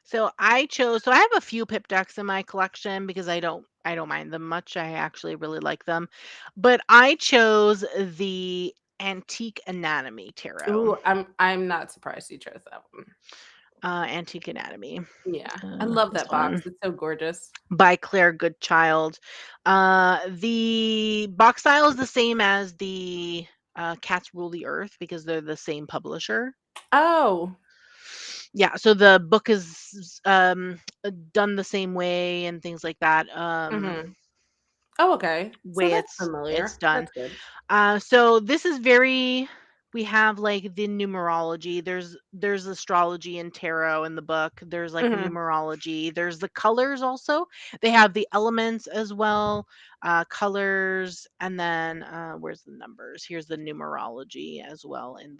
So I have a few pip decks in my collection because I don't mind them much. I actually really like them. But I chose the Antique Anatomy Tarot. Ooh, I'm not surprised you chose that one. Antique Anatomy. Yeah, I love This that box, one it's so gorgeous. by Claire Goodchild. The box style is the same as the Cats Rule the Earth because they're the same publisher. Oh, Yeah, so the book is done the same way and things like that. mhm. Oh, okay. So Way that's it's familiar. done. That's good. So this is very we have like the numerology. There's astrology and tarot in the book. There's like Mhm. numerology. There's the colors also. They have the elements as well, colors, and then where's the numbers? Here's the numerology as well in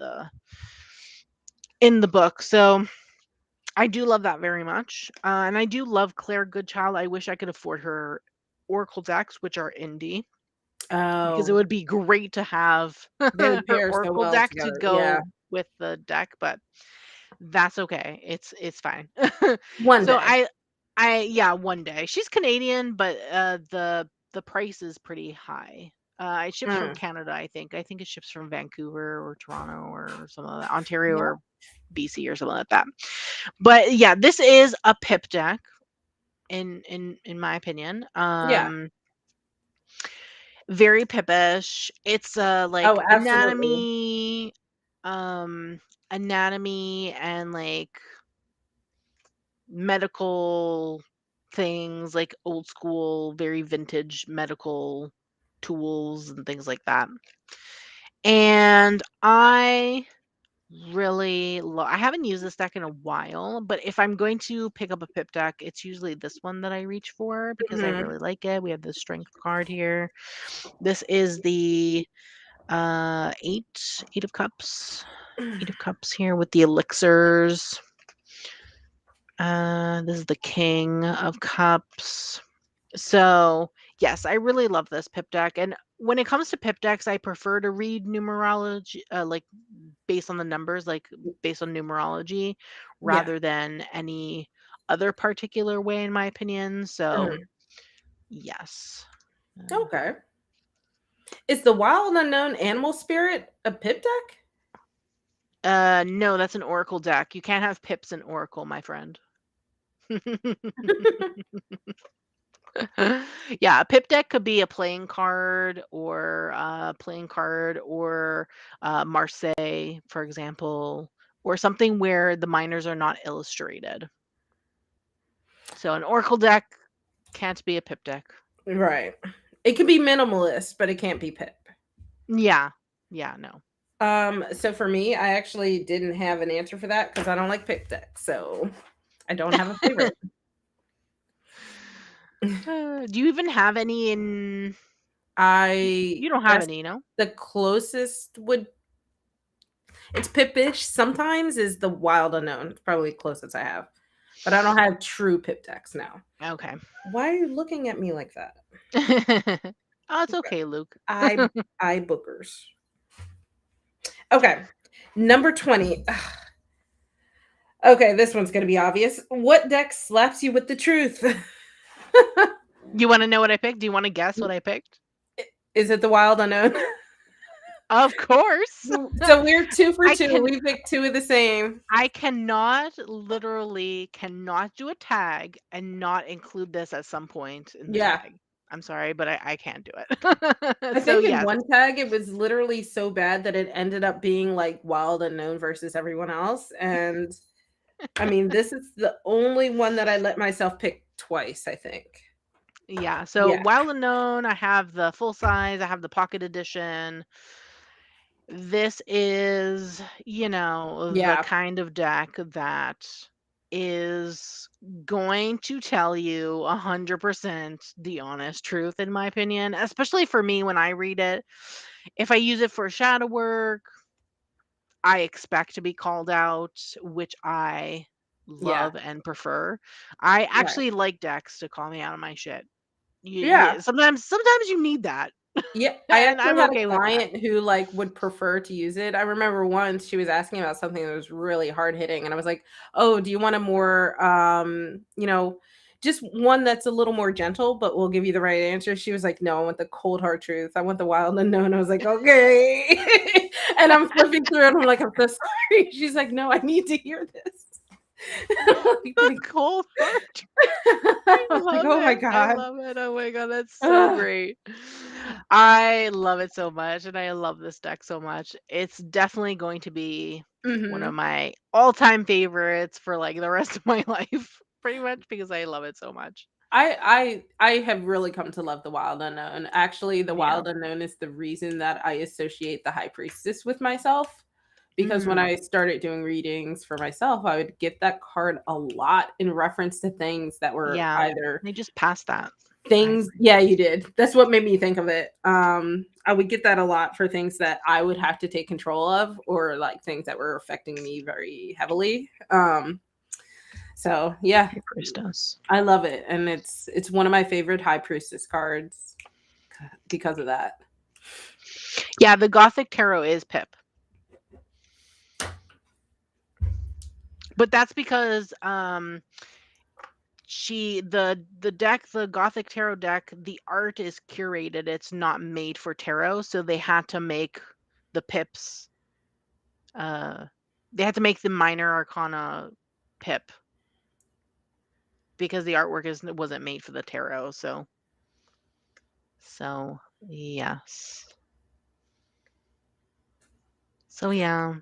the book. So I do love that very much. And I do love Claire Goodchild. I wish I could afford her Oracle decks, which are indie, because it Oh, would be great to have they would her pair so Oracle well deck to together. Yeah. go with the deck, but that's okay. It's fine. One So day. yeah, one day. She's Canadian, but the price is pretty high. It ships from Mm. Canada, I think. I think it ships from Vancouver or Toronto or something like that, Ontario Yeah. or BC or something like that. But yeah, this is a pip deck in my opinion. Yeah. Very pippish. It's Oh, like absolutely. um anatomy and like medical things, like old school, very vintage medical tools and things like that. And I haven't used this deck in a while, but if I'm going to pick up a pip deck, it's usually this one that I reach for because I Mhm. really like it. We have the strength card here. This is the eight of cups. Eight of cups here with the elixirs. This is the king of cups. So, yes, I really love this pip deck. And when it comes to pip decks, I prefer to read numerology, like based on the numbers, like based on numerology, Yeah. rather than any other particular way, in my opinion. So, Mhm. yes. Okay. Is the wild unknown animal spirit a pip deck? No, that's an oracle deck. You can't have pips in oracle, my friend. Yeah, a pip deck could be a playing card or Marseille, for example, or something where the minors are not illustrated. So an Oracle deck can't be a pip deck. Right. It can be minimalist, but it can't be pip. Yeah. Yeah, no. So for me, I actually didn't have an answer for that because I don't like pip decks, so I don't have a favorite. Do you even have any in I you don't have guess any, no? the closest would it's pip-ish sometimes is the wild unknown. It's probably the closest I have. But I don't have true pip decks now. Okay. Why are you looking at me like that? Oh, it's okay, Luke. I eye bookers. Okay. Number 20. Ugh. Okay, this one's gonna be obvious. What deck slaps you with the truth? You wanna know what I picked? Do you wanna guess what I picked? Is it the wild unknown? Of course. So we're two for I two. can We picked two of the same. I cannot literally cannot do a tag and not include this at some point in the Yeah. tag. I'm sorry, but I can't do it. I So, think in yes. one tag, it was literally so bad that it ended up being like wild unknown versus everyone else. And I mean, this is the only one that I let myself pick twice, I think. Yeah, so Yeah. Wild Unknown, I have the full size, I have the pocket edition. This is, the Yeah. kind of deck that is going to tell you 100% the honest truth, in my opinion, especially for me when I read it. If I use it for shadow work, I expect to be called out, which I Yeah. love and prefer. I Right. actually like decks to call me out of my shit. Yeah. Sometimes you need that, Yeah, I and actually I'm had a okay with that. client who, like, would prefer to use it. I remember once she was asking about something that was really hard hitting, and I was like, "Oh, do you want a more, just one that's a little more gentle, but will give you the right answer?" She was like, "No, I want the cold hard truth. I want the wild unknown." I was like, "Okay." And I'm flipping through it, I'm like, "I'm so sorry." She's like, "No, I need to hear this." Like, The "Thank." cold heart. I I was like, love "Oh my it. I god." love it. Oh my god, that's so Ugh. great. I love it so much, and I love this deck so much. It's definitely going to be one of Mhm. my all-time favorites for like the rest of my life, pretty much because I love it so much. I have really come to love the wild unknown. Actually, the Yeah. wild unknown is the reason that I associate the high priestess with myself. Because when Mm, I started doing readings for myself, I would get that card a lot in reference to things that were yeah. either They just passed that. I things agree. yeah, you did. That's what made me think of it. I would get that a lot for things that I would have to take control of or like things that were affecting me very heavily. So yeah, High Priestess. I love it, and it's one of my favorite high priestess cards because of that. Yeah, the Gothic Tarot is Pip. But that's because the Gothic Tarot deck, the art is curated. It's not made for tarot, so they had to make the pips uh they had to make the minor arcana pip because the artwork wasn't made for the tarot, so yes. So yeah,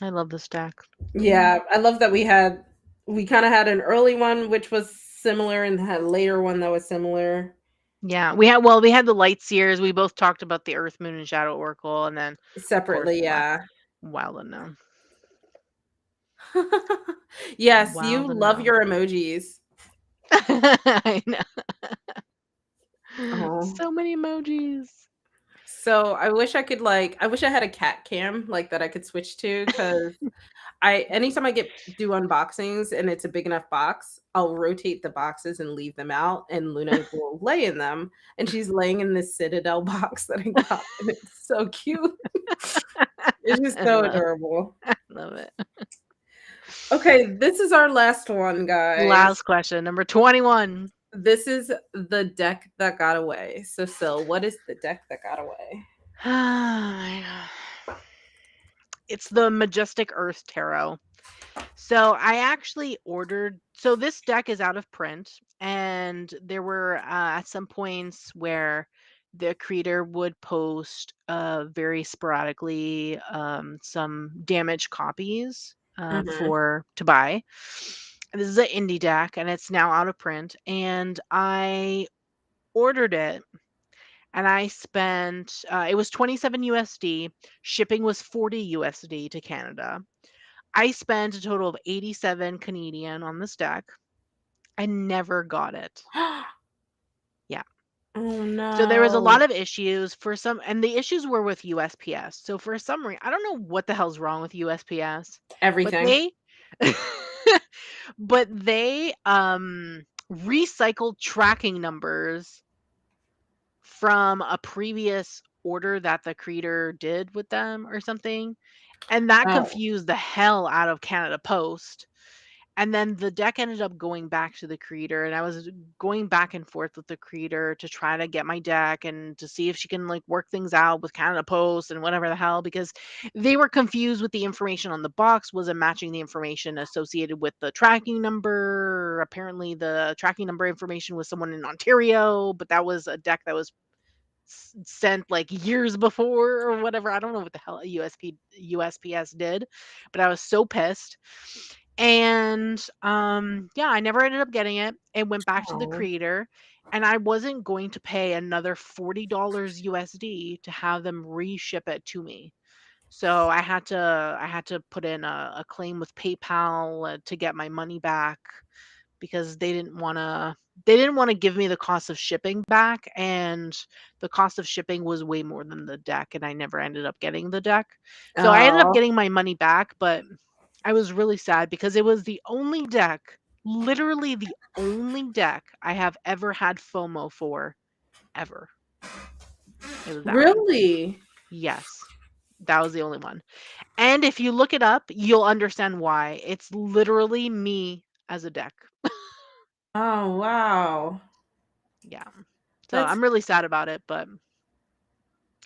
I love this deck. Yeah, I love that we kind of had an early one which was similar and had a later one that was similar Yeah, we had the Light Seers. We both talked about the Earth, Moon, and Shadow Oracle, and then of course separately. Yeah. Wild Unknown. Yes, you Wild love Unknown. your emojis. I know. Oh. So many emojis. So I wish I had a cat cam like that I could switch to because I anytime I do unboxings and it's a big enough box, I'll rotate the boxes and leave them out, and Luna will lay in them, and she's laying in this Citadel box that I got, and it's so cute. It's just I so love adorable. love it. Okay, this is our last one, guys. Last question, number 21. This is the deck that got away. So, Sil, what is the deck that got away? Oh my God. It's the Majestic Earth Tarot. So I actually ordered. So this deck is out of print, and there were at some points where the creator would post very sporadically some damaged copies Mhm. for to buy. This is an indie deck, and it's now out of print. And I ordered it, and I spent. It was 27 USD. Shipping was 40 USD to Canada. I spent a total of 87 Canadian on this deck. I never got it. Yeah. Oh So there was a no. lot of issues for some, and the issues were with USPS. So for some reason, I don't know what the hell's wrong with USPS, but Everything. they but they recycled tracking numbers from a previous order that the creator did with them or something, and that Oh. confused the hell out of Canada Post. And then the deck ended up going back to the creator, and I was going back and forth with the creator to try to get my deck and to see if she can like work things out with Canada Post and whatever the hell, because they were confused with the information on the box wasn't matching the information associated with the tracking number. Apparently the tracking number information was someone in Ontario, but that was a deck that was sent like years before or whatever. I don't know what the hell a USPS did, but I was so pissed. And yeah, I never ended up getting it. It went back to the Oh. creator, and I wasn't going to pay another $40 USD to have them reship it to me. So I had to put in a claim with PayPal to get my money back, because they didn't want to give me the cost of shipping back, and the cost of shipping was way more than the deck, and I never ended up getting the deck. So I ended up Oh. getting my money back, but I was really sad because it was the only deck, literally the only deck I have ever had FOMO for ever. It was that one. Really? Yes. That was the only one. And if you look it up, you'll understand why. It's literally me as a deck. Oh wow. Yeah. So That's I'm really sad about it, but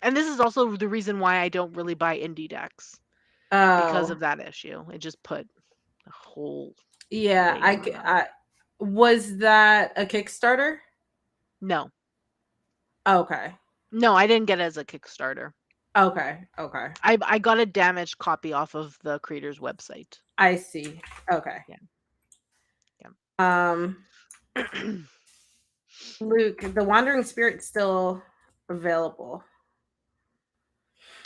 and this is also the reason why I don't really buy indie decks, because oh. of that issue. It just put the whole Yeah, thing in the was that a Kickstarter? No. Okay. No, I didn't get it as a Kickstarter. Okay. Okay. I got a damaged copy off of the creator's website. I see. Okay. Yeah. Um, Yeah. Luke, the Wandering Spirit's still available.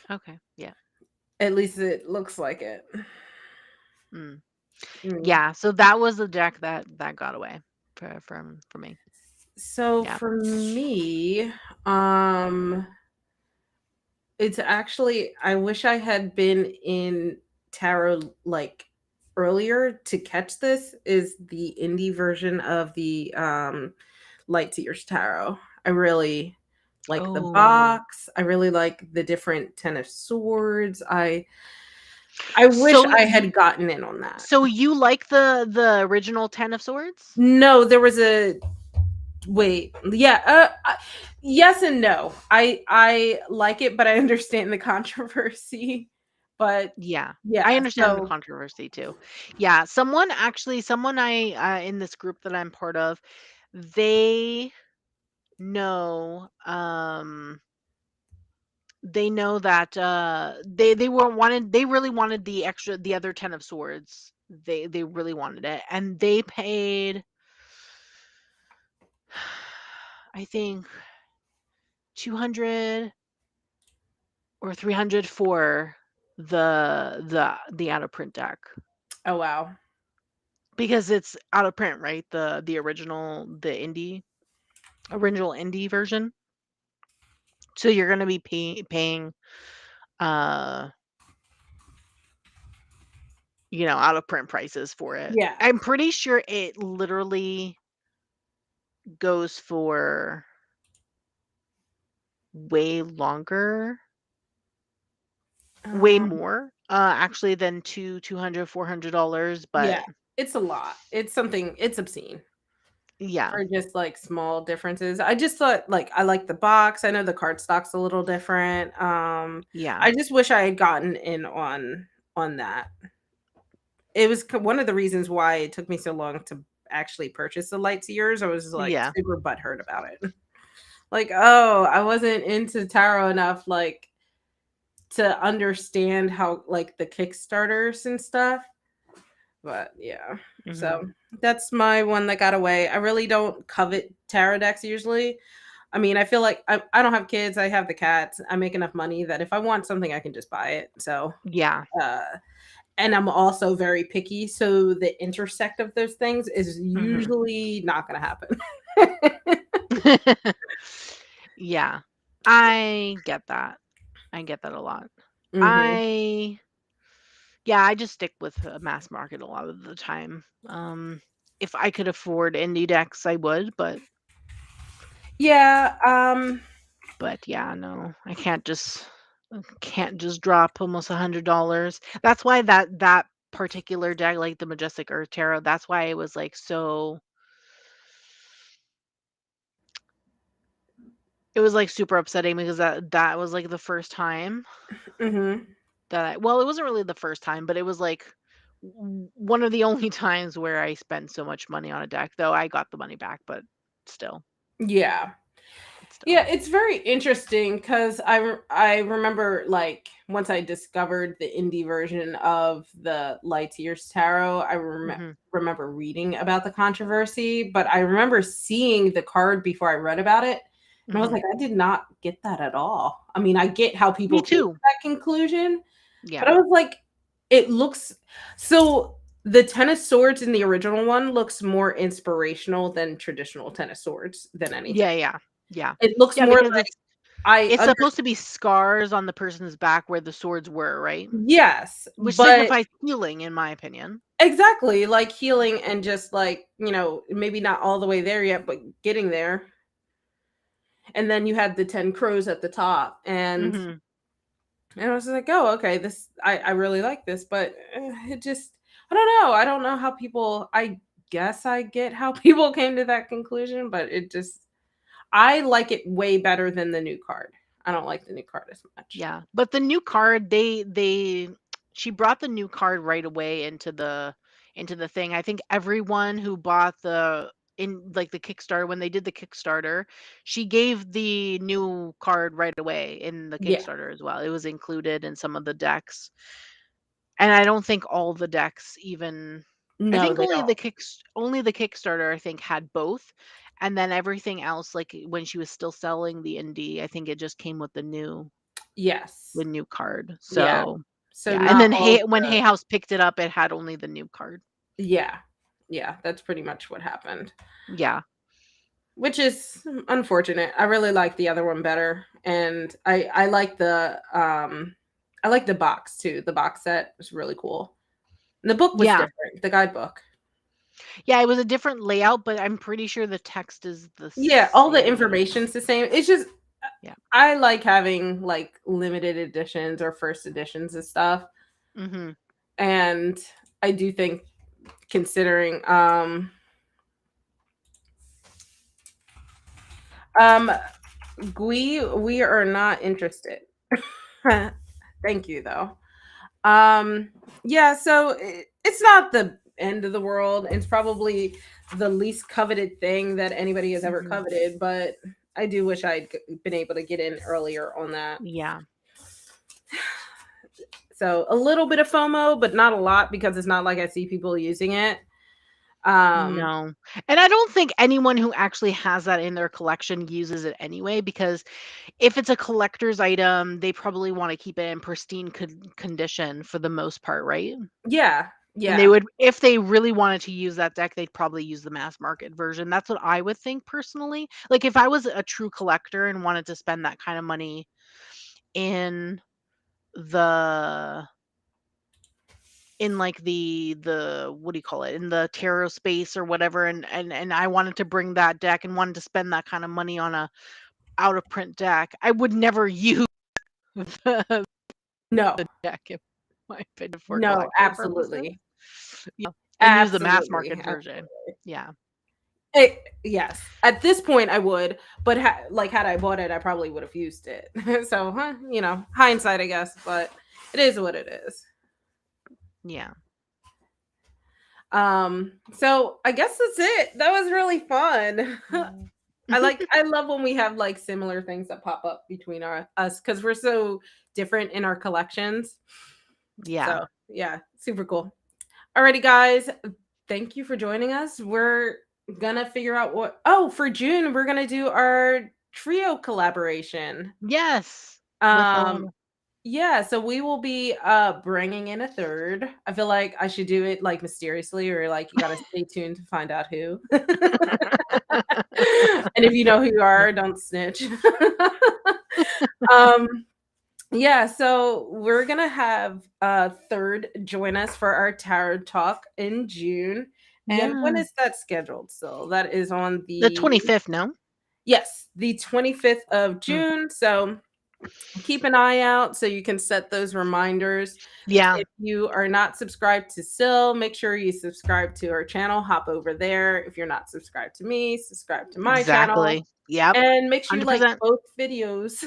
Okay. Yeah. At least it looks like it. Mm. Mm. Yeah, so that was the deck that got away from me. So Yeah. for me, um, it's actually I wish I had been in tarot like earlier to catch this is the indie version of the Light Tears Tarot. I really like the Oh. box. I really like the different 10 of swords. I wish So I you had gotten in on that. so you like the original 10 of swords? No, there was a wait. Yeah, yes and no. I like it, but I understand the controversy. But Yeah. I yeah, understand the so controversy too. Yeah, someone I in this group that I'm part of, they know they know that they really wanted the other 10 of swords. They really wanted it, and they paid I think 200 or 300 for the out of print deck, oh wow. because it's out of print, right? The original indie version. So you're going to be paying uh out of print prices for it. Yeah. I'm pretty sure it literally goes for way longer, way Um, more actually than 200 $400, yeah, but it's a lot. It's something it's obscene yeah. for just like small differences. I just thought like I like the box. I know the card stock's a little different. Yeah. I just wish I had gotten in on that. it was one of the reasons why it took me so long to actually purchase the light seers. I was like Yeah. super butthurt about it. Like, oh, I wasn't into tarot enough, like to understand how like the Kickstarters and stuff. But yeah, Hmm. so that's my one that got away. I really don't covet tarot decks usually. I mean, I feel like I don't have kids. I have the cats. I make enough money that if I want something, I can just buy it. So, Yeah. uh, and I'm also very picky. So the intersect of those things is Hmm. usually not going to happen. Yeah. I get that. I get that a lot. Hmm. I Yeah, I just stick with mass market a lot of the time. If I could afford indie decks, I would, Yeah. but yeah, no, I can't just drop almost $100. That's why that particular deck, like the Majestic Earth Tarot, that's why it was like so. It was like super upsetting because that was like the first time Hmm. that well, it wasn't really the first time, but it was like one of the only times where I spent so much money on a deck. Though I got the money back, but still, Yeah. still. Yeah, it's very interesting because I remember like once I discovered the indie version of the Light Years Tarot, Hmm. remember reading about the controversy, but I remember seeing the card before I read about it, and I was Hmm. like, I did not get that at all. I mean, I get how Me people came to too. that conclusion, but Yeah. I was like, it looks so. The Ten of Swords in the original one looks more inspirational than traditional Ten of Swords than anything. Yeah, yeah, yeah. It looks Yeah, more because like I it's under supposed to be scars on the person's back where the swords were, right? yes, Which but signifies healing, in my opinion. exactly, like healing and just like, maybe not all the way there yet, but getting there. And then you had the 10 crows at the top. Hmm. And I was like, oh, okay, this I really like this, but it just I don't know. I don't know how people I guess I get how people came to that conclusion, but it just I like it way better than the new card. I don't like the new card as much. Yeah, but the new card, they she brought the new card right away into the thing. I think everyone who bought the in like the Kickstarter when they did the Kickstarter, she gave the new card right away in the Yeah. Kickstarter as well. It was included in some of the decks. And I don't think all the decks even I No, think they don't. only the Kickstarter I think had both. And then everything else, like when she was still selling the indie, I think it just came with Yes. the new card. Yeah. So, So yeah, and not then all When Hay House picked it up, it had only the new card. yeah. Yeah, that's pretty much what happened, Yeah. which is unfortunate. I really like the other one better, and I like the box too. The box set was really cool. And the book was Yeah. different, the guidebook. Yeah, it was a different layout, but I'm pretty sure the text is the Yeah, all the same. information's the same. It's just Yeah. I like having like limited editions or first editions and stuff. Mhm. And I do think considering um we are not interested. Thank you though. Um, yeah, so it's not the end of the world. It's probably the least coveted thing that anybody has ever Mhm. coveted, but I do wish I'd been able to get in earlier on that. Yeah. So a little bit of FOMO, but not a lot because it's not like I see people using it. Um, No. And I don't think anyone who actually has that in their collection uses it anyway because if it's a collector's item, they probably want to keep it in pristine condition for the most part, right? yeah, And they yeah, would, if they really wanted to use that deck, they'd probably use the mass market version. That's what I would think personally. Like if I was a true collector and wanted to spend that kind of money in the like the what do you call it, in the tarot space or whatever, and I wanted to bring that deck and wanted to spend that kind of money on a out of print deck, I would never use the no, deck in my opinion for no, collector purposes. absolutely, Yeah, and use the mass absolutely, market version. absolutely. Yeah. Yes, at this point I would, but like had I bought it, I probably would have used it. So, hindsight, I guess, but it is what it is. Yeah. So I guess that's it. That was really fun. Mm. I love when we have like similar things that pop up between us because we're so different in our collections. Yeah. So yeah, super cool. Alrighty, guys. Thank you for joining us. We're gonna figure out what for June, we're gonna do our trio collaboration. Yes. With Um yeah, so we will be bringing in a third. I feel like I should do it like mysteriously or like you got to stay tuned to find out who. And if you know who you are, don't snitch. um yeah, so we're going to have a third join us for our tarot talk in June. And when Yeah. is that scheduled? So that is on The the 25th, no? yes, the 25th of Mm. June. So keep an eye out so you can set those reminders. Yeah, If you are not subscribed to Sil, make sure you subscribe to our channel. Hop over there. If you're not subscribed to me, subscribe to my channel exactly. Yep. and make sure you like 100%. both videos.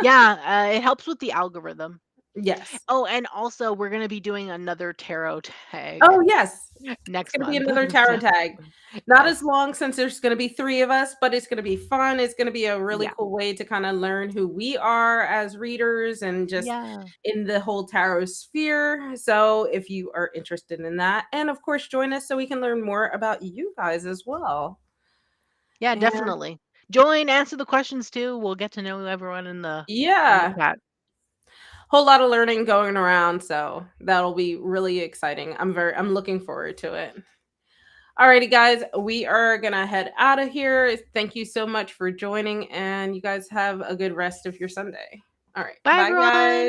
Yeah, it helps with the algorithm. Yes. Oh, and also we're gonna be doing another tarot tag Oh, yes. It's next gonna be month. another tarot So, tag. Not yes. as long since there's gonna be 3 of us, but it's gonna be fun. It's gonna be a really Yeah. cool way to kinda learn who we are as readers and just Yeah. in the whole tarot sphere. So, if you are interested in that, and of course, join us so we can learn more about you guys as well. Yeah, And definitely. Join, answer the questions too. We'll get to know everyone in the yeah, chat. whole lot of learning going around, so that'll be really exciting. I'm looking forward to it. Alrighty, guys, we are gonna head out of here. Thank you so much for joining, and you guys have a good rest of your Sunday. All right, Bye bye, guys. everyone.